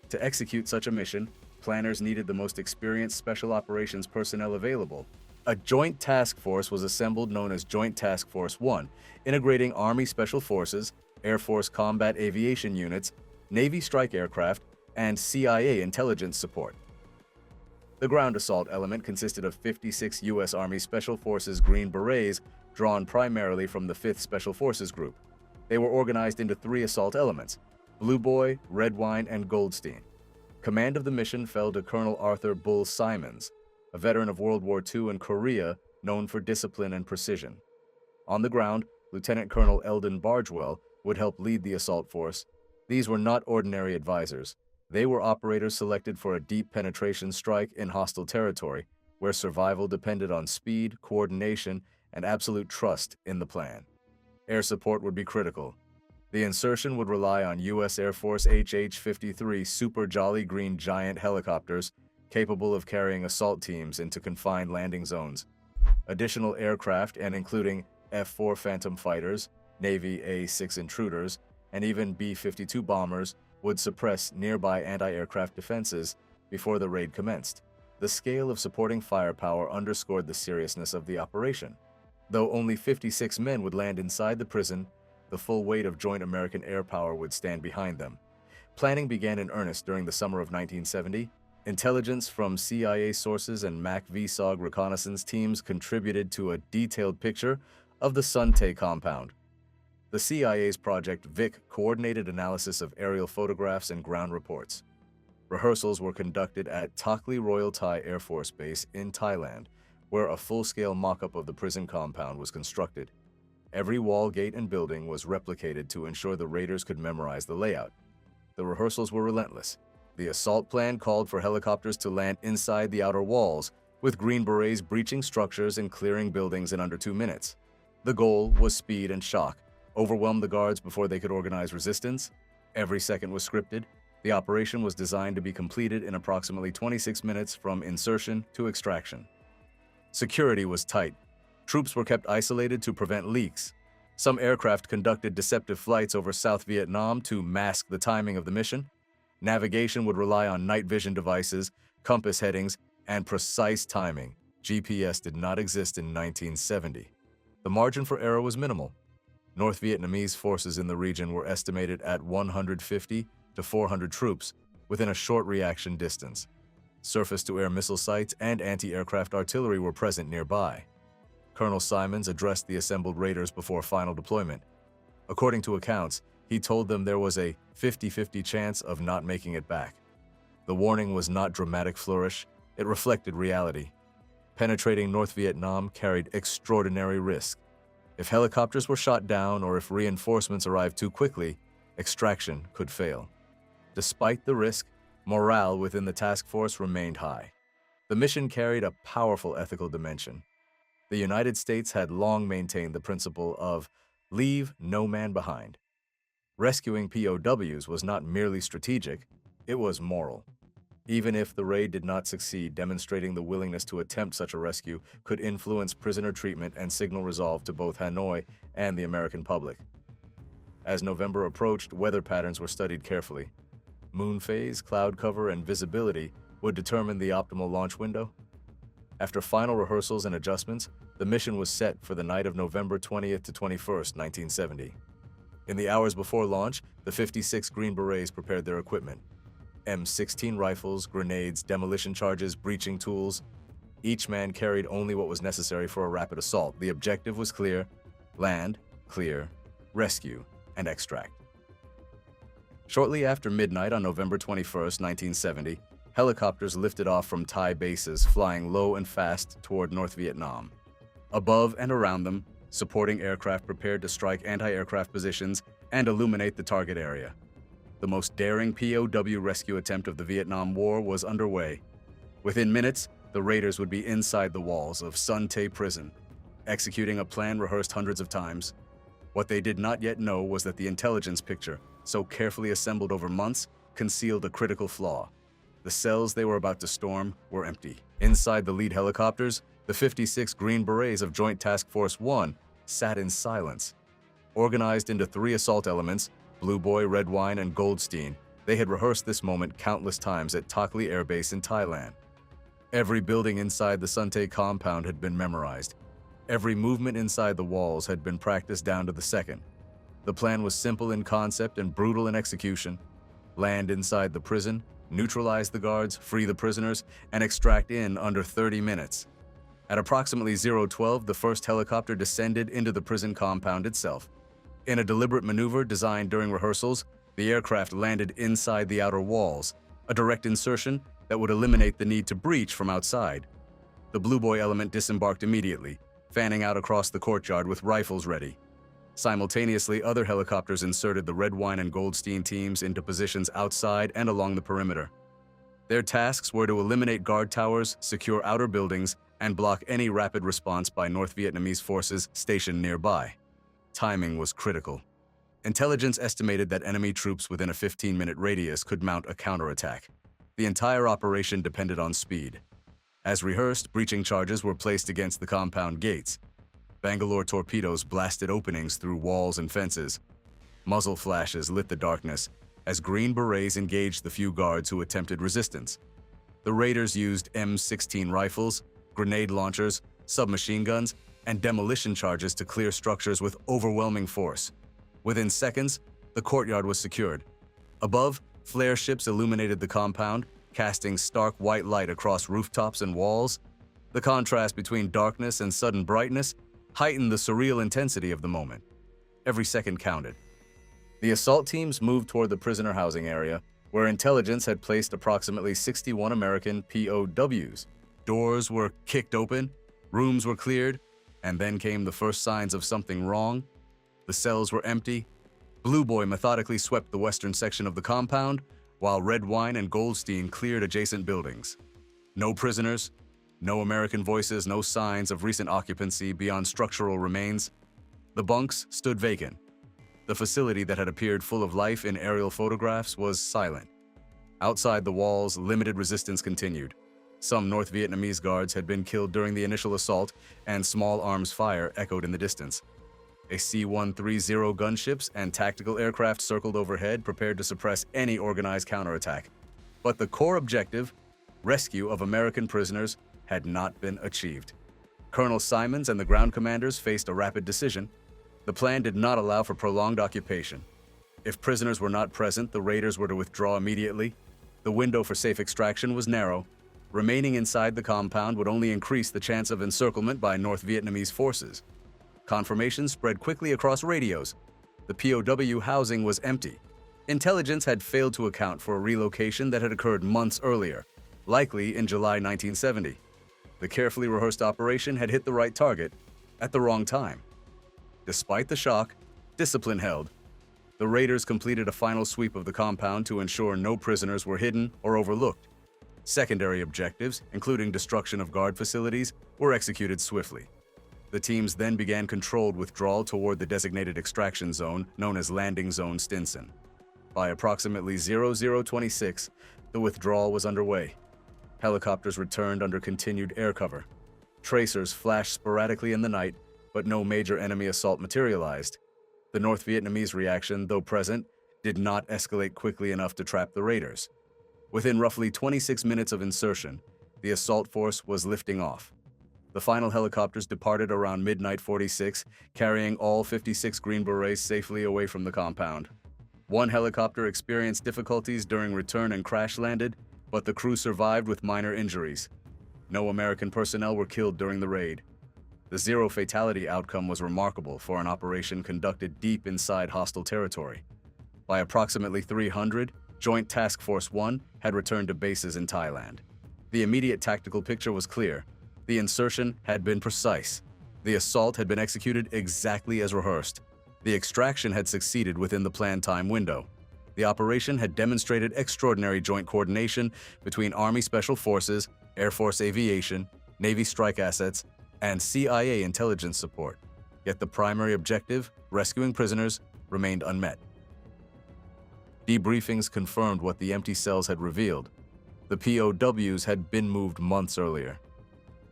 To execute such a mission, planners needed the most experienced special operations personnel available. A joint task force was assembled known as Joint Task Force 1, integrating Army Special Forces, Air Force Combat Aviation Units, Navy strike aircraft, and CIA intelligence support. The ground assault element consisted of 56 U.S. Army Special Forces Green Berets drawn primarily from the 5th Special Forces Group. They were organized into 3 assault elements: Blue Boy, Red Wine, and Goldstein. Command of the mission fell to Colonel Arthur Bull Simons, a veteran of World War II and Korea known for discipline and precision. On the ground, Lieutenant Colonel Eldon Bargewell would help lead the assault force. These were not ordinary advisors. They were operators selected for a deep penetration strike in hostile territory, where survival depended on speed, coordination, and absolute trust in the plan. Air support would be critical. The insertion would rely on U.S. Air Force HH-53 Super Jolly Green Giant helicopters capable of carrying assault teams into confined landing zones. Additional aircraft, and including F-4 Phantom fighters, Navy A-6 Intruders, and even B-52 bombers, would suppress nearby anti-aircraft defenses before the raid commenced. The scale of supporting firepower underscored the seriousness of the operation. Though only 56 men would land inside the prison, the full weight of joint American air power would stand behind them. Planning began in earnest during the summer of 1970. Intelligence from CIA sources and MAC-VSOG reconnaissance teams contributed to a detailed picture of the Son Tay compound. The CIA's Project Vic coordinated analysis of aerial photographs and ground reports. Rehearsals were conducted at Tak Lee Royal Thai Air Force Base in Thailand, where a full-scale mock-up of the prison compound was constructed. Every wall, gate, and building was replicated to ensure the raiders could memorize the layout. The rehearsals were relentless. The assault plan called for helicopters to land inside the outer walls, with Green Berets breaching structures and clearing buildings in under 2 minutes. The goal was speed and shock. Overwhelm the guards before they could organize resistance. Every second was scripted. The operation was designed to be completed in approximately 26 minutes from insertion to extraction. Security was tight. Troops were kept isolated to prevent leaks. Some aircraft conducted deceptive flights over South Vietnam to mask the timing of the mission. Navigation would rely on night vision devices, compass headings, and precise timing. GPS did not exist in 1970. The margin for error was minimal. North Vietnamese forces in the region were estimated at 150 to 400 troops within a short reaction distance. Surface-to-air missile sites and anti-aircraft artillery were present nearby. Colonel Simons addressed the assembled raiders before final deployment. According to accounts, he told them there was a 50-50 chance of not making it back. The warning was not dramatic flourish, it reflected reality. Penetrating North Vietnam carried extraordinary risk. If helicopters were shot down or if reinforcements arrived too quickly, extraction could fail. Despite the risk, morale within the task force remained high. The mission carried a powerful ethical dimension. The United States had long maintained the principle of leave no man behind. Rescuing POWs was not merely strategic, it was moral. Even if the raid did not succeed, demonstrating the willingness to attempt such a rescue could influence prisoner treatment and signal resolve to both Hanoi and the American public. As November approached, weather patterns were studied carefully. Moon phase, cloud cover, and visibility would determine the optimal launch window. After final rehearsals and adjustments, the mission was set for the night of November 20th to 21st, 1970. In the hours before launch, the 56 Green Berets prepared their equipment. M16 rifles, grenades, demolition charges, breaching tools. Each man carried only what was necessary for a rapid assault. The objective was clear: land, clear, rescue, and extract. Shortly after midnight on November 21st, 1970, helicopters lifted off from Thai bases, flying low and fast toward North Vietnam. Above and around them, supporting aircraft prepared to strike anti-aircraft positions and illuminate the target area. The most daring POW rescue attempt of the Vietnam War was underway. Within minutes, the raiders would be inside the walls of Son Tay prison, executing a plan rehearsed hundreds of times. What they did not yet know was that the intelligence picture, so carefully assembled over months, concealed a critical flaw. The cells they were about to storm were empty. Inside the lead helicopters, the 56 Green Berets of Joint Task Force 1 sat in silence. Organized into 3 assault elements, Blue Boy, Red Wine, and Goldstein, they had rehearsed this moment countless times at Tak Ly Air Base in Thailand. Every building inside the Son Tay compound had been memorized. Every movement inside the walls had been practiced down to the second. The plan was simple in concept and brutal in execution. Land inside the prison, neutralize the guards, free the prisoners, and extract in under 30 minutes. At approximately 0:12, the first helicopter descended into the prison compound itself. In a deliberate maneuver designed during rehearsals, the aircraft landed inside the outer walls, a direct insertion that would eliminate the need to breach from outside. The Blue Boy element disembarked immediately, fanning out across the courtyard with rifles ready. Simultaneously, other helicopters inserted the Red Wine and Goldstein teams into positions outside and along the perimeter. Their tasks were to eliminate guard towers, secure outer buildings, and block any rapid response by North Vietnamese forces stationed nearby. Timing was critical. Intelligence estimated that enemy troops within a 15-minute radius could mount a counterattack. The entire operation depended on speed. As rehearsed, breaching charges were placed against the compound gates. Bangalore torpedoes blasted openings through walls and fences. Muzzle flashes lit the darkness as Green Berets engaged the few guards who attempted resistance. The raiders used M16 rifles, grenade launchers, submachine guns, and demolition charges to clear structures with overwhelming force. Within seconds, the courtyard was secured. Above, flare ships illuminated the compound, casting stark white light across rooftops and walls. The contrast between darkness and sudden brightness heightened the surreal intensity of the moment. Every second counted. The assault teams moved toward the prisoner housing area, where intelligence had placed approximately 61 American POWs. Doors were kicked open, rooms were cleared, and then came the first signs of something wrong. The cells were empty. Blue Boy methodically swept the western section of the compound, while Red Wine and Goldstein cleared adjacent buildings. No prisoners, no American voices, no signs of recent occupancy beyond structural remains. The bunks stood vacant. The facility that had appeared full of life in aerial photographs was silent. Outside the walls, limited resistance continued. Some North Vietnamese guards had been killed during the initial assault, and small arms fire echoed in the distance. A C-130 gunships and tactical aircraft circled overhead, prepared to suppress any organized counterattack. But the core objective, rescue of American prisoners, had not been achieved. Colonel Simons and the ground commanders faced a rapid decision. The plan did not allow for prolonged occupation. If prisoners were not present, the raiders were to withdraw immediately. The window for safe extraction was narrow. Remaining inside the compound would only increase the chance of encirclement by North Vietnamese forces. Confirmation spread quickly across radios. The POW housing was empty. Intelligence had failed to account for a relocation that had occurred months earlier, likely in July 1970. The carefully rehearsed operation had hit the right target at the wrong time. Despite the shock, discipline held. The raiders completed a final sweep of the compound to ensure no prisoners were hidden or overlooked. Secondary objectives, including destruction of guard facilities, were executed swiftly. The teams then began controlled withdrawal toward the designated extraction zone known as Landing Zone Stinson. By approximately 0026, the withdrawal was underway. Helicopters returned under continued air cover. Tracers flashed sporadically in the night, but no major enemy assault materialized. The North Vietnamese reaction, though present, did not escalate quickly enough to trap the raiders. Within roughly 26 minutes of insertion, the assault force was lifting off. The final helicopters departed around midnight 46, carrying all 56 Green Berets safely away from the compound. One helicopter experienced difficulties during return and crash-landed, but the crew survived with minor injuries. No American personnel were killed during the raid. The zero fatality outcome was remarkable for an operation conducted deep inside hostile territory. By approximately 300, Joint Task Force 1 had returned to bases in Thailand. The immediate tactical picture was clear. The insertion had been precise. The assault had been executed exactly as rehearsed. The extraction had succeeded within the planned time window. The operation had demonstrated extraordinary joint coordination between Army Special Forces, Air Force Aviation, Navy strike assets, and CIA intelligence support. Yet the primary objective, rescuing prisoners, remained unmet. Debriefings confirmed what the empty cells had revealed. The POWs had been moved months earlier.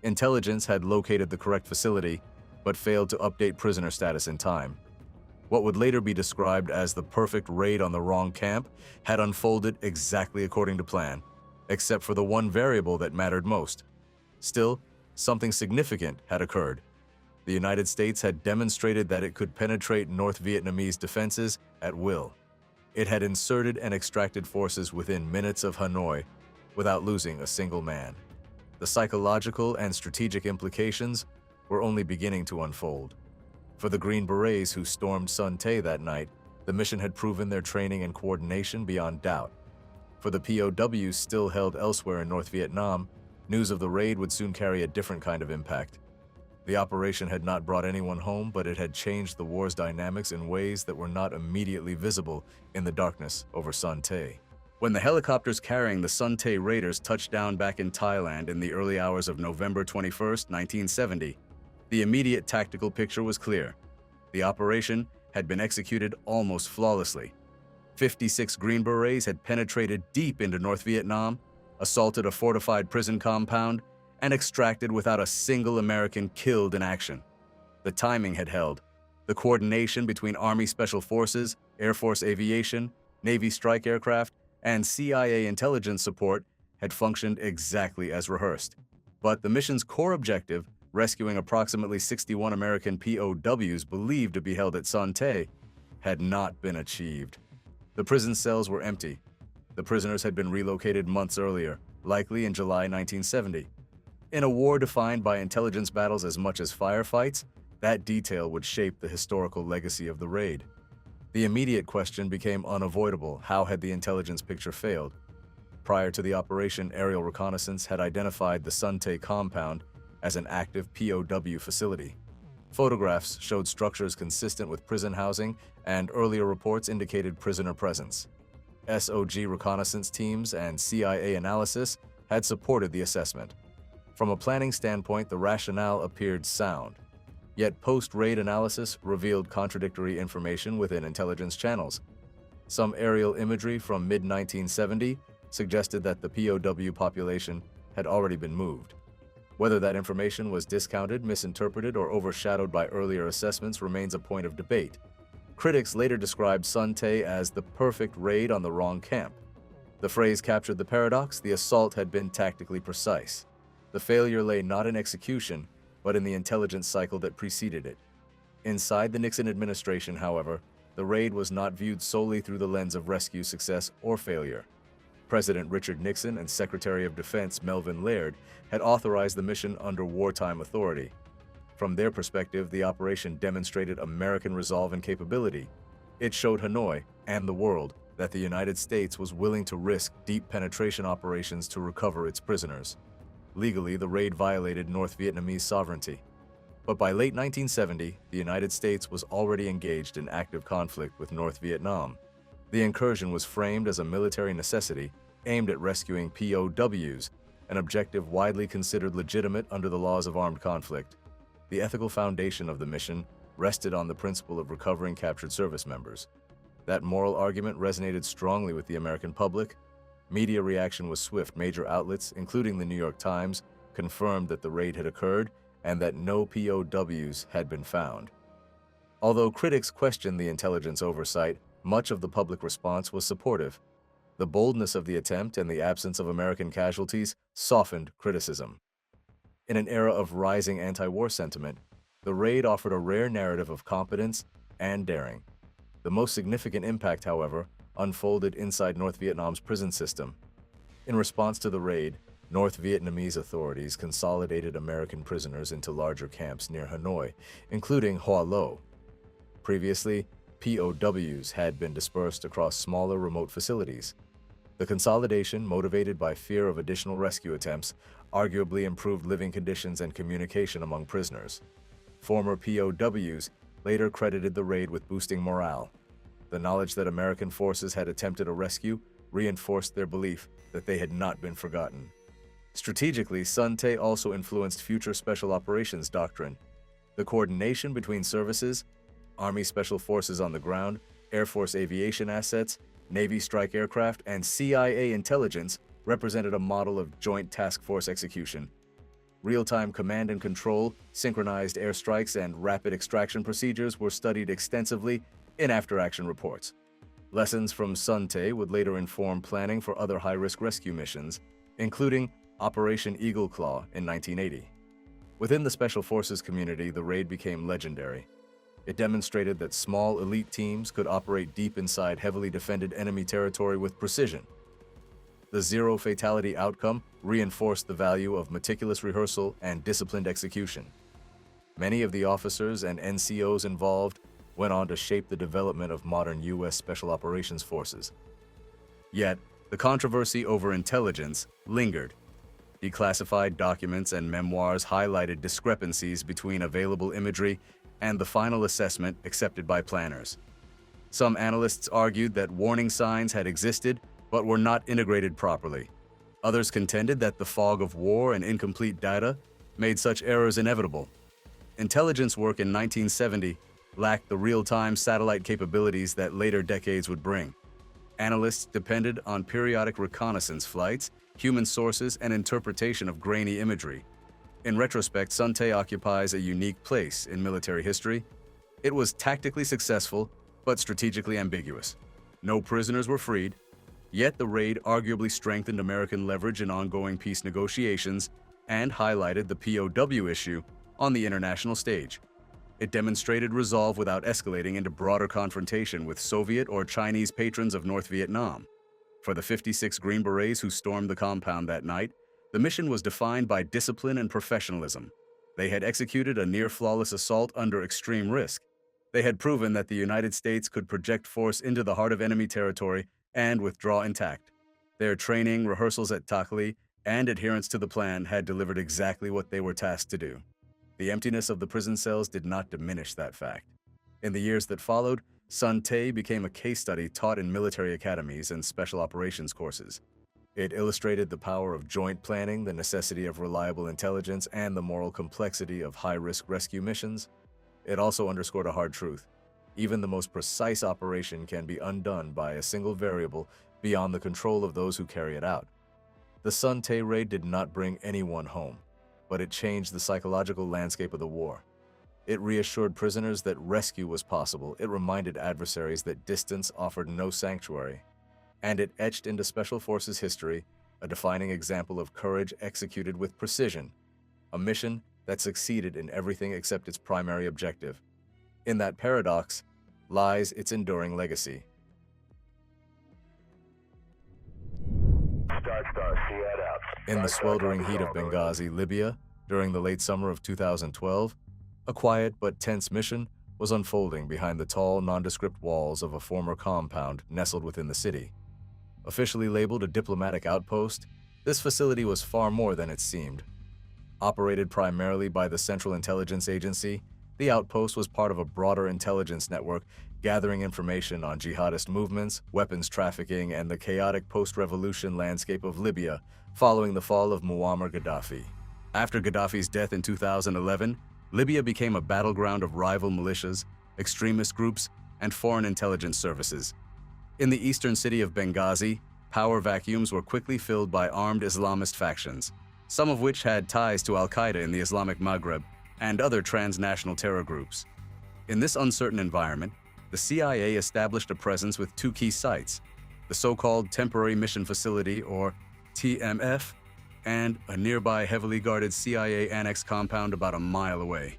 Intelligence had located the correct facility, but failed to update prisoner status in time. What would later be described as the perfect raid on the wrong camp had unfolded exactly according to plan, except for the one variable that mattered most. Still, something significant had occurred. The United States had demonstrated that it could penetrate North Vietnamese defenses at will. It had inserted and extracted forces within minutes of Hanoi without losing a single man. The psychological and strategic implications were only beginning to unfold. For the Green Berets who stormed Son Tay that night, the mission had proven their training and coordination beyond doubt. For the POWs still held elsewhere in North Vietnam, news of the raid would soon carry a different kind of impact. The operation had not brought anyone home, but it had changed the war's dynamics in ways that were not immediately visible in the darkness over Son Tay. When the helicopters carrying the Son Tay raiders touched down back in Thailand in the early hours of November 21, 1970, the immediate tactical picture was clear. The operation had been executed almost flawlessly. 56 Green Berets had penetrated deep into North Vietnam, assaulted a fortified prison compound, and extracted without a single American killed in action. The timing had held. The coordination between Army Special Forces, Air Force Aviation, Navy strike aircraft, and CIA intelligence support had functioned exactly as rehearsed. But the mission's core objective, rescuing approximately 61 American POWs believed to be held at Son Tay, had not been achieved. The prison cells were empty. The prisoners had been relocated months earlier, likely in July 1970. In a war defined by intelligence battles as much as firefights, that detail would shape the historical legacy of the raid. The immediate question became unavoidable: how had the intelligence picture failed? Prior to the operation, aerial reconnaissance had identified the Son Tay compound as an active POW facility. Photographs showed structures consistent with prison housing, and earlier reports indicated prisoner presence. SOG reconnaissance teams and CIA analysis had supported the assessment. From a planning standpoint, the rationale appeared sound. Yet post-raid analysis revealed contradictory information within intelligence channels. Some aerial imagery from mid-1970 suggested that the POW population had already been moved. Whether that information was discounted, misinterpreted, or overshadowed by earlier assessments remains a point of debate. Critics later described Sun Tae as the perfect raid on the wrong camp. The phrase captured the paradox: the assault had been tactically precise. The failure lay not in execution, but in the intelligence cycle that preceded it. Inside the Nixon administration, however, the raid was not viewed solely through the lens of rescue success or failure. President Richard Nixon and Secretary of Defense Melvin Laird had authorized the mission under wartime authority. From their perspective, the operation demonstrated American resolve and capability. It showed Hanoi and the world that the United States was willing to risk deep penetration operations to recover its prisoners. Legally, the raid violated North Vietnamese sovereignty. But by late 1970, the United States was already engaged in active conflict with North Vietnam. The incursion was framed as a military necessity aimed at rescuing POWs, an objective widely considered legitimate under the laws of armed conflict. The ethical foundation of the mission rested on the principle of recovering captured service members. That moral argument resonated strongly with the American public. Media reaction was swift. Major outlets, including the New York Times, confirmed that the raid had occurred and that no POWs had been found. Although critics questioned the intelligence oversight, much of the public response was supportive. The boldness of the attempt and the absence of American casualties softened criticism. In an era of rising anti-war sentiment, the raid offered a rare narrative of competence and daring. The most significant impact, however, unfolded inside North Vietnam's prison system. In response to the raid, North Vietnamese authorities consolidated American prisoners into larger camps near Hanoi, including Hoa Lo. Previously, POWs had been dispersed across smaller remote facilities. The consolidation, motivated by fear of additional rescue attempts, arguably improved living conditions and communication among prisoners. Former POWs later credited the raid with boosting morale. The knowledge that American forces had attempted a rescue reinforced their belief that they had not been forgotten. Strategically, Sun Tae also influenced future special operations doctrine. The coordination between services, Army Special Forces on the ground, Air Force aviation assets, Navy strike aircraft, and CIA intelligence represented a model of joint task force execution. Real-time command and control, synchronized airstrikes, and rapid extraction procedures were studied extensively in after-action reports. Lessons from Sun Tae would later inform planning for other high-risk rescue missions, including Operation Eagle Claw in 1980. Within the Special Forces community, the raid became legendary. It demonstrated that small elite teams could operate deep inside heavily defended enemy territory with precision. The zero fatality outcome reinforced the value of meticulous rehearsal and disciplined execution. Many of the officers and NCOs involved went on to shape the development of modern U.S. Special Operations Forces. Yet, the controversy over intelligence lingered. Declassified documents and memoirs highlighted discrepancies between available imagery and the final assessment accepted by planners. Some analysts argued that warning signs had existed but were not integrated properly. Others contended that the fog of war and incomplete data made such errors inevitable. Intelligence work in 1970 lacked the real-time satellite capabilities that later decades would bring. Analysts depended on periodic reconnaissance flights, human sources, and interpretation of grainy imagery. In retrospect, Sun Tae occupies a unique place in military history. It was tactically successful, but strategically ambiguous. No prisoners were freed, yet the raid arguably strengthened American leverage in ongoing peace negotiations and highlighted the POW issue on the international stage. It demonstrated resolve without escalating into broader confrontation with Soviet or Chinese patrons of North Vietnam. For the 56 Green Berets who stormed the compound that night, the mission was defined by discipline and professionalism. They had executed a near-flawless assault under extreme risk. They had proven that the United States could project force into the heart of enemy territory and withdraw intact. Their training, rehearsals at Takli, and adherence to the plan had delivered exactly what they were tasked to do. The emptiness of the prison cells did not diminish that fact. In the years that followed, Sun Tae became a case study taught in military academies and special operations courses. It illustrated the power of joint planning, the necessity of reliable intelligence, and the moral complexity of high-risk rescue missions. It also underscored a hard truth. Even the most precise operation can be undone by a single variable beyond the control of those who carry it out. The Sun-Tay raid did not bring anyone home, but it changed the psychological landscape of the war. It reassured prisoners that rescue was possible, it reminded adversaries that distance offered no sanctuary, and it etched into Special Forces history a defining example of courage executed with precision, a mission that succeeded in everything except its primary objective. In that paradox lies its enduring legacy. In the sweltering heat of Benghazi, Libya, during the late summer of 2012, a quiet but tense mission was unfolding behind the tall, nondescript walls of a former compound nestled within the city. Officially labeled a diplomatic outpost, this facility was far more than it seemed. Operated primarily by the Central Intelligence Agency, the outpost was part of a broader intelligence network gathering information on jihadist movements, weapons trafficking, and the chaotic post-revolution landscape of Libya following the fall of Muammar Gaddafi. After Gaddafi's death in 2011, Libya became a battleground of rival militias, extremist groups, and foreign intelligence services. In the eastern city of Benghazi, power vacuums were quickly filled by armed Islamist factions, some of which had ties to al-Qaeda in the Islamic Maghreb and other transnational terror groups. In this uncertain environment, the CIA established a presence with two key sites, the so-called Temporary Mission Facility, or TMF, and a nearby heavily guarded CIA annex compound about a mile away.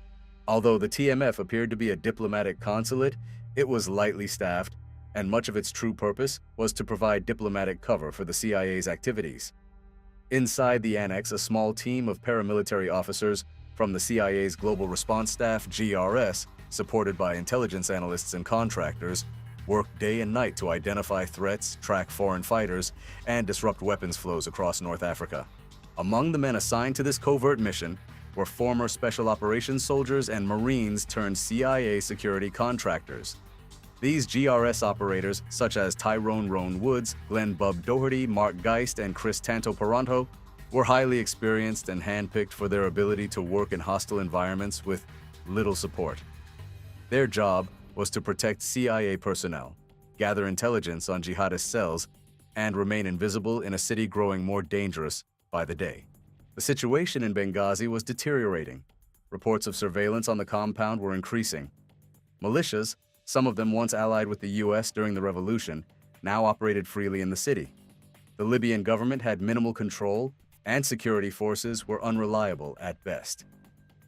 Although the TMF appeared to be a diplomatic consulate, it was lightly staffed, and much of its true purpose was to provide diplomatic cover for the CIA's activities. Inside the annex, a small team of paramilitary officers from the CIA's Global Response Staff, GRS, supported by intelligence analysts and contractors, worked day and night to identify threats, track foreign fighters, and disrupt weapons flows across North Africa. Among the men assigned to this covert mission were former Special Operations soldiers and Marines turned CIA security contractors. These GRS operators, such as Tyrone Roan Woods, Glenn Bub Doherty, Mark Geist, and Chris Tanto Paranto, were highly experienced and handpicked for their ability to work in hostile environments with little support. Their job was to protect CIA personnel, gather intelligence on jihadist cells, and remain invisible in a city growing more dangerous by the day. The situation in Benghazi was deteriorating. Reports of surveillance on the compound were increasing. Militias, some of them once allied with the US during the revolution, now operated freely in the city. The Libyan government had minimal control, and security forces were unreliable at best.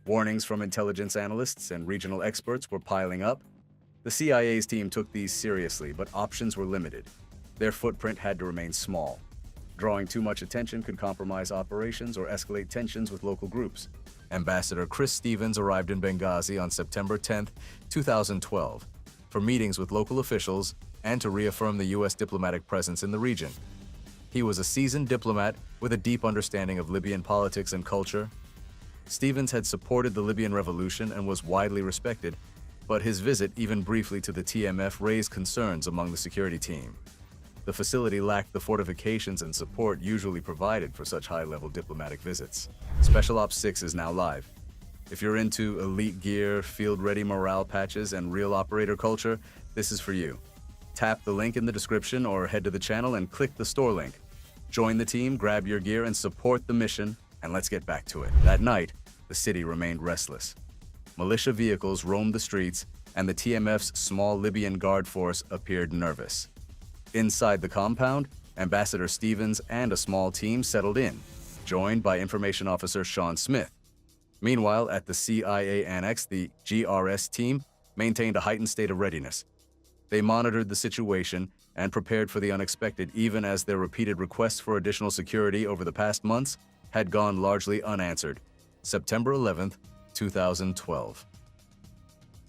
Warnings from intelligence analysts and regional experts were piling up. The CIA's team took these seriously, but options were limited. Their footprint had to remain small. Drawing too much attention could compromise operations or escalate tensions with local groups. Ambassador Chris Stevens arrived in Benghazi on September 10, 2012, for meetings with local officials and to reaffirm the U.S. diplomatic presence in the region. He was a seasoned diplomat with a deep understanding of Libyan politics and culture. Stevens had supported the Libyan revolution and was widely respected, but his visit, even briefly, to the TMF raised concerns among the security team. The facility lacked the fortifications and support usually provided for such high-level diplomatic visits. Special Ops 6 is now live. If you're into elite gear, field-ready morale patches, and real operator culture, this is for you. Tap the link in the description or head to the channel and click the store link. Join the team, grab your gear, and support the mission, and let's get back to it. That night, the city remained restless. Militia vehicles roamed the streets, and the TMF's small Libyan guard force appeared nervous. Inside the compound, Ambassador Stevens and a small team settled in, joined by Information Officer Sean Smith. Meanwhile, at the CIA annex, the GRS team maintained a heightened state of readiness. They monitored the situation and prepared for the unexpected, even as their repeated requests for additional security over the past months had gone largely unanswered. September 11, 2012.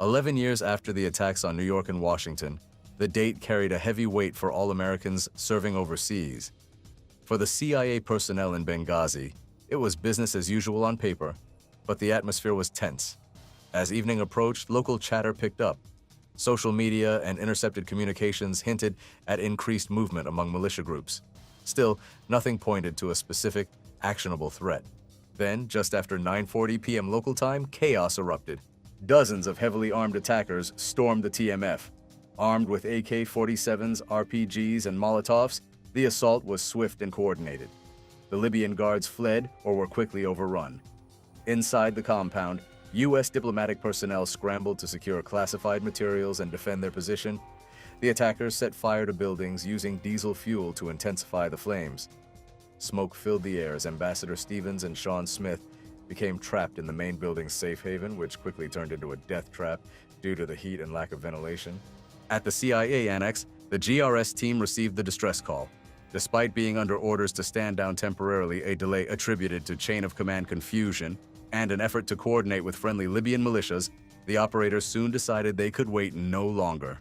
11 years after the attacks on New York and Washington, the date carried a heavy weight for all Americans serving overseas. For the CIA personnel in Benghazi, it was business as usual on paper, but the atmosphere was tense. As evening approached, local chatter picked up. Social media and intercepted communications hinted at increased movement among militia groups. Still, nothing pointed to a specific, actionable threat. Then, just after 9:40 p.m. local time, chaos erupted. Dozens of heavily armed attackers stormed the TMF. Armed with AK-47s, RPGs, and Molotovs, the assault was swift and coordinated. The Libyan guards fled or were quickly overrun. Inside the compound, U.S. diplomatic personnel scrambled to secure classified materials and defend their position. The attackers set fire to buildings using diesel fuel to intensify the flames. Smoke filled the air as Ambassador Stevens and Sean Smith became trapped in the main building's safe haven, which quickly turned into a death trap due to the heat and lack of ventilation. At the CIA annex, the GRS team received the distress call. Despite being under orders to stand down temporarily, a delay attributed to chain of command confusion and an effort to coordinate with friendly Libyan militias, the operators soon decided they could wait no longer.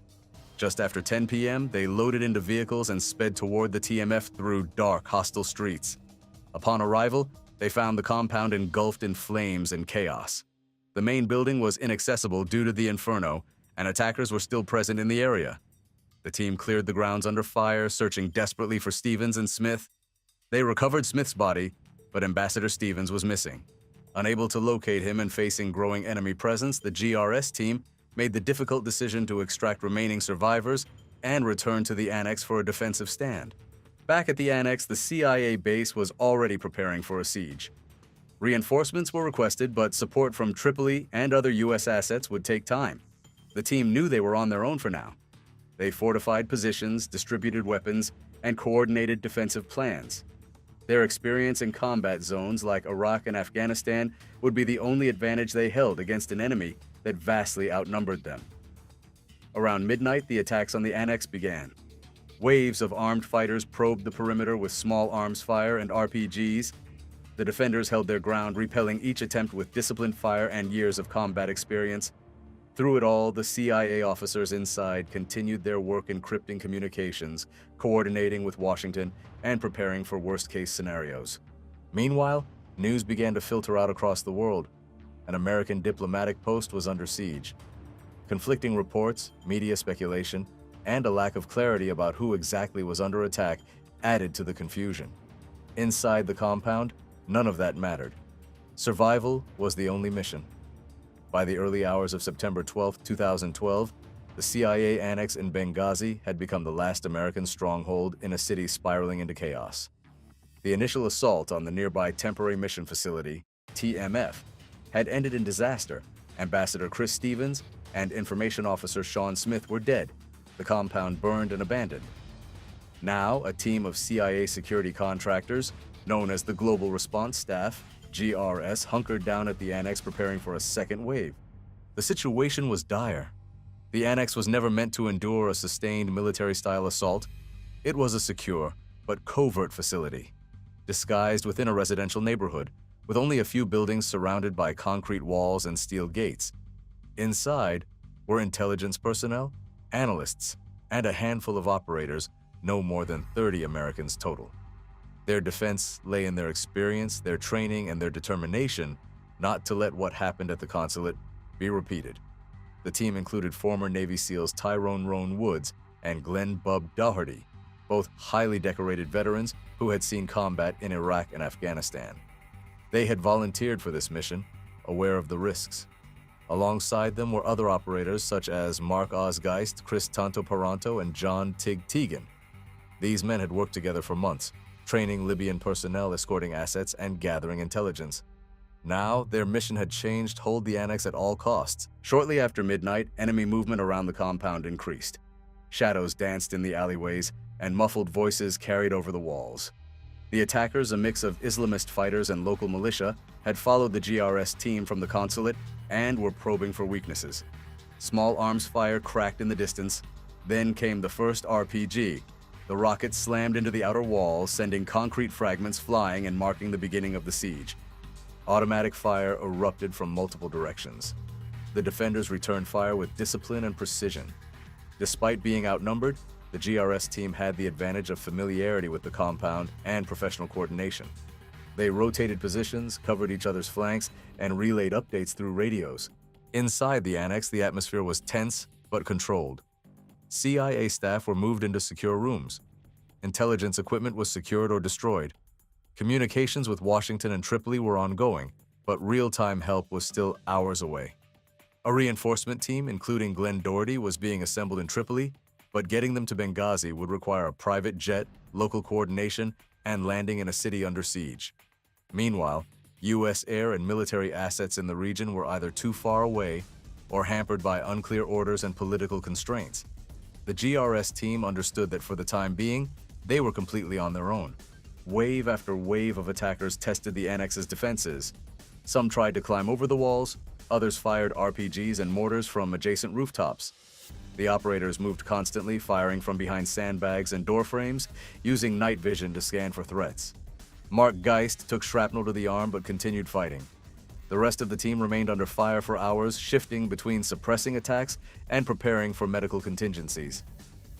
Just after 10 p.m., they loaded into vehicles and sped toward the TMF through dark, hostile streets. Upon arrival, they found the compound engulfed in flames and chaos. The main building was inaccessible due to the inferno, and attackers were still present in the area. The team cleared the grounds under fire, searching desperately for Stevens and Smith. They recovered Smith's body, but Ambassador Stevens was missing. Unable to locate him and facing growing enemy presence, the GRS team made the difficult decision to extract remaining survivors and return to the annex for a defensive stand. Back at the annex, the CIA base was already preparing for a siege. Reinforcements were requested, but support from Tripoli and other U.S. assets would take time. The team knew they were on their own for now. They fortified positions, distributed weapons, and coordinated defensive plans. Their experience in combat zones like Iraq and Afghanistan would be the only advantage they held against an enemy that vastly outnumbered them. Around midnight, the attacks on the annex began. Waves of armed fighters probed the perimeter with small arms fire and RPGs. The defenders held their ground, repelling each attempt with disciplined fire and years of combat experience. Through it all, the CIA officers inside continued their work encrypting communications, coordinating with Washington, and preparing for worst-case scenarios. Meanwhile, news began to filter out across the world. An American diplomatic post was under siege. Conflicting reports, media speculation, and a lack of clarity about who exactly was under attack added to the confusion. Inside the compound, none of that mattered. Survival was the only mission. By the early hours of September 12, 2012, the CIA annex in Benghazi had become the last American stronghold in a city spiraling into chaos. The initial assault on the nearby Temporary Mission Facility, TMF, had ended in disaster. Ambassador Chris Stevens and Information Officer Sean Smith were dead. The compound burned and abandoned. Now, a team of CIA security contractors, known as the Global Response Staff, GRS, hunkered down at the annex preparing for a second wave. The situation was dire. The annex was never meant to endure a sustained military-style assault. It was a secure, but covert facility, disguised within a residential neighborhood, with only a few buildings surrounded by concrete walls and steel gates. Inside were intelligence personnel, analysts, and a handful of operators, no more than 30 Americans total. Their defense lay in their experience, their training, and their determination not to let what happened at the consulate be repeated. The team included former Navy SEALs Tyrone Roan Woods and Glenn Bub Doherty, both highly decorated veterans who had seen combat in Iraq and Afghanistan. They had volunteered for this mission, aware of the risks. Alongside them were other operators such as Mark Osgeist, Chris Tanto Paranto, and John Tig Teagan. These men had worked together for months, training Libyan personnel, escorting assets, and gathering intelligence. Now, their mission had changed: hold the annex at all costs. Shortly after midnight, enemy movement around the compound increased. Shadows danced in the alleyways, and muffled voices carried over the walls. The attackers, a mix of Islamist fighters and local militia, had followed the GRS team from the consulate and were probing for weaknesses. Small arms fire cracked in the distance. Then came the first RPG. The rocket slammed into the outer wall, sending concrete fragments flying and marking the beginning of the siege. Automatic fire erupted from multiple directions. The defenders returned fire with discipline and precision. Despite being outnumbered, the GRS team had the advantage of familiarity with the compound and professional coordination. They rotated positions, covered each other's flanks, and relayed updates through radios. Inside the annex, the atmosphere was tense but controlled. CIA staff were moved into secure rooms. Intelligence equipment was secured or destroyed. Communications with Washington and Tripoli were ongoing, but real-time help was still hours away. A reinforcement team, including Glenn Doherty, was being assembled in Tripoli, but getting them to Benghazi would require a private jet, local coordination, and landing in a city under siege. Meanwhile, U.S. air and military assets in the region were either too far away or hampered by unclear orders and political constraints. The GRS team understood that for the time being, they were completely on their own. Wave after wave of attackers tested the annex's defenses. Some tried to climb over the walls, others fired RPGs and mortars from adjacent rooftops. The operators moved constantly, firing from behind sandbags and door frames, using night vision to scan for threats. Mark Geist took shrapnel to the arm but continued fighting. The rest of the team remained under fire for hours, shifting between suppressing attacks and preparing for medical contingencies.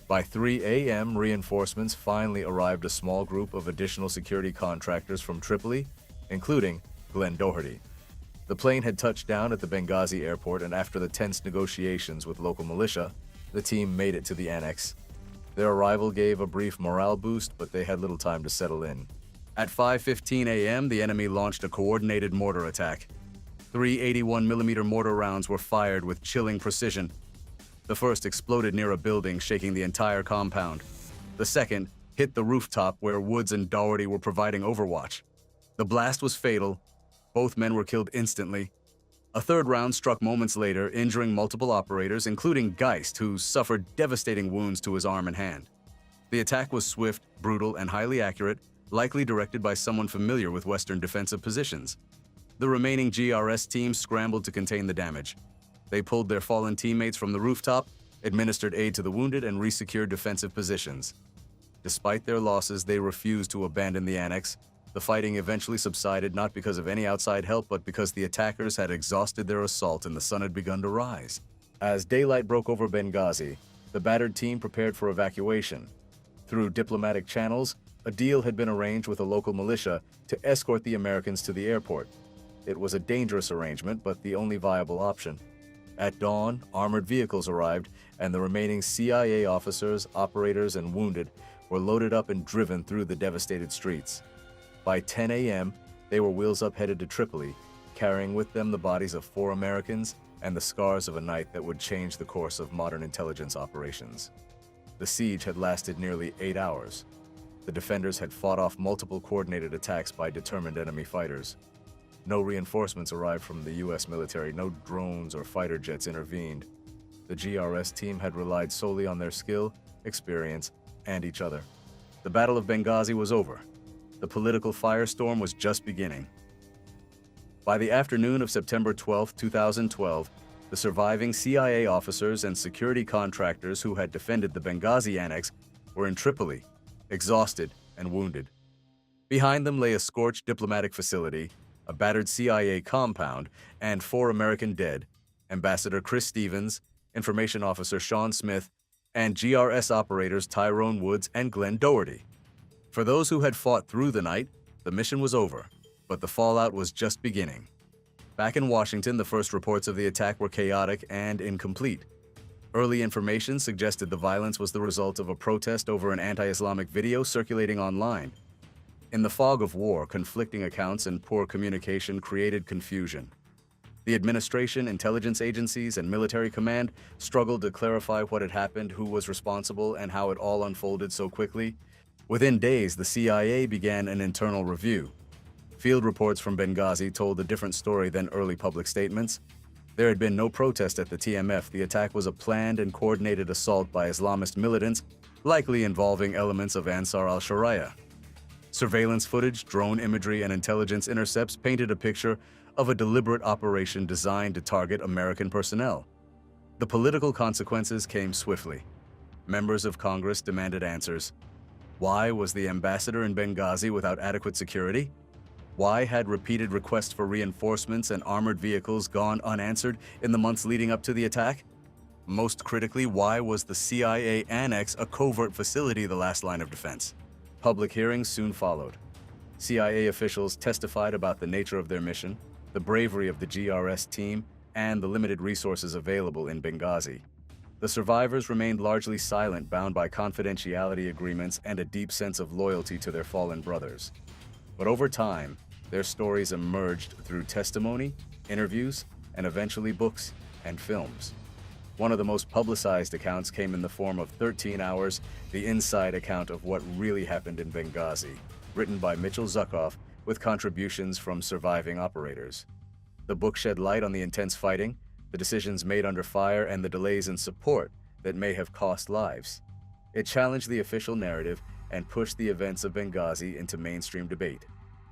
By 3 a.m., reinforcements finally arrived, a small group of additional security contractors from Tripoli, including Glenn Doherty. The plane had touched down at the Benghazi airport, and after the tense negotiations with local militia, the team made it to the annex. Their arrival gave a brief morale boost, but they had little time to settle in. At 5:15 a.m., the enemy launched a coordinated mortar attack. 3 81mm mortar rounds were fired with chilling precision. The first exploded near a building, shaking the entire compound. The second hit the rooftop where Woods and Doherty were providing overwatch. The blast was fatal. Both men were killed instantly. A third round struck moments later, injuring multiple operators, including Geist, who suffered devastating wounds to his arm and hand. The attack was swift, brutal, and highly accurate, likely directed by someone familiar with Western defensive positions. The remaining GRS teams scrambled to contain the damage. They pulled their fallen teammates from the rooftop, administered aid to the wounded, and resecured defensive positions. Despite their losses, they refused to abandon the annex. The fighting eventually subsided, not because of any outside help, but because the attackers had exhausted their assault and the sun had begun to rise. As daylight broke over Benghazi, the battered team prepared for evacuation. Through diplomatic channels, a deal had been arranged with a local militia to escort the Americans to the airport. It was a dangerous arrangement, but the only viable option. At dawn, armored vehicles arrived, and the remaining CIA officers, operators, and wounded were loaded up and driven through the devastated streets. By 10 a.m., they were wheels up headed to Tripoli, carrying with them the bodies of 4 Americans and the scars of a night that would change the course of modern intelligence operations. The siege had lasted nearly 8 hours. The defenders had fought off multiple coordinated attacks by determined enemy fighters. No reinforcements arrived from the U.S. military, no drones or fighter jets intervened. The GRS team had relied solely on their skill, experience, and each other. The Battle of Benghazi was over. The political firestorm was just beginning. By the afternoon of September 12, 2012, the surviving CIA officers and security contractors who had defended the Benghazi annex were in Tripoli, exhausted and wounded. Behind them lay a scorched diplomatic facility, a battered CIA compound, and 4 American dead: Ambassador Chris Stevens, Information Officer Sean Smith, and GRS operators Tyrone Woods and Glenn Doherty. For those who had fought through the night, the mission was over, but the fallout was just beginning. Back in Washington, the first reports of the attack were chaotic and incomplete. Early information suggested the violence was the result of a protest over an anti-Islamic video circulating online. In the fog of war, conflicting accounts and poor communication created confusion. The administration, intelligence agencies, and military command struggled to clarify what had happened, who was responsible, and how it all unfolded so quickly. Within days, the CIA began an internal review. Field reports from Benghazi told a different story than early public statements. There had been no protest at the TMF. The attack was a planned and coordinated assault by Islamist militants, likely involving elements of Ansar al-Sharia. Surveillance footage, drone imagery, and intelligence intercepts painted a picture of a deliberate operation designed to target American personnel. The political consequences came swiftly. Members of Congress demanded answers. Why was the ambassador in Benghazi without adequate security? Why had repeated requests for reinforcements and armored vehicles gone unanswered in the months leading up to the attack? Most critically, why was the CIA annex a covert facility the last line of defense? Public hearings soon followed. CIA officials testified about the nature of their mission, the bravery of the GRS team, and the limited resources available in Benghazi. The survivors remained largely silent, bound by confidentiality agreements and a deep sense of loyalty to their fallen brothers. But over time, their stories emerged through testimony, interviews, and eventually books. and films. One of the most publicized accounts came in the form of 13 Hours, the inside account of what really happened in Benghazi, written by Mitchell Zuckoff with contributions from surviving operators. The book shed light on the intense fighting, the decisions made under fire, and the delays in support that may have cost lives. It challenged the official narrative and pushed the events of Benghazi into mainstream debate.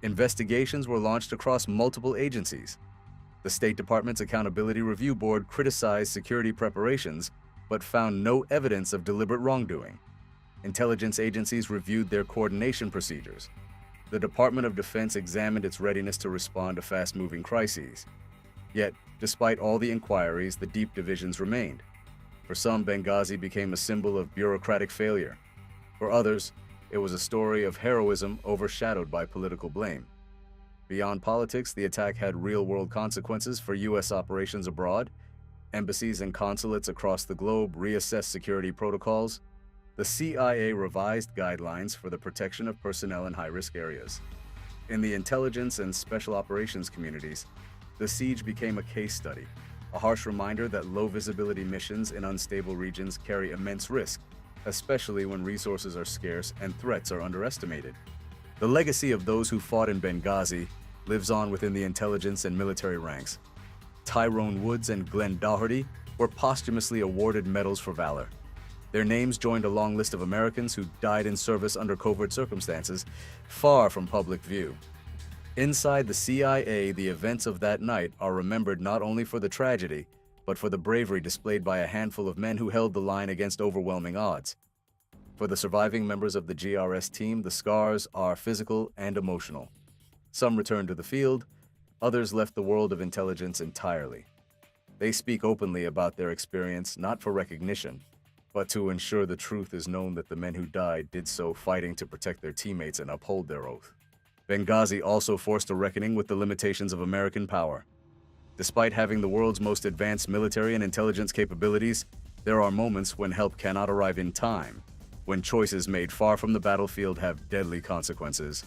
Investigations were launched across multiple agencies. The State Department's Accountability Review Board criticized security preparations, but found no evidence of deliberate wrongdoing. Intelligence agencies reviewed their coordination procedures. The Department of Defense examined its readiness to respond to fast-moving crises. Yet, despite all the inquiries, the deep divisions remained. For some, Benghazi became a symbol of bureaucratic failure. For others, it was a story of heroism overshadowed by political blame. Beyond politics, the attack had real-world consequences for U.S. operations abroad. Embassies and consulates across the globe reassessed security protocols. The CIA revised guidelines for the protection of personnel in high-risk areas. In the intelligence and special operations communities, the siege became a case study, a harsh reminder that low-visibility missions in unstable regions carry immense risk, especially when resources are scarce and threats are underestimated. The legacy of those who fought in Benghazi lives on within the intelligence and military ranks. Tyrone Woods and Glenn Doherty were posthumously awarded medals for valor. Their names joined a long list of Americans who died in service under covert circumstances, far from public view. Inside the CIA, the events of that night are remembered not only for the tragedy, but for the bravery displayed by a handful of men who held the line against overwhelming odds. For the surviving members of the GRS team, the scars are physical and emotional. Some returned to the field, others left the world of intelligence entirely. They speak openly about their experience not for recognition, but to ensure the truth is known that the men who died did so fighting to protect their teammates and uphold their oath. Benghazi also forced a reckoning with the limitations of American power. Despite having the world's most advanced military and intelligence capabilities, there are moments when help cannot arrive in time, when choices made far from the battlefield have deadly consequences.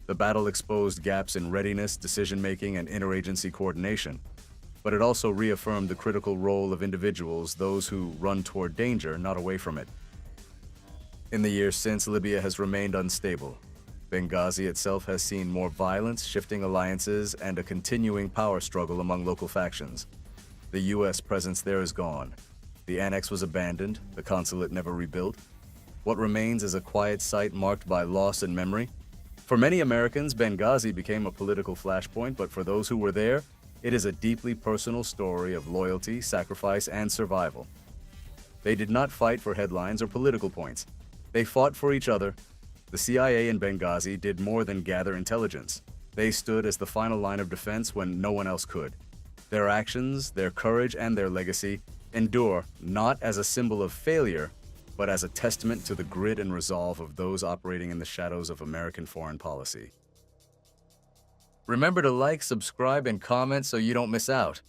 The battle exposed gaps in readiness, decision-making, and interagency coordination, but it also reaffirmed the critical role of individuals, those who run toward danger, not away from it. In the years since, Libya has remained unstable. Benghazi itself has seen more violence, shifting alliances, and a continuing power struggle among local factions. The U.S. presence there is gone. The annex was abandoned, the consulate never rebuilt. What remains is a quiet site marked by loss and memory. For many Americans, Benghazi became a political flashpoint, but for those who were there, it is a deeply personal story of loyalty, sacrifice, and survival. They did not fight for headlines or political points. They fought for each other. The CIA in Benghazi did more than gather intelligence. They stood as the final line of defense when no one else could. Their actions, their courage, and their legacy endure not as a symbol of failure, but as a testament to the grit and resolve of those operating in the shadows of American foreign policy. Remember to like, subscribe, and comment so you don't miss out.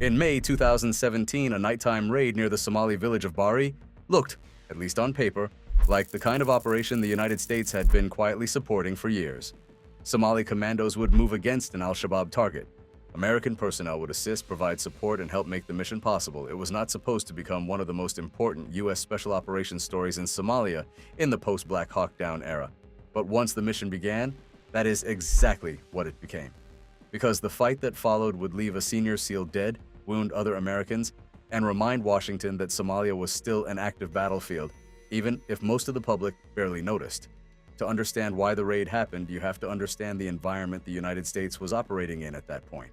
In May 2017, a nighttime raid near the Somali village of Bari looked, at least on paper, like the kind of operation the United States had been quietly supporting for years. Somali commandos would move against an al-Shabaab target. American personnel would assist, provide support, and help make the mission possible. It was not supposed to become one of the most important U.S. Special Operations stories in Somalia in the post-Black Hawk Down era. But once the mission began, that is exactly what it became. Because the fight that followed would leave a senior SEAL dead, wound other Americans, and remind Washington that Somalia was still an active battlefield, even if most of the public barely noticed. To understand why the raid happened, you have to understand the environment the United States was operating in at that point.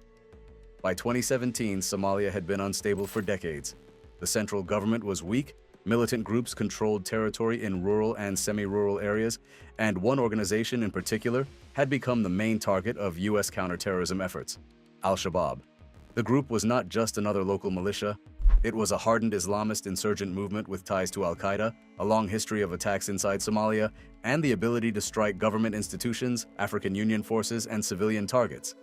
By 2017, Somalia had been unstable for decades. The central government was weak, militant groups controlled territory in rural and semi-rural areas, and one organization in particular had become the main target of U.S. counterterrorism efforts: al-Shabaab. The group was not just another local militia. It was a hardened Islamist insurgent movement with ties to al-Qaeda, a long history of attacks inside Somalia, and the ability to strike government institutions, African Union forces, and civilian targets.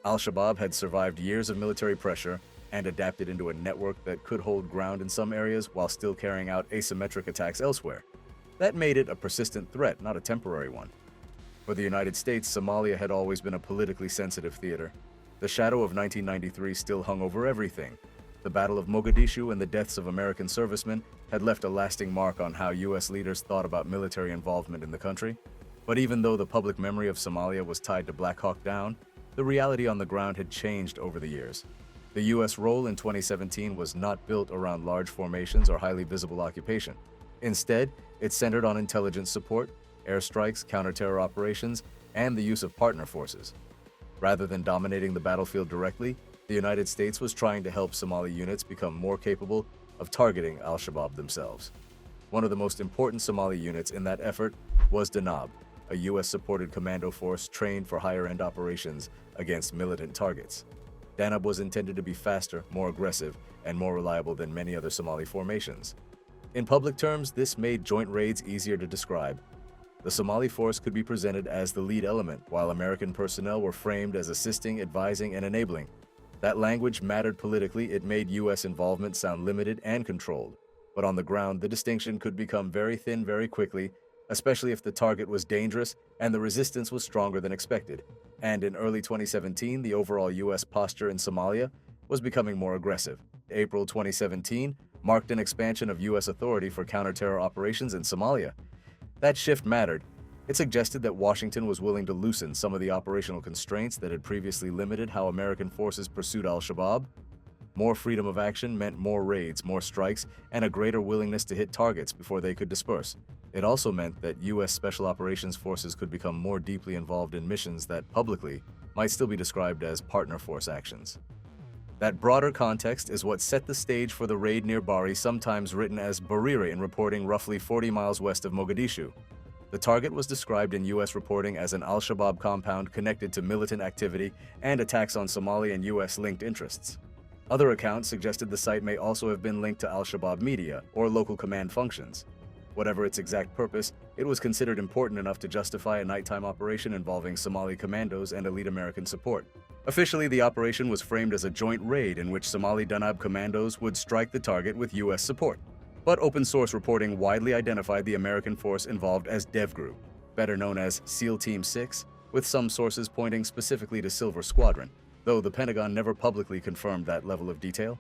Al-Shabaab had survived years of military pressure and adapted into a network that could hold ground in some areas while still carrying out asymmetric attacks elsewhere. That made it a persistent threat, not a temporary one. For the United States, Somalia had always been a politically sensitive theater. The shadow of 1993 still hung over everything. The Battle of Mogadishu and the deaths of American servicemen had left a lasting mark on how U.S. leaders thought about military involvement in the country. But even though the public memory of Somalia was tied to Black Hawk Down, the reality on the ground had changed over the years. The U.S. role in 2017 was not built around large formations or highly visible occupation. Instead, it centered on intelligence support, airstrikes, counter-terror operations, and the use of partner forces. Rather than dominating the battlefield directly, the United States was trying to help Somali units become more capable of targeting al-Shabaab themselves. One of the most important Somali units in that effort was DEVGRU, a U.S.-supported commando force trained for higher-end operations against militant targets. DEVGRU was intended to be faster, more aggressive, and more reliable than many other Somali formations. In public terms, this made joint raids easier to describe. The Somali force could be presented as the lead element, while American personnel were framed as assisting, advising, and enabling. That language mattered politically. It made U.S. involvement sound limited and controlled. But on the ground, the distinction could become very thin very quickly, especially if the target was dangerous and the resistance was stronger than expected. And in early 2017, the overall U.S. posture in Somalia was becoming more aggressive. April 2017 marked an expansion of U.S. authority for counter-terror operations in Somalia. That shift mattered. It suggested that Washington was willing to loosen some of the operational constraints that had previously limited how American forces pursued al-Shabaab. More freedom of action meant more raids, more strikes, and a greater willingness to hit targets before they could disperse. It also meant that U.S. Special Operations forces could become more deeply involved in missions that, publicly, might still be described as partner force actions. That broader context is what set the stage for the raid near Bari, sometimes written as Bariri in reporting, roughly 40 miles west of Mogadishu. The target was described in U.S. reporting as an al-Shabaab compound connected to militant activity and attacks on Somali and U.S.-linked interests. Other accounts suggested the site may also have been linked to al-Shabaab media or local command functions. Whatever its exact purpose, it was considered important enough to justify a nighttime operation involving Somali commandos and elite American support. Officially, the operation was framed as a joint raid in which Somali DEVGRU commandos would strike the target with U.S. support. But open-source reporting widely identified the American force involved as DEVGRU, better known as SEAL Team 6, with some sources pointing specifically to Silver Squadron, though the Pentagon never publicly confirmed that level of detail.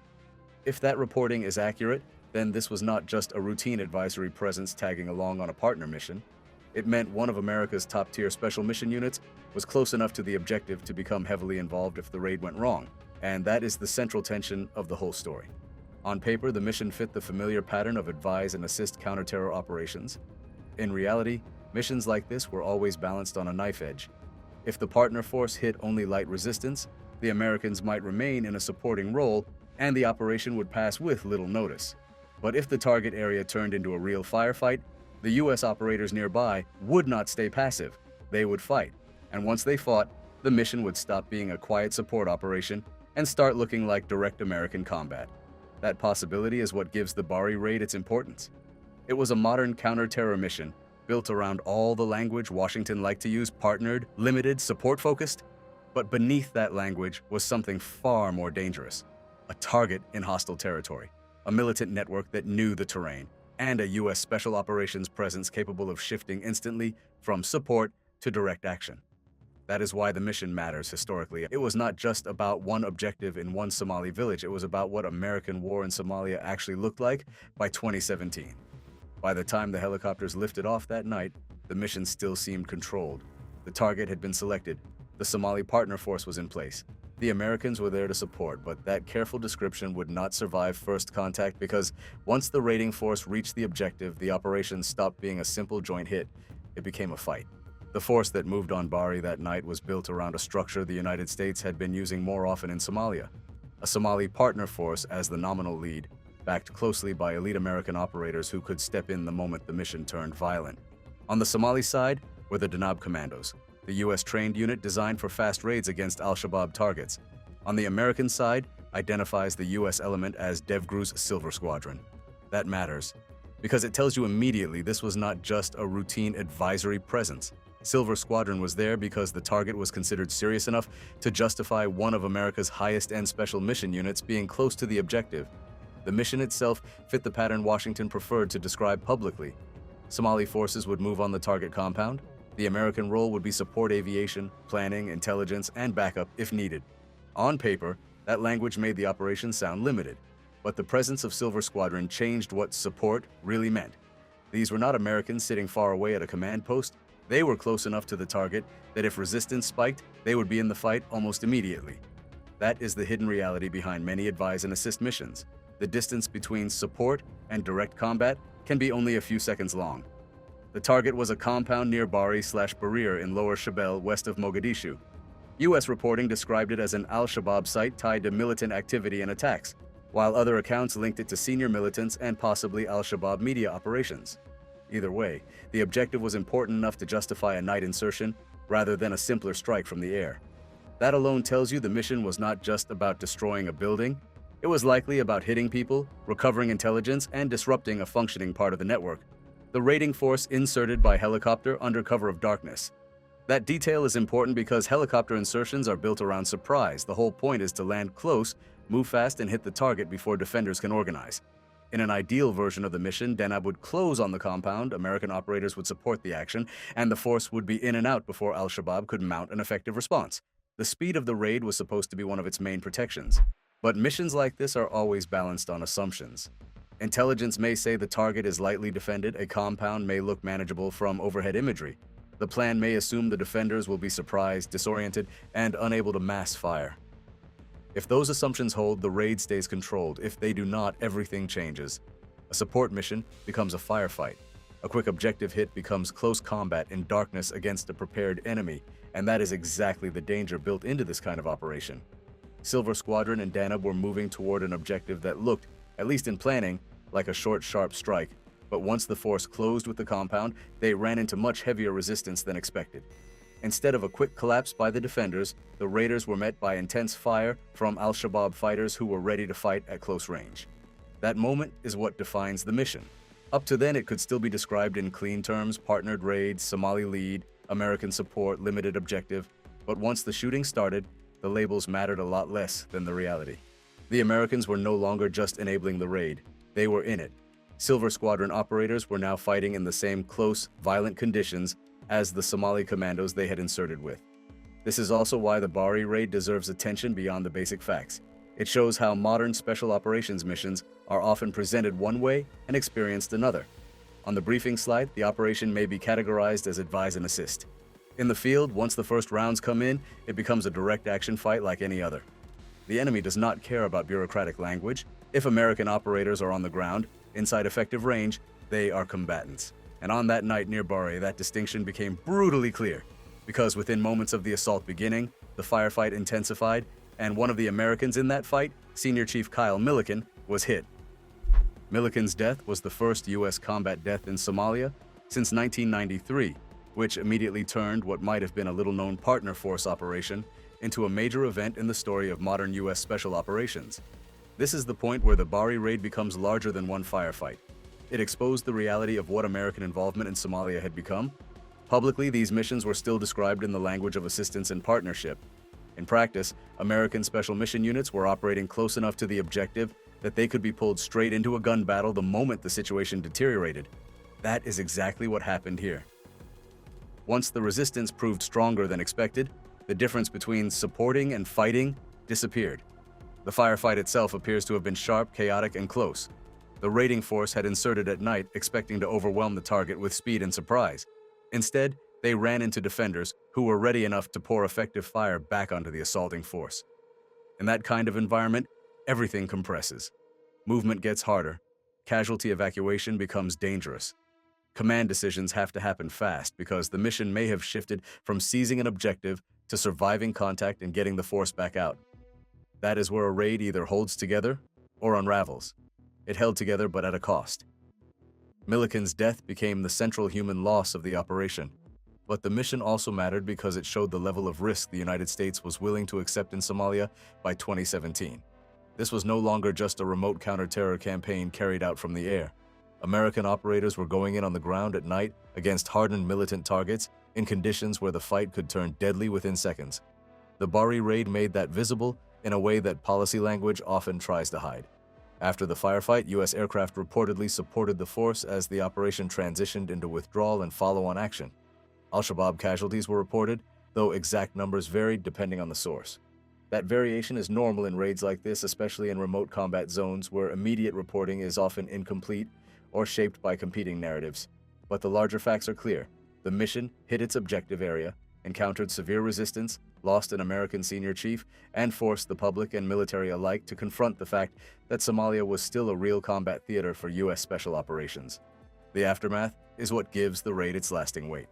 If that reporting is accurate, then this was not just a routine advisory presence tagging along on a partner mission. It meant one of America's top-tier special mission units was close enough to the objective to become heavily involved if the raid went wrong, and that is the central tension of the whole story. On paper, the mission fit the familiar pattern of advise and assist counter-terror operations. In reality, missions like this were always balanced on a knife edge. If the partner force hit only light resistance, the Americans might remain in a supporting role, and the operation would pass with little notice. But if the target area turned into a real firefight, the U.S. operators nearby would not stay passive. They would fight. And once they fought, the mission would stop being a quiet support operation and start looking like direct American combat. That possibility is what gives the Bari raid its importance. It was a modern counter-terror mission built around all the language Washington liked to use: partnered, limited, support-focused. But beneath that language was something far more dangerous: a target in hostile territory, a militant network that knew the terrain, and a U.S. Special Operations presence capable of shifting instantly from support to direct action. That is why the mission matters historically. It was not just about one objective in one Somali village. It was about what American war in Somalia actually looked like by 2017. By the time the helicopters lifted off that night, the mission still seemed controlled. The target had been selected. The Somali partner force was in place. The Americans were there to support, but that careful description would not survive first contact because once the raiding force reached the objective, the operation stopped being a simple joint hit. It became a fight. The force that moved on Bari that night was built around a structure the United States had been using more often in Somalia: a Somali partner force as the nominal lead, backed closely by elite American operators who could step in the moment the mission turned violent. On the Somali side were the DEVGRU commandos, the U.S.-trained unit designed for fast raids against al-Shabaab targets. On the American side identifies the U.S. element as DEVGRU's Silver Squadron. That matters, because it tells you immediately this was not just a routine advisory presence. Silver Squadron was there because the target was considered serious enough to justify one of America's highest-end special mission units being close to the objective. The mission itself fit the pattern Washington preferred to describe publicly. Somali forces would move on the target compound, The American role would be support aviation, planning, intelligence, and backup if needed. On paper, that language made the operation sound limited, but the presence of Silver Squadron changed what support really meant. These were not Americans sitting far away at a command post. They were close enough to the target that if resistance spiked, they would be in the fight almost immediately. That is the hidden reality behind many advise and assist missions. The distance between support and direct combat can be only a few seconds long. The target was a compound near Bari/Barir in Lower Shabelle, west of Mogadishu. U.S. reporting described it as an al-Shabaab site tied to militant activity and attacks, while other accounts linked it to senior militants and possibly al-Shabaab media operations. Either way, the objective was important enough to justify a night insertion rather than a simpler strike from the air. That alone tells you the mission was not just about destroying a building. It was likely about hitting people, recovering intelligence, and disrupting a functioning part of the network. The raiding force inserted by helicopter under cover of darkness. That detail is important because helicopter insertions are built around surprise. The whole point is to land close, move fast, and hit the target before defenders can organize. In an ideal version of the mission, Denab would close on the compound, American operators would support the action, and the force would be in and out before al-Shabaab could mount an effective response. The speed of the raid was supposed to be one of its main protections. But missions like this are always balanced on assumptions. Intelligence may say the target is lightly defended, a compound may look manageable from overhead imagery. The plan may assume the defenders will be surprised, disoriented, and unable to mass fire. If those assumptions hold, the raid stays controlled. If they do not, everything changes. A support mission becomes a firefight. A quick objective hit becomes close combat in darkness against a prepared enemy, and that is exactly the danger built into this kind of operation. Silver Squadron and Danab were moving toward an objective that looked, at least in planning, like a short, sharp strike, but once the force closed with the compound, they ran into much heavier resistance than expected. Instead of a quick collapse by the defenders, the raiders were met by intense fire from al-Shabaab fighters who were ready to fight at close range. That moment is what defines the mission. Up to then, it could still be described in clean terms: partnered raid, Somali lead, American support, limited objective. But once the shooting started, the labels mattered a lot less than the reality. The Americans were no longer just enabling the raid. They were in it. Silver Squadron operators were now fighting in the same close, violent conditions as the Somali commandos they had inserted with. This is also why the Bari raid deserves attention beyond the basic facts. It shows how modern special operations missions are often presented one way and experienced another. On the briefing slide, the operation may be categorized as advise and assist. In the field, once the first rounds come in, it becomes a direct action fight like any other. The enemy does not care about bureaucratic language. If American operators are on the ground, inside effective range, they are combatants. And on that night near Bari, that distinction became brutally clear, because within moments of the assault beginning, the firefight intensified, and one of the Americans in that fight, Senior Chief Kyle Milliken, was hit. Milliken's death was the first U.S. combat death in Somalia since 1993, which immediately turned what might have been a little-known partner force operation into a major event in the story of modern U.S. special operations. This is the point where the Bari raid becomes larger than one firefight. It exposed the reality of what American involvement in Somalia had become. Publicly, these missions were still described in the language of assistance and partnership. In practice, American special mission units were operating close enough to the objective that they could be pulled straight into a gun battle the moment the situation deteriorated. That is exactly what happened here. Once the resistance proved stronger than expected, the difference between supporting and fighting disappeared. The firefight itself appears to have been sharp, chaotic, and close. The raiding force had inserted at night, expecting to overwhelm the target with speed and surprise. Instead, they ran into defenders who were ready enough to pour effective fire back onto the assaulting force. In that kind of environment, everything compresses. Movement gets harder. Casualty evacuation becomes dangerous. Command decisions have to happen fast because the mission may have shifted from seizing an objective to surviving contact and getting the force back out. That is where a raid either holds together or unravels. It held together, but at a cost. Milliken's death became the central human loss of the operation. But the mission also mattered because it showed the level of risk the United States was willing to accept in Somalia by 2017. This was no longer just a remote counter-terror campaign carried out from the air. American operators were going in on the ground at night against hardened militant targets in conditions where the fight could turn deadly within seconds. The Bari raid made that visible in a way that policy language often tries to hide. After the firefight, U.S. aircraft reportedly supported the force as the operation transitioned into withdrawal and follow-on action. Al-Shabaab casualties were reported, though exact numbers varied depending on the source. That variation is normal in raids like this, especially in remote combat zones where immediate reporting is often incomplete or shaped by competing narratives. But the larger facts are clear. The mission hit its objective area, encountered severe resistance, lost an American senior chief, and forced the public and military alike to confront the fact that Somalia was still a real combat theater for U.S. special operations. The aftermath is what gives the raid its lasting weight.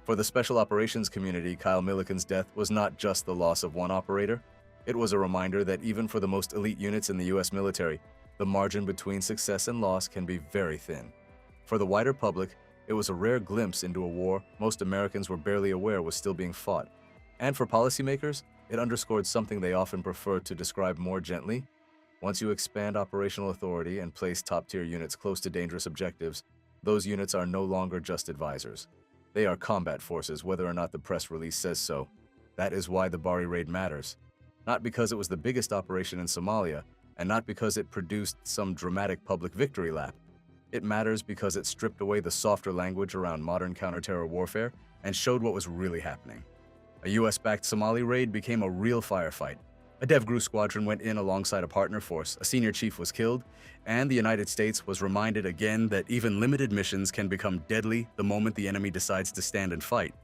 For the special operations community, Kyle Milliken's death was not just the loss of one operator. It was a reminder that even for the most elite units in the U.S. military, the margin between success and loss can be very thin. For the wider public, it was a rare glimpse into a war most Americans were barely aware was still being fought. And for policymakers, it underscored something they often prefer to describe more gently. Once you expand operational authority and place top-tier units close to dangerous objectives, those units are no longer just advisors. They are combat forces, whether or not the press release says so. That is why the Bari raid matters. Not because it was the biggest operation in Somalia, and not because it produced some dramatic public victory lap. It matters because it stripped away the softer language around modern counter-terror warfare and showed what was really happening. A US-backed Somali raid became a real firefight. A DEVGRU squadron went in alongside a partner force, a senior chief was killed, and the United States was reminded again that even limited missions can become deadly the moment the enemy decides to stand and fight.